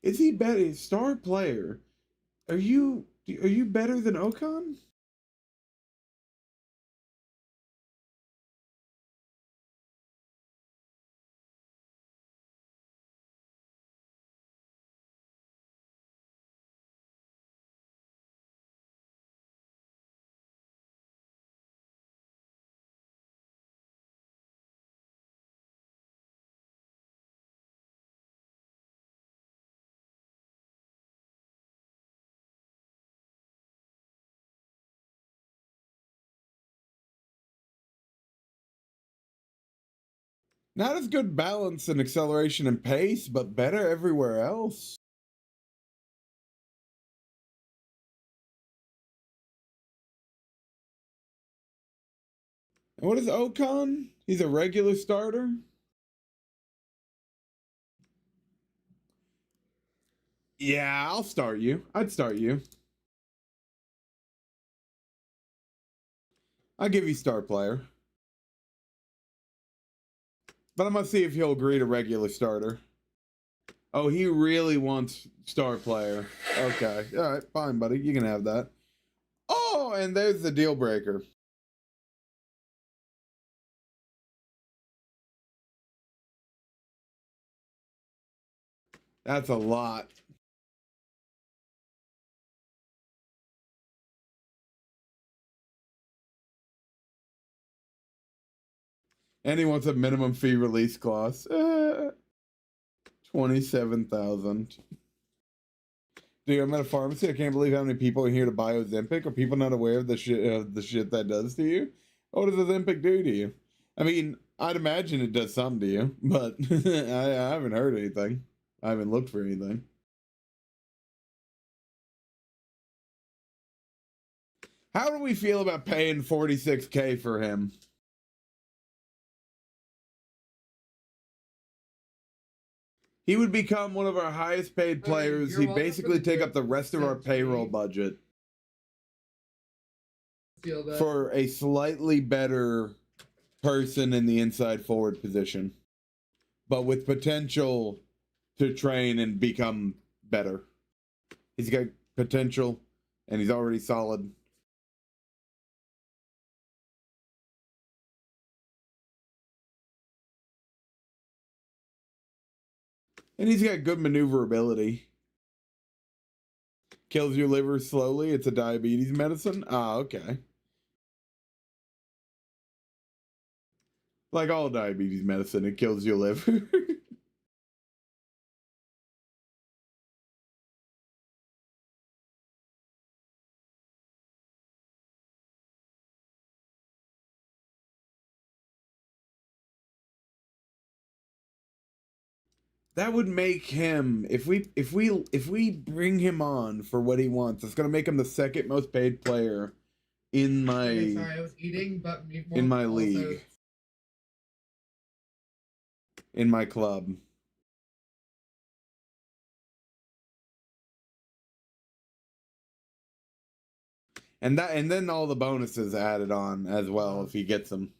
Is he better? Star player? Are you better than Ocon? Not as good balance and acceleration and pace, but better everywhere else. And what is Ocon? He's a regular starter? Yeah, I'll start you. I'd start you. I'll give you star player. But I'm going to see if he'll agree to regular starter. Oh, he really wants star player. Okay. All right, fine, buddy. You can have that. Oh, and there's the deal breaker. That's a lot. And he wants a minimum fee release clause. 27,000. Dude, I'm at a pharmacy. I can't believe how many people are here to buy Ozempic. Are people not aware of the shit that does to you? What does Ozempic do to you? I mean, I'd imagine it does something to you, but I haven't heard anything. I haven't looked for anything. How do we feel about paying $46K for him? He would become one of our highest paid players. He'd basically take up the rest of our payroll budget for a slightly better person in the inside forward position, but with potential to train and become better. He's got potential, and he's already solid. And he's got good maneuverability. Kills your liver slowly. It's a diabetes medicine. Ah, okay. Like all diabetes medicine, it kills your liver. That would make him, if we bring him on for what he wants, it's gonna make him the second most paid player in my sorry, I was eating, but in my league. In my club. And then all the bonuses added on as well if he gets them.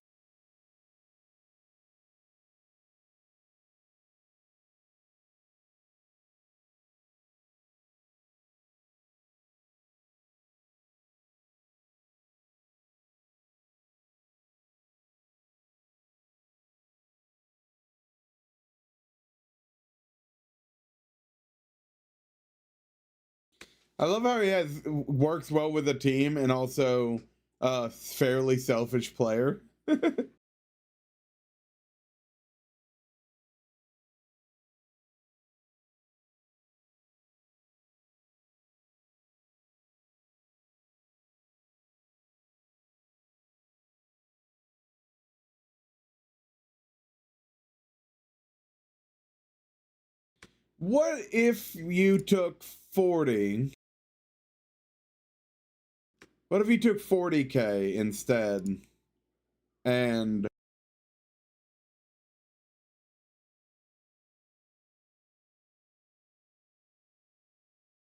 I love how he works well with a team and also a fairly selfish player. What if you took 40? What if you took 40K instead? And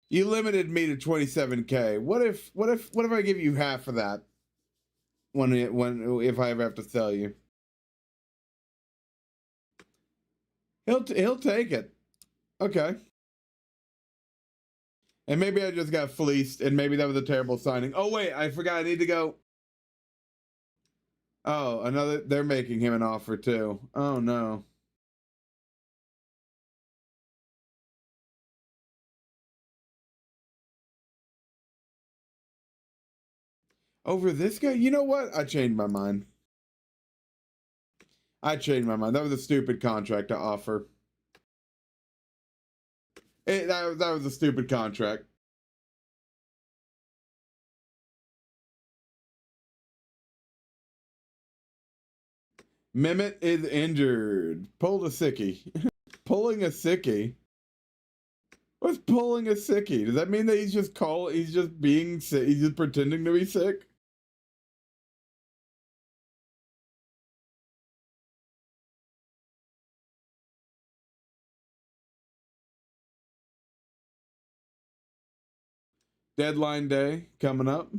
you limited me to 27K. What if I give you half of that if I ever have to sell you? He'll take it. Okay. And maybe I just got fleeced, and maybe that was a terrible signing. Oh wait, I forgot. I need to go. Oh, they're making him an offer too. Oh no. Over this guy? You know what? I changed my mind. That was a stupid contract to offer. That was a stupid contract. Mehmet is injured. Pulled a sickie. Pulling a sickie? What's pulling a sickie? Does that mean that he's just being sick? He's just pretending to be sick? Deadline day coming up.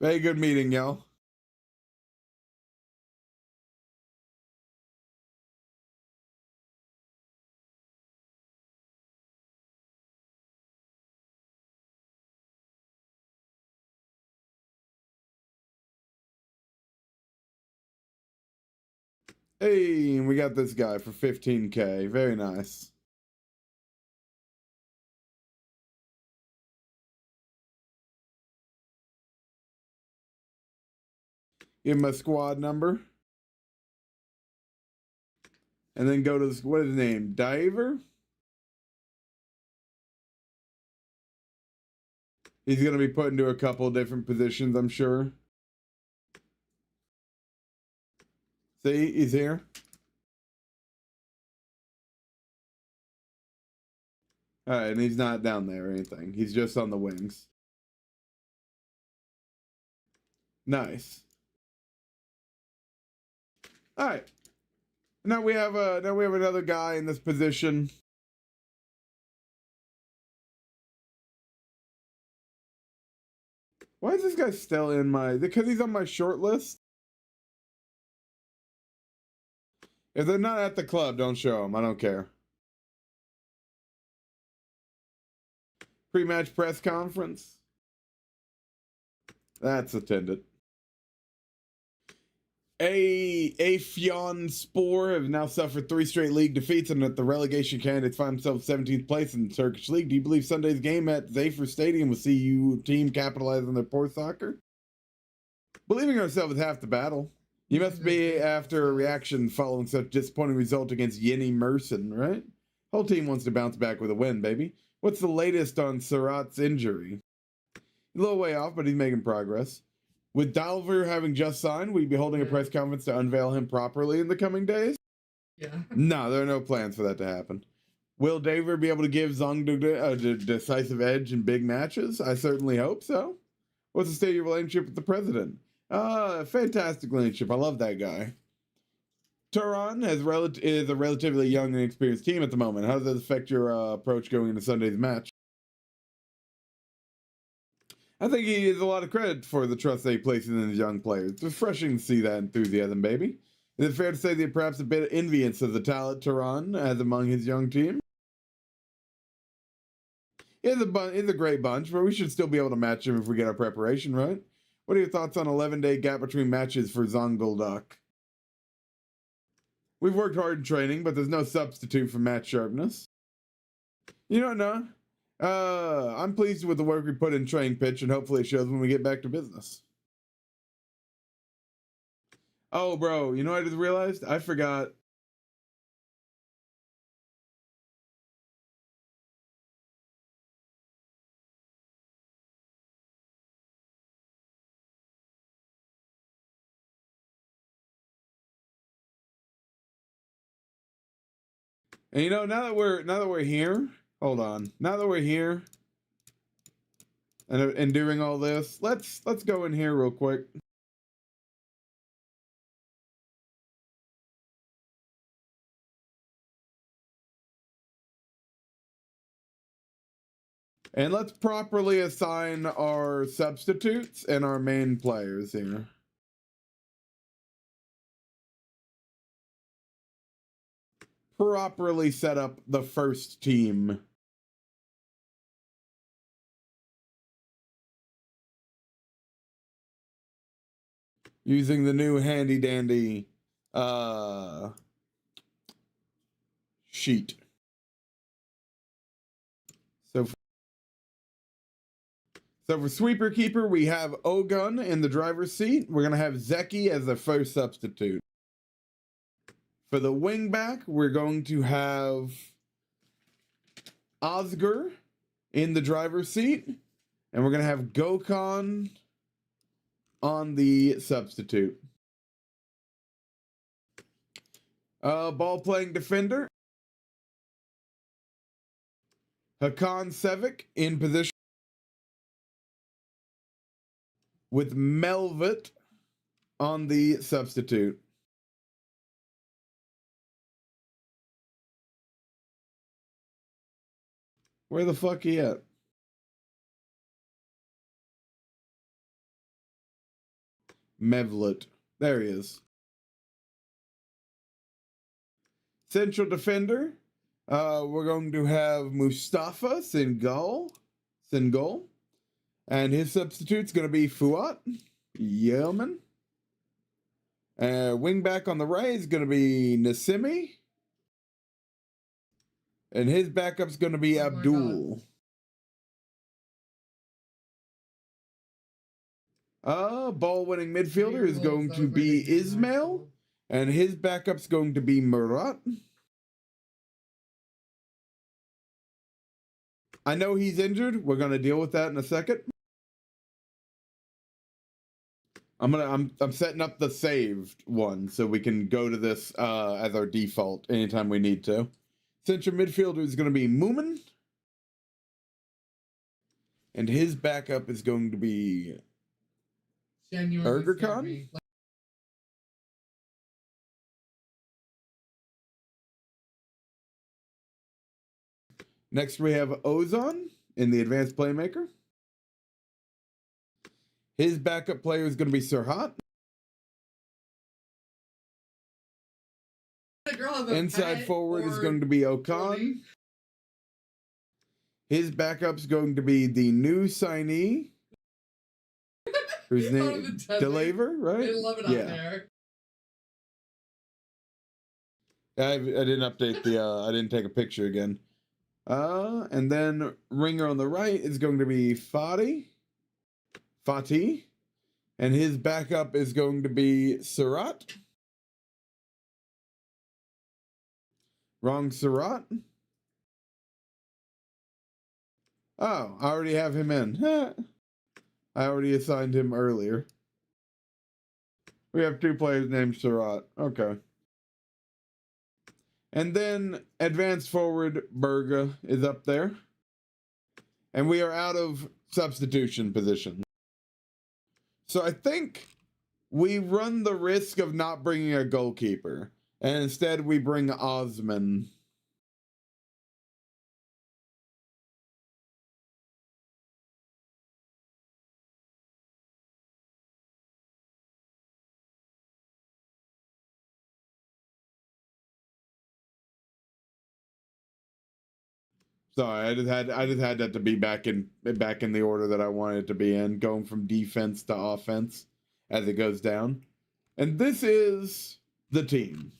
Very good meeting, y'all. Hey, and we got this guy for 15K. Very nice. Give him a squad number. And then go to this, what is his name? Diver? He's going to be put into a couple different positions, I'm sure. See, he's here. Alright, and he's not down there or anything. He's just on the wings. Nice. Alright. Now we have another guy in this position. Why is this guy still in my... Because he's on my short list? If they're not at the club, don't show them. I don't care. Pre-match press conference. That's attended. Afyon Spor have now suffered 3 straight league defeats, and that the relegation candidates find themselves 17th place in the Turkish league. Do you believe Sunday's game at Zafer Stadium will see you team capitalize on their poor soccer? Believing ourselves is half the battle. You must be after a reaction following such disappointing result against Yeni Mersin, right? Whole team wants to bounce back with a win, baby. What's the latest on Surat's injury? A little way off, but he's making progress. With Dalver having just signed, will you be holding a press conference to unveil him properly in the coming days? Yeah. No, there are no plans for that to happen. Will Daver be able to give Zongdug a decisive edge in big matches? I certainly hope so. What's the state of your relationship with the president? Fantastic relationship. I love that guy. Turan is a relatively young and experienced team at the moment. How does that affect your approach going into Sunday's match? I think he has a lot of credit for the trust that he places in his young players. It's refreshing to see that enthusiasm, baby. Is it fair to say that perhaps a bit of envious of the talent Turan has among his young team? He's a great bunch, but we should still be able to match him if we get our preparation right. What are your thoughts on 11-day gap between matches for Zonguldak? We've worked hard in training, but there's no substitute for match sharpness. You don't know. I'm pleased with the work we put in training pitch, and hopefully it shows when we get back to business. Oh, bro, you know what I just realized? I forgot. And you know, now that we're here, hold on. Now that we're here and doing all this, let's go in here real quick. And let's properly assign our substitutes and our main players here. Properly set up the first team. Using the new handy dandy sheet. So for sweeper keeper, we have Ogun in the driver's seat. We're going to have Zeki as the first substitute. For the wingback, we're going to have Oscar in the driver's seat. And we're going to have Gokhan on the substitute. Ball-playing defender. Hakan Sevic in position. With Melvit on the substitute. Where the fuck he at? Mevlut. There he is. Central defender. We're going to have Mustafa Singal. And his substitute's going to be Fuat Yeoman. Wing back on the right is going to be Nasimi. And his backup's going to be Abdul. Ball-winning midfielder is going to be Ismail. And his backup's going to be Murat. I know he's injured. We're going to deal with that in a second. I'm setting up the saved one so we can go to this as our default anytime we need to. Central midfielder is going to be Moomin. And his backup is going to be Ergerkhan. Next we have Ozan in the advanced playmaker. His backup player is going to be Serhat. Inside forward is going to be Okan. His backup's going to be the new signee. Whose name? Delaver, right? They love it up there. I didn't update the, I didn't take a picture again. And then ringer on the right is going to be Fatih. And his backup is going to be Surat. Wrong Surat. Oh, I already have him in. I already assigned him earlier. We have 2 players named Surat. Okay. And then advanced forward Berga is up there. And we are out of substitution position. So I think we run the risk of not bringing a goalkeeper. And instead we bring Osman. Sorry, I just had that to be back in the order that I wanted it to be in, going from defense to offense as it goes down. And this is the team.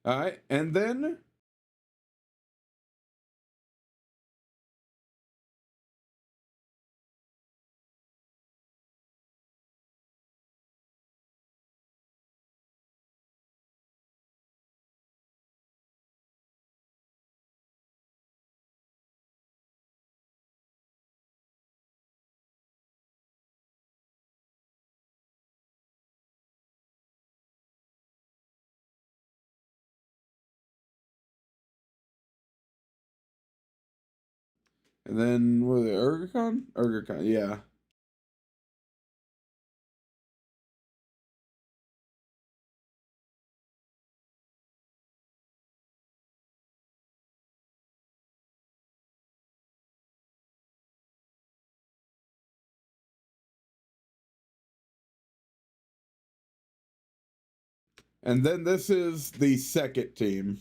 All right, and then was it Ergerkhan? Ergerkhan, yeah. And then this is the second team.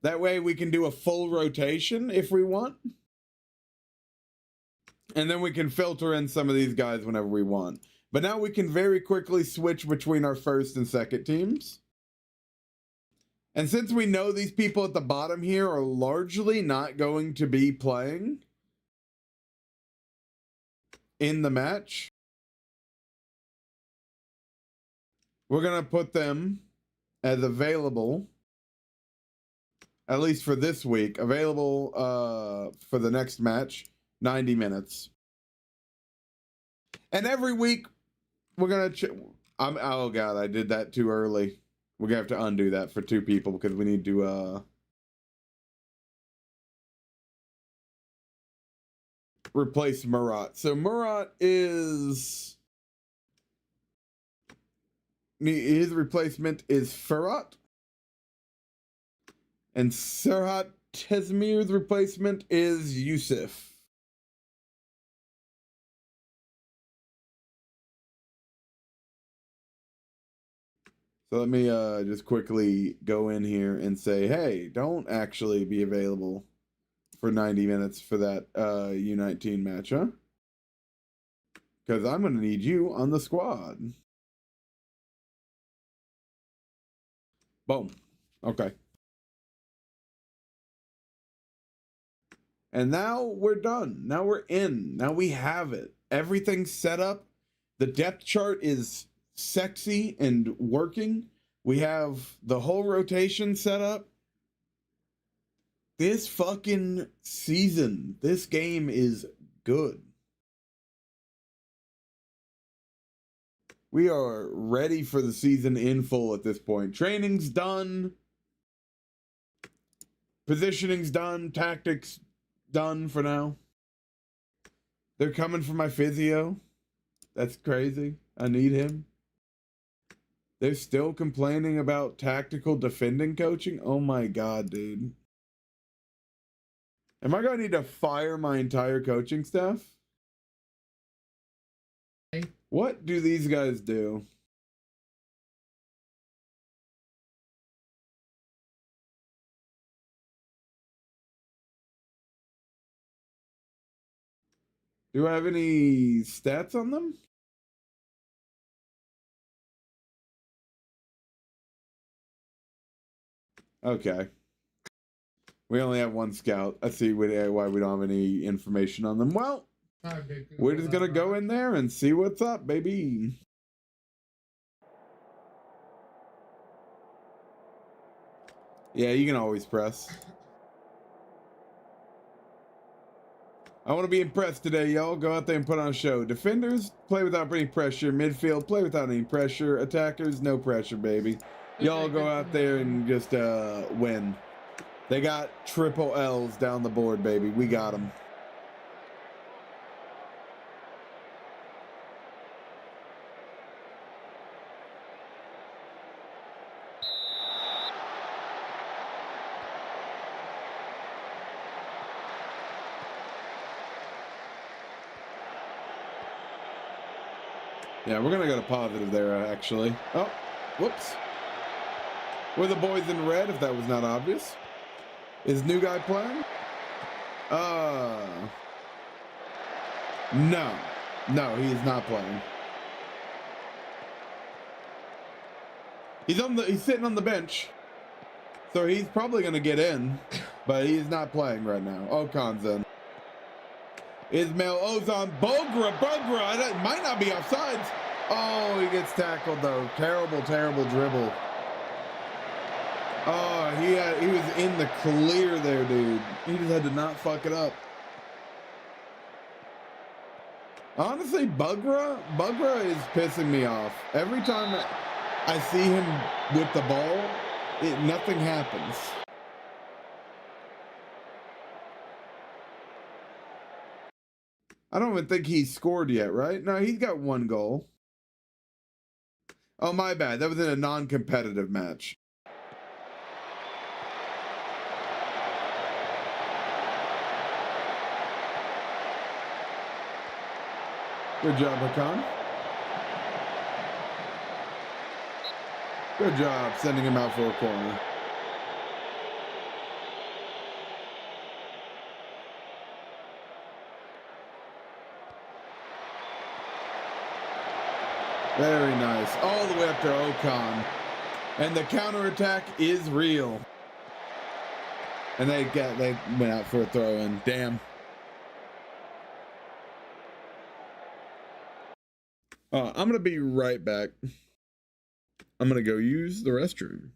That way we can do a full rotation if we want. And then we can filter in some of these guys whenever we want. But now we can very quickly switch between our first and second teams. And since we know these people at the bottom here are largely not going to be playing in the match, we're going to put them as available, at least for this week, available for the next match, 90 minutes. And every week, we're going to... oh, God, I did that too early. We're going to have to undo that for 2 people because we need to... replace Murat. So Murat is... his replacement is Ferhat. And Serhat Tezmir's replacement is Yusuf. So let me just quickly go in here and say, hey, don't actually be available for 90 minutes for that U19 match, huh? Because I'm going to need you on the squad. Boom. Okay. And now we're done. Now we're in. Now we have it. Everything's set up. The depth chart is sexy and working. We have the whole rotation set up. This fucking season, this game is good. We are ready for the season in full at this point. Training's done. Positioning's done. Tactics done for now. They're coming for my physio. That's crazy. I need him. They're still complaining about tactical defending coaching. Oh my God, dude. Am I going to need to fire my entire coaching staff? What do these guys do? Do I have any stats on them? Okay. We only have one scout. I see why we don't have any information on them. Well, we're just going to go in there and see what's up, baby. Yeah, you can always press. I want to be impressed today, y'all. Go out there and put on a show. Defenders, play without any pressure. Midfield, play without any pressure. Attackers, no pressure, baby. Y'all go out there and just win. They got triple L's down the board, baby. We got them. Yeah, we're going to go to positive there, actually. Oh, whoops. We're the boys in red, if that was not obvious. Is new guy playing? No. No, he is not playing. He's sitting on the bench. So he's probably going to get in, but he's not playing right now. Okan's in. Ismail Ozan, Bogra, it might not be offsides. Oh, he gets tackled though. Terrible, terrible dribble. Oh, he was in the clear there, dude. He just had to not fuck it up. Honestly, Bogra is pissing me off. Every time I see him with the ball, nothing happens. I don't even think he's scored yet, right? No, he's got one goal. Oh, my bad. That was in a non-competitive match. Good job, Hakan. Good job sending him out for a corner. Very nice. All the way up to Okan. And the counterattack is real. And they went out for a throw in. Damn. I'm going to be right back. I'm going to go use the restroom.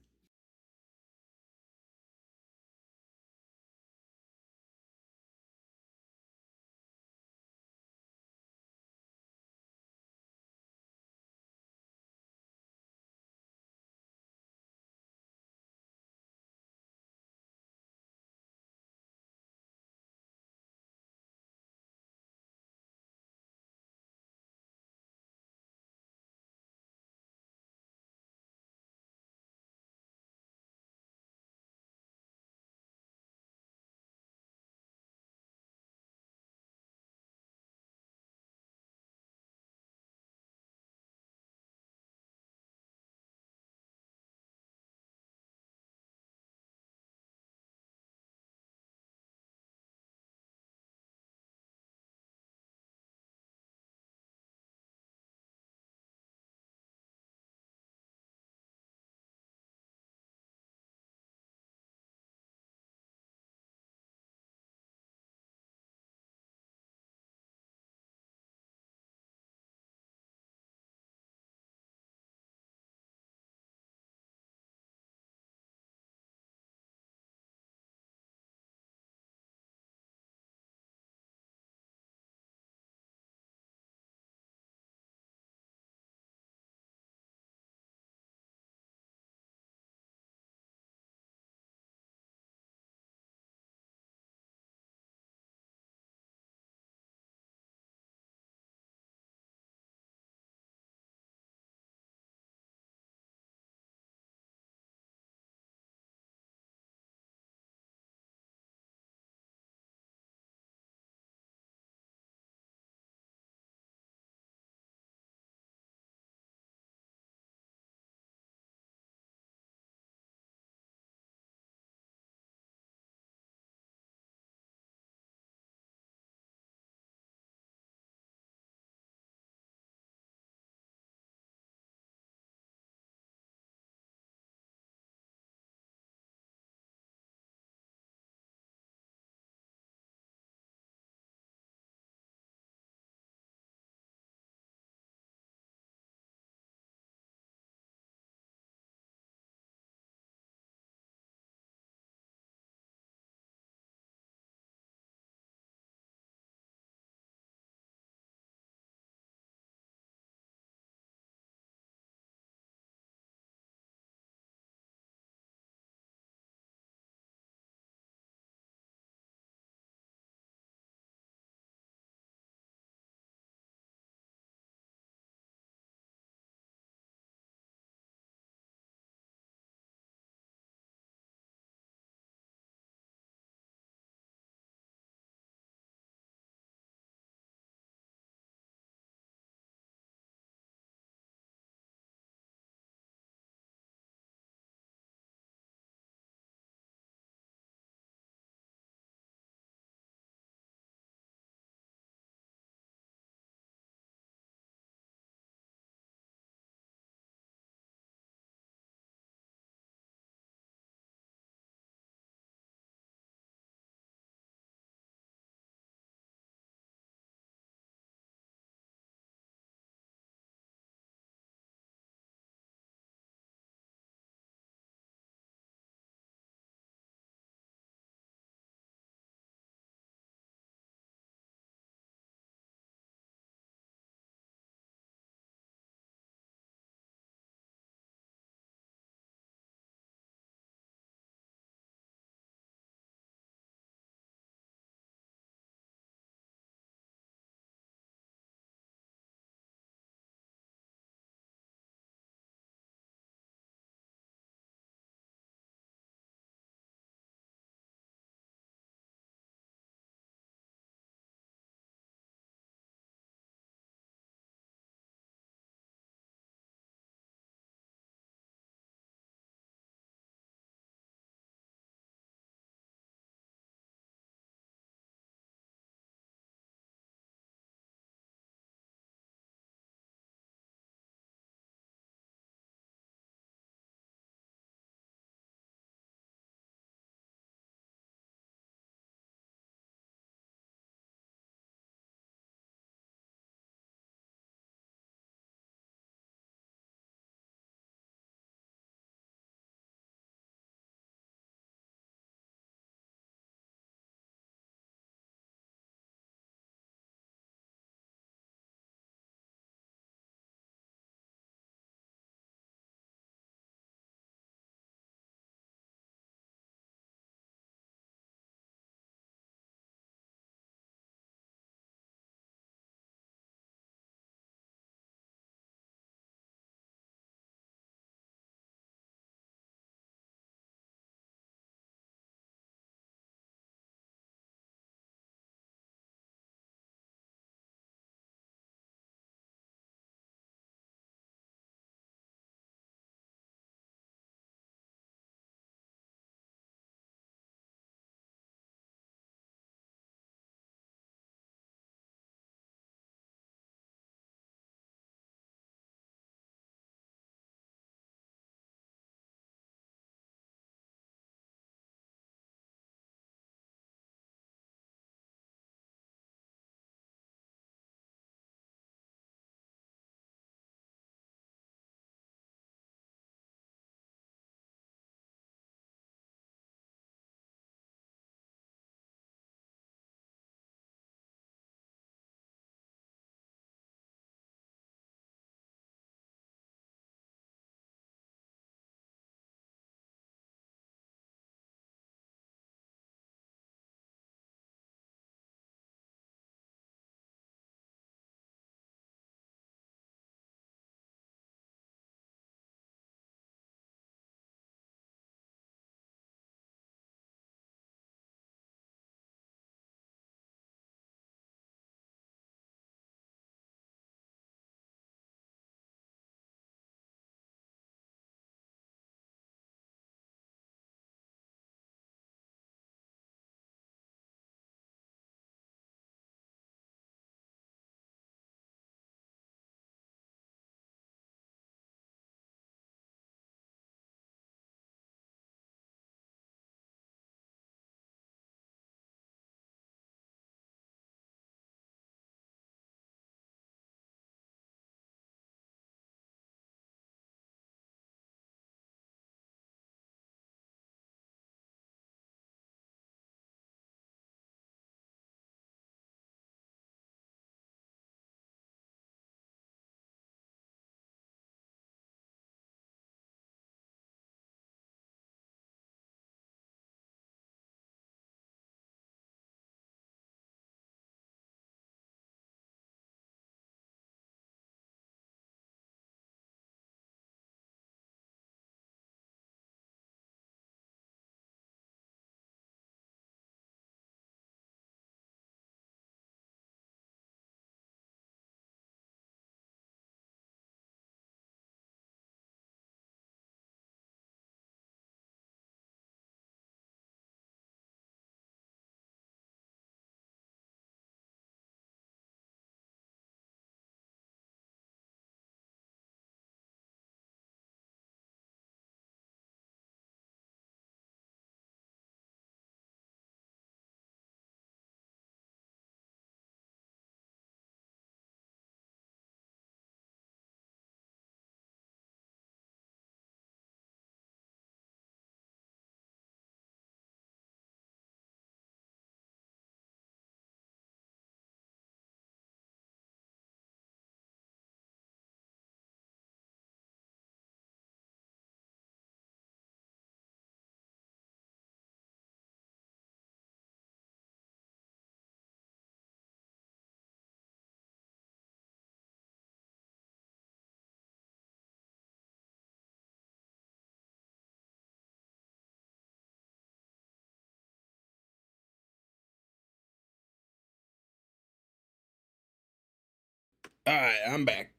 All right, I'm back.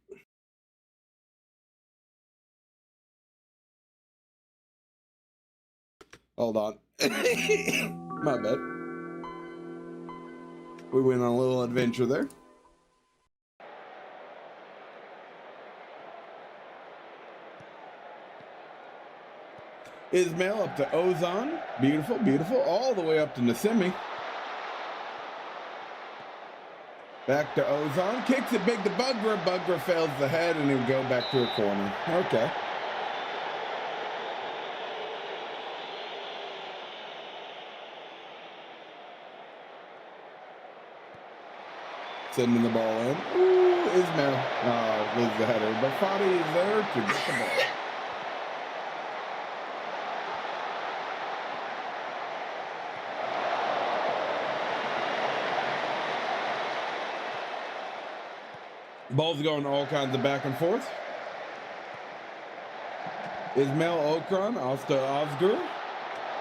Hold on. My bad. We went on a little adventure there. Ismail up to Ozan. Beautiful, beautiful. All the way up to Nasimi. Back to Ozan. Kicks it big to Bugra. Bugra fails the head and he'll go back to a corner. Okay. Sending the ball in. Ooh, Ismail. Oh, loses the header. But Fadi is there to get the ball. Ball's going all kinds of back and forth. Ismail Okran, Asta Osgur,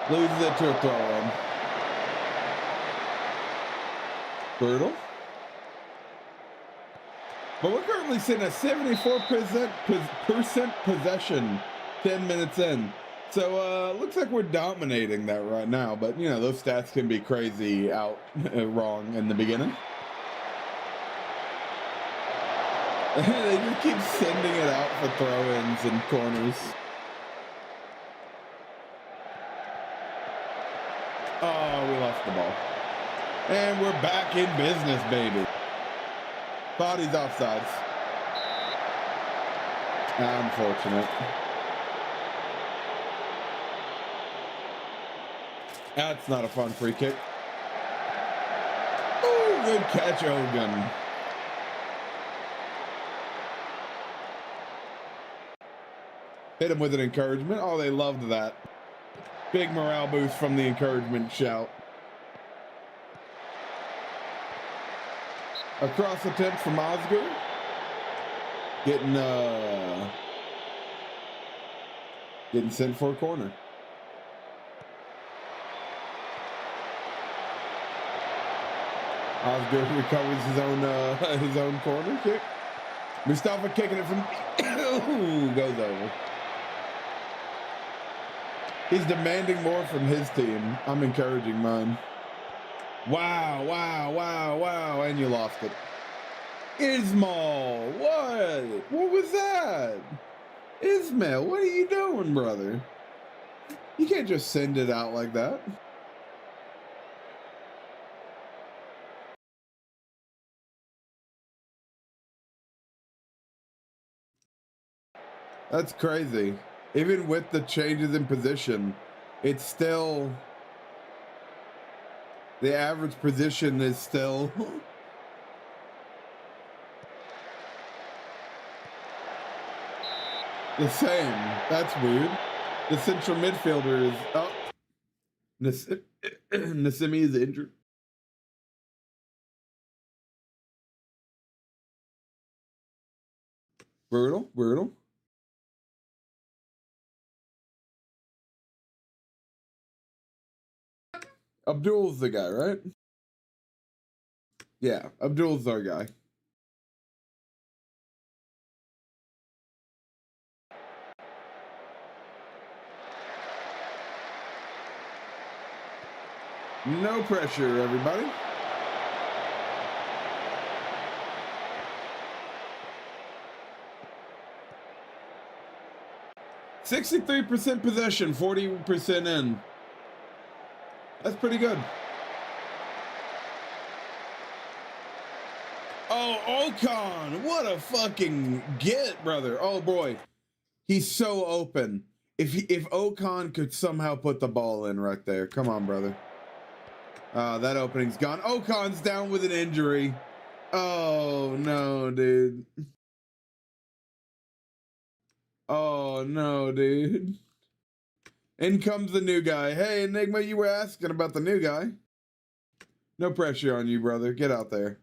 loses it to a throw-in. Brutal. But we're currently sitting at 74% possession 10 minutes in. So looks like we're dominating that right now. But, you know, those stats can be crazy out wrong in the beginning. They just keep sending it out for throw-ins and corners. Oh, we lost the ball. And we're back in business, baby. Body's offsides. Unfortunate. That's not a fun free kick. Oh, good catch, Ogun. Hit him with an encouragement. Oh, they loved that. Big morale boost from the encouragement shout. A cross attempt from Oscar. Getting sent for a corner. Oscar recovers his own corner kick. Mustafa kicking it from ooh, goes over. He's demanding more from his team. I'm encouraging mine. Wow, wow, wow, wow. And you lost it. Ismail, what? What was that? Ismail, what are you doing, brother? You can't just send it out like that. That's crazy. Even with the changes in position, it's still, the average position is still the same. That's weird. The central midfielder is up. Nasimi is injured. Brutal, brutal. Abdul's the guy, right? Yeah, Abdul's our guy. No pressure, everybody. %63 possession, 40% in. That's pretty good. Oh, Okan, what a fucking get, brother. Oh boy, he's so open. If Okan could somehow put the ball in right there, come on, brother. That opening's gone. Okan's down with an injury. Oh no, dude. Oh no, dude. In comes the new guy. Hey, Enigma, you were asking about the new guy. No pressure on you, brother. Get out there.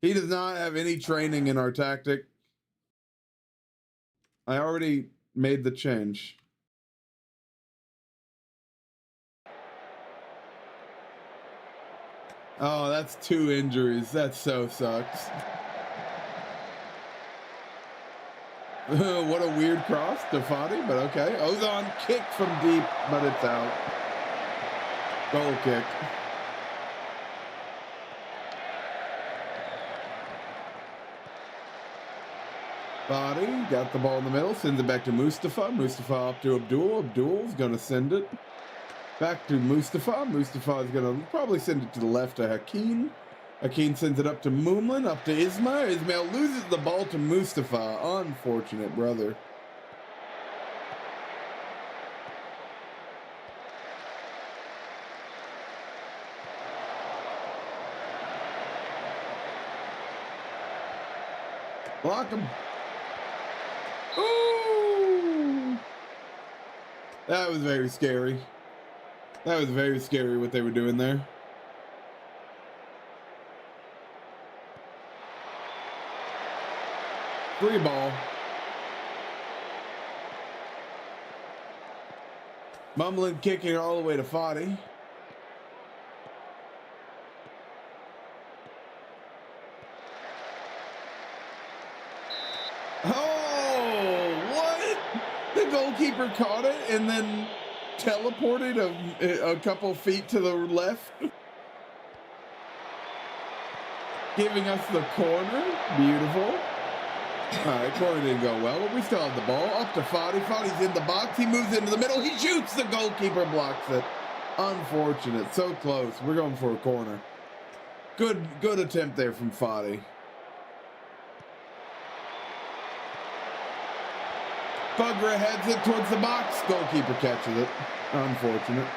He does not have any training in our tactic. I already made the change. Oh, that's 2 injuries. That so sucks. What a weird cross to Fadi, but okay. Ozan kick from deep, but it's out. Goal kick. Fadi got the ball in the middle, sends it back to Mustafa. Mustafa up to Abdul. Abdul's gonna send it back to Mustafa. Mustafa is gonna probably send it to the left to Hakeem. Hakeem sends it up to Moomlin, up to Ismail. Ismail loses the ball to Mustafa. Unfortunate, brother. Block him. Ooh! That was very scary. That was very scary what they were doing there. Free ball. Mumbling kicking all the way to Fadi. Oh, what? The goalkeeper caught it and then teleported a couple feet to the left. Giving us the corner. Beautiful. All right, corner didn't go well, but we still have the ball. Up to Fadi. Fadi's in the box. He moves into the middle. He shoots. The goalkeeper blocks it. Unfortunate. So close. We're going for a corner. Good attempt there from Fadi. Bugra heads it towards the box. Goalkeeper catches it. Unfortunate.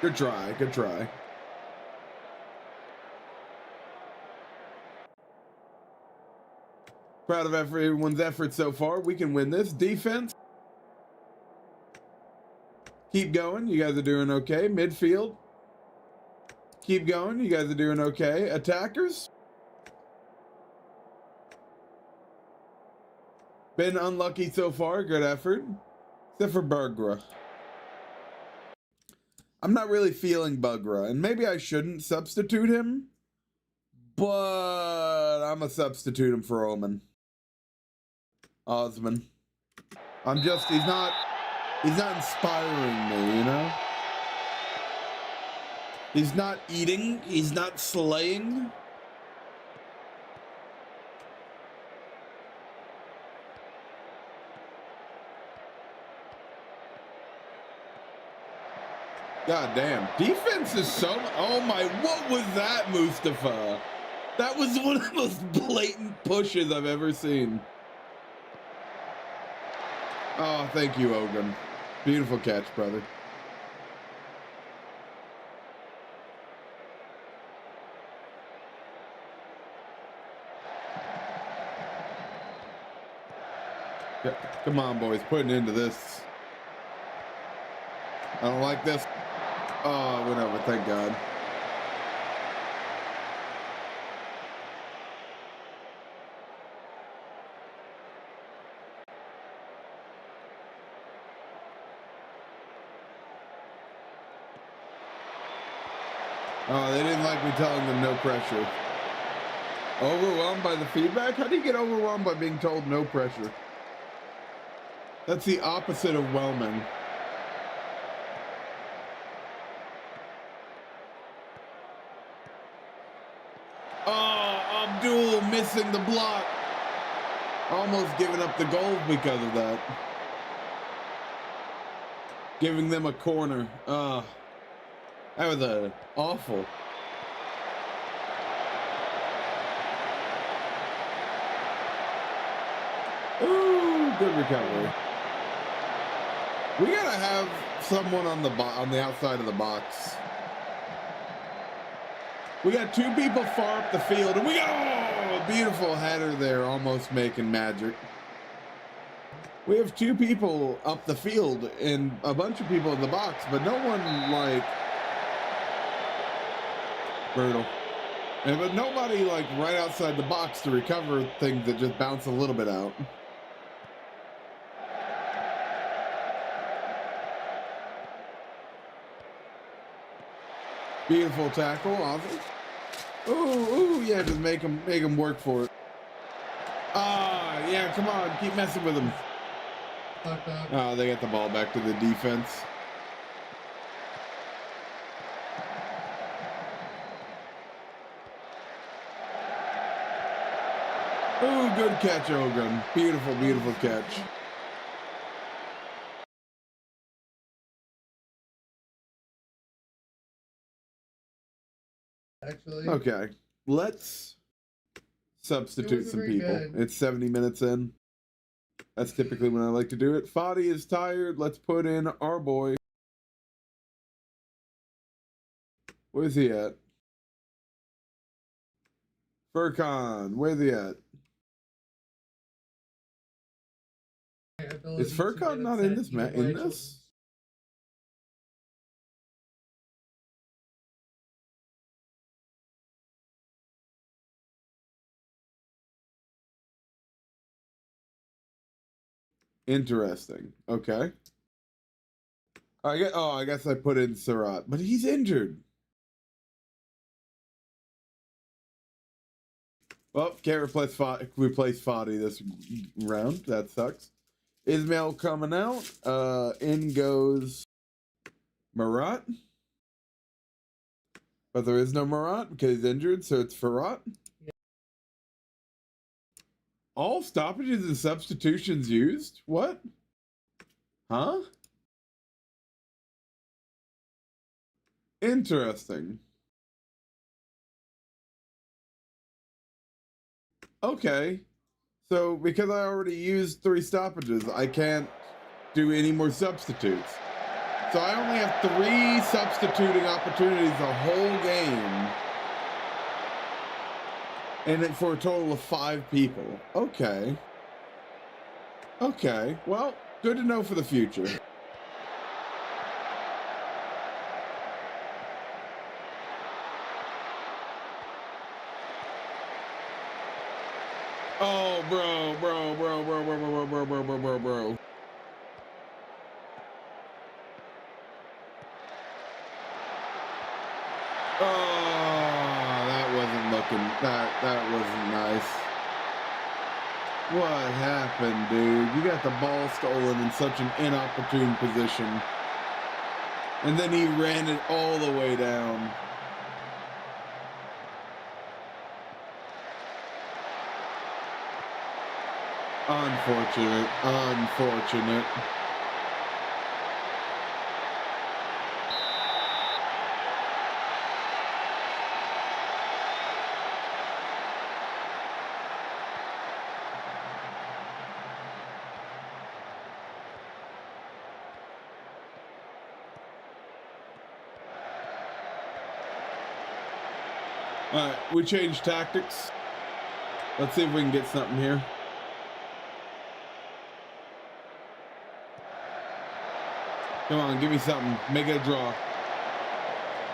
Good try. Good try. Proud of everyone's effort so far. We can win this. Defense. Keep going. You guys are doing okay. Midfield. Keep going. You guys are doing okay. Attackers. Been unlucky so far. Good effort. Except for Bugra. I'm not really feeling Bugra, and maybe I shouldn't substitute him, but I'm gonna substitute him for Osman. He's not inspiring me, you know? He's not eating, he's not slaying. God damn. Defense is so... Oh my... What was that, Mustafa? That was one of the most blatant pushes I've ever seen. Oh, thank you, Ogun. Beautiful catch, brother. Come on, boys. Putting into this. I don't like this. Oh, it went over. Thank God. Oh, they didn't like me telling them no pressure. Overwhelmed by the feedback? How do you get overwhelmed by being told no pressure? That's the opposite of whelming. Oh, Abdul missing the block. Almost giving up the goal because of that. Giving them a corner. That was awful. Ooh, good recovery. We gotta have someone on the outside of the box. We got two people far up the field, and we got a beautiful header there, almost making magic. We have two people up the field and a bunch of people in the box, but no one like brutal. But nobody like right outside the box to recover things that just bounce a little bit out. Beautiful tackle, awesome. Ooh, yeah, just make them work for it. Ah, yeah, come on, keep messing with them. Fucked up. Oh, they got the ball back to the defense. Ooh, good catch, Ogren. Beautiful, beautiful catch. Actually. Okay, let's substitute some people. Good. It's 70 minutes in. That's typically when I like to do it. Foddy is tired. Let's put in our boy. Where's he at? Furcon, where's he at? Is Furcon not in this match? In this? Interesting. Okay. I guess I put in Surratt, but he's injured. Well, can't replace Foddy this round. That sucks. Ismail coming out. In goes Marat. But there is no Marat because he's injured, so it's Farrat. Yeah. All stoppages and substitutions used? What? Huh? Interesting. Okay. So, because I already used 3 stoppages, I can't do any more substitutes. So I only have 3 substituting opportunities the whole game. And it for a total of 5 people. Okay. Okay. Well, good to know for the future. Oh, bro. Oh, that wasn't looking, that wasn't nice. What happened, dude? You got the ball stolen in such an inopportune position. And then he ran it all the way down. Unfortunate, unfortunate. All right, we changed tactics. Let's see if we can get something here. Come on, give me something. Make it a draw.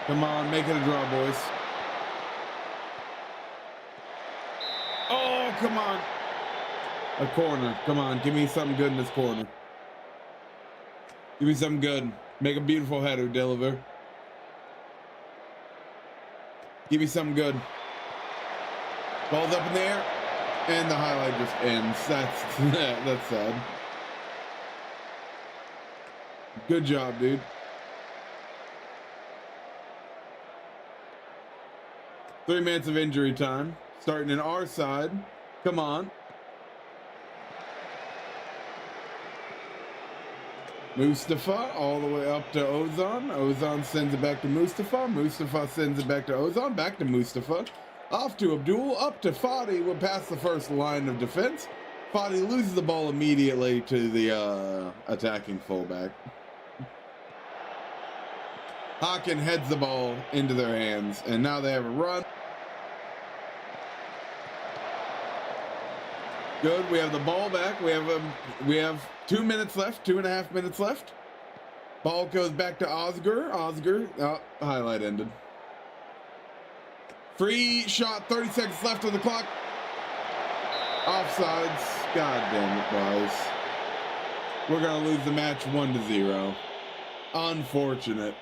Come on, make it a draw, boys. Oh, come on. A corner. Come on, give me something good in this corner. Give me something good. Make a beautiful header, deliver. Give me something good. Ball's up in the air, and the highlight just ends. That's sad. Good job, dude. 3 minutes of injury time. Starting in our side. Come on. Mustafa all the way up to Ozan. Ozan sends it back to Mustafa. Mustafa sends it back to Ozan. Back to Mustafa. Off to Abdul. Up to Foddy. We're past the first line of defense. Foddy loses the ball immediately to the attacking fullback. Hawken heads the ball into their hands, and now they have a run. Good. We have the ball back. We have 2 minutes left, 2.5 minutes left. Ball goes back to Oscar. Oscar. Oh, highlight ended. Free shot. 30 seconds left on the clock. Offsides. God damn it, guys. We're gonna lose the match 1-0. Unfortunate.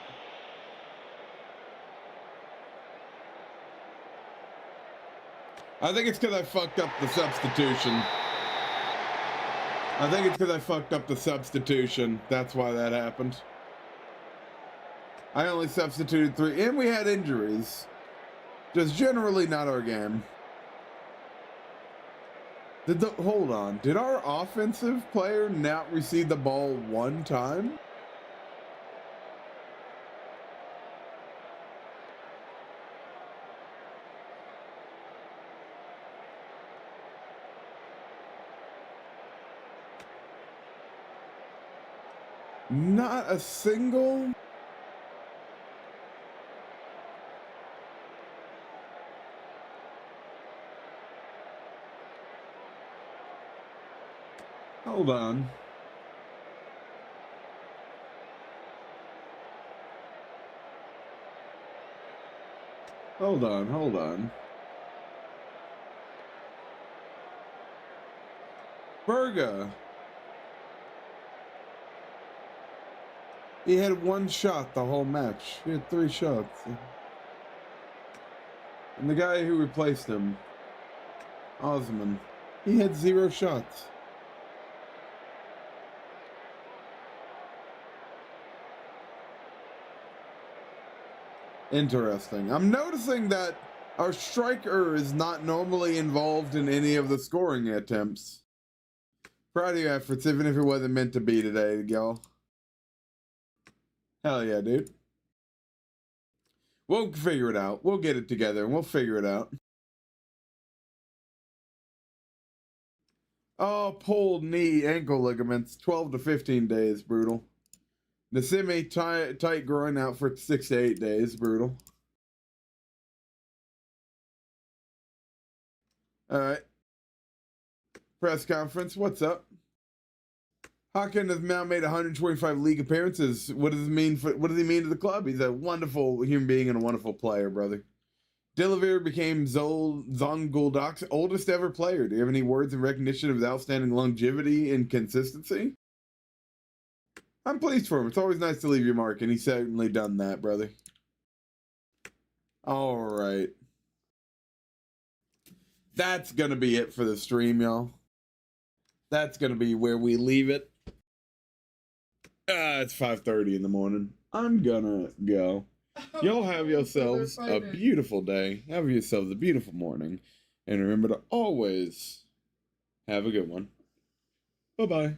I think it's because I fucked up the substitution. I think it's because I fucked up the substitution. That's why that happened. I only substituted 3, and we had injuries. Just generally not our game. Hold on. Did our offensive player not receive the ball 1 time? Not a single? Hold on. Hold on. Berga. He had 1 shot the whole match. He had 3 shots. And the guy who replaced him, Osman, he had 0 shots. Interesting. I'm noticing that our striker is not normally involved in any of the scoring attempts. Proud of your efforts, even if it wasn't meant to be today, y'all. Hell yeah, dude. We'll figure it out. We'll get it together and we'll figure it out. Oh, pulled knee, ankle ligaments, 12 to 15 days, brutal. The tight groin out for 6 to 8 days, brutal. All right. Press conference, what's up? Hakan has now made 125 league appearances. What does it mean what does he mean to the club? He's a wonderful human being and a wonderful player, brother. Dilavir became Zonguldak's oldest ever player. Do you have any words in recognition of his outstanding longevity and consistency? I'm pleased for him. It's always nice to leave your mark, and he's certainly done that, brother. All right. That's going to be it for the stream, y'all. That's going to be where we leave it. It's 5:30 in the morning. I'm going to go. Y'all have yourselves a beautiful day. Have yourselves a beautiful morning. And remember to always have a good one. Bye-bye.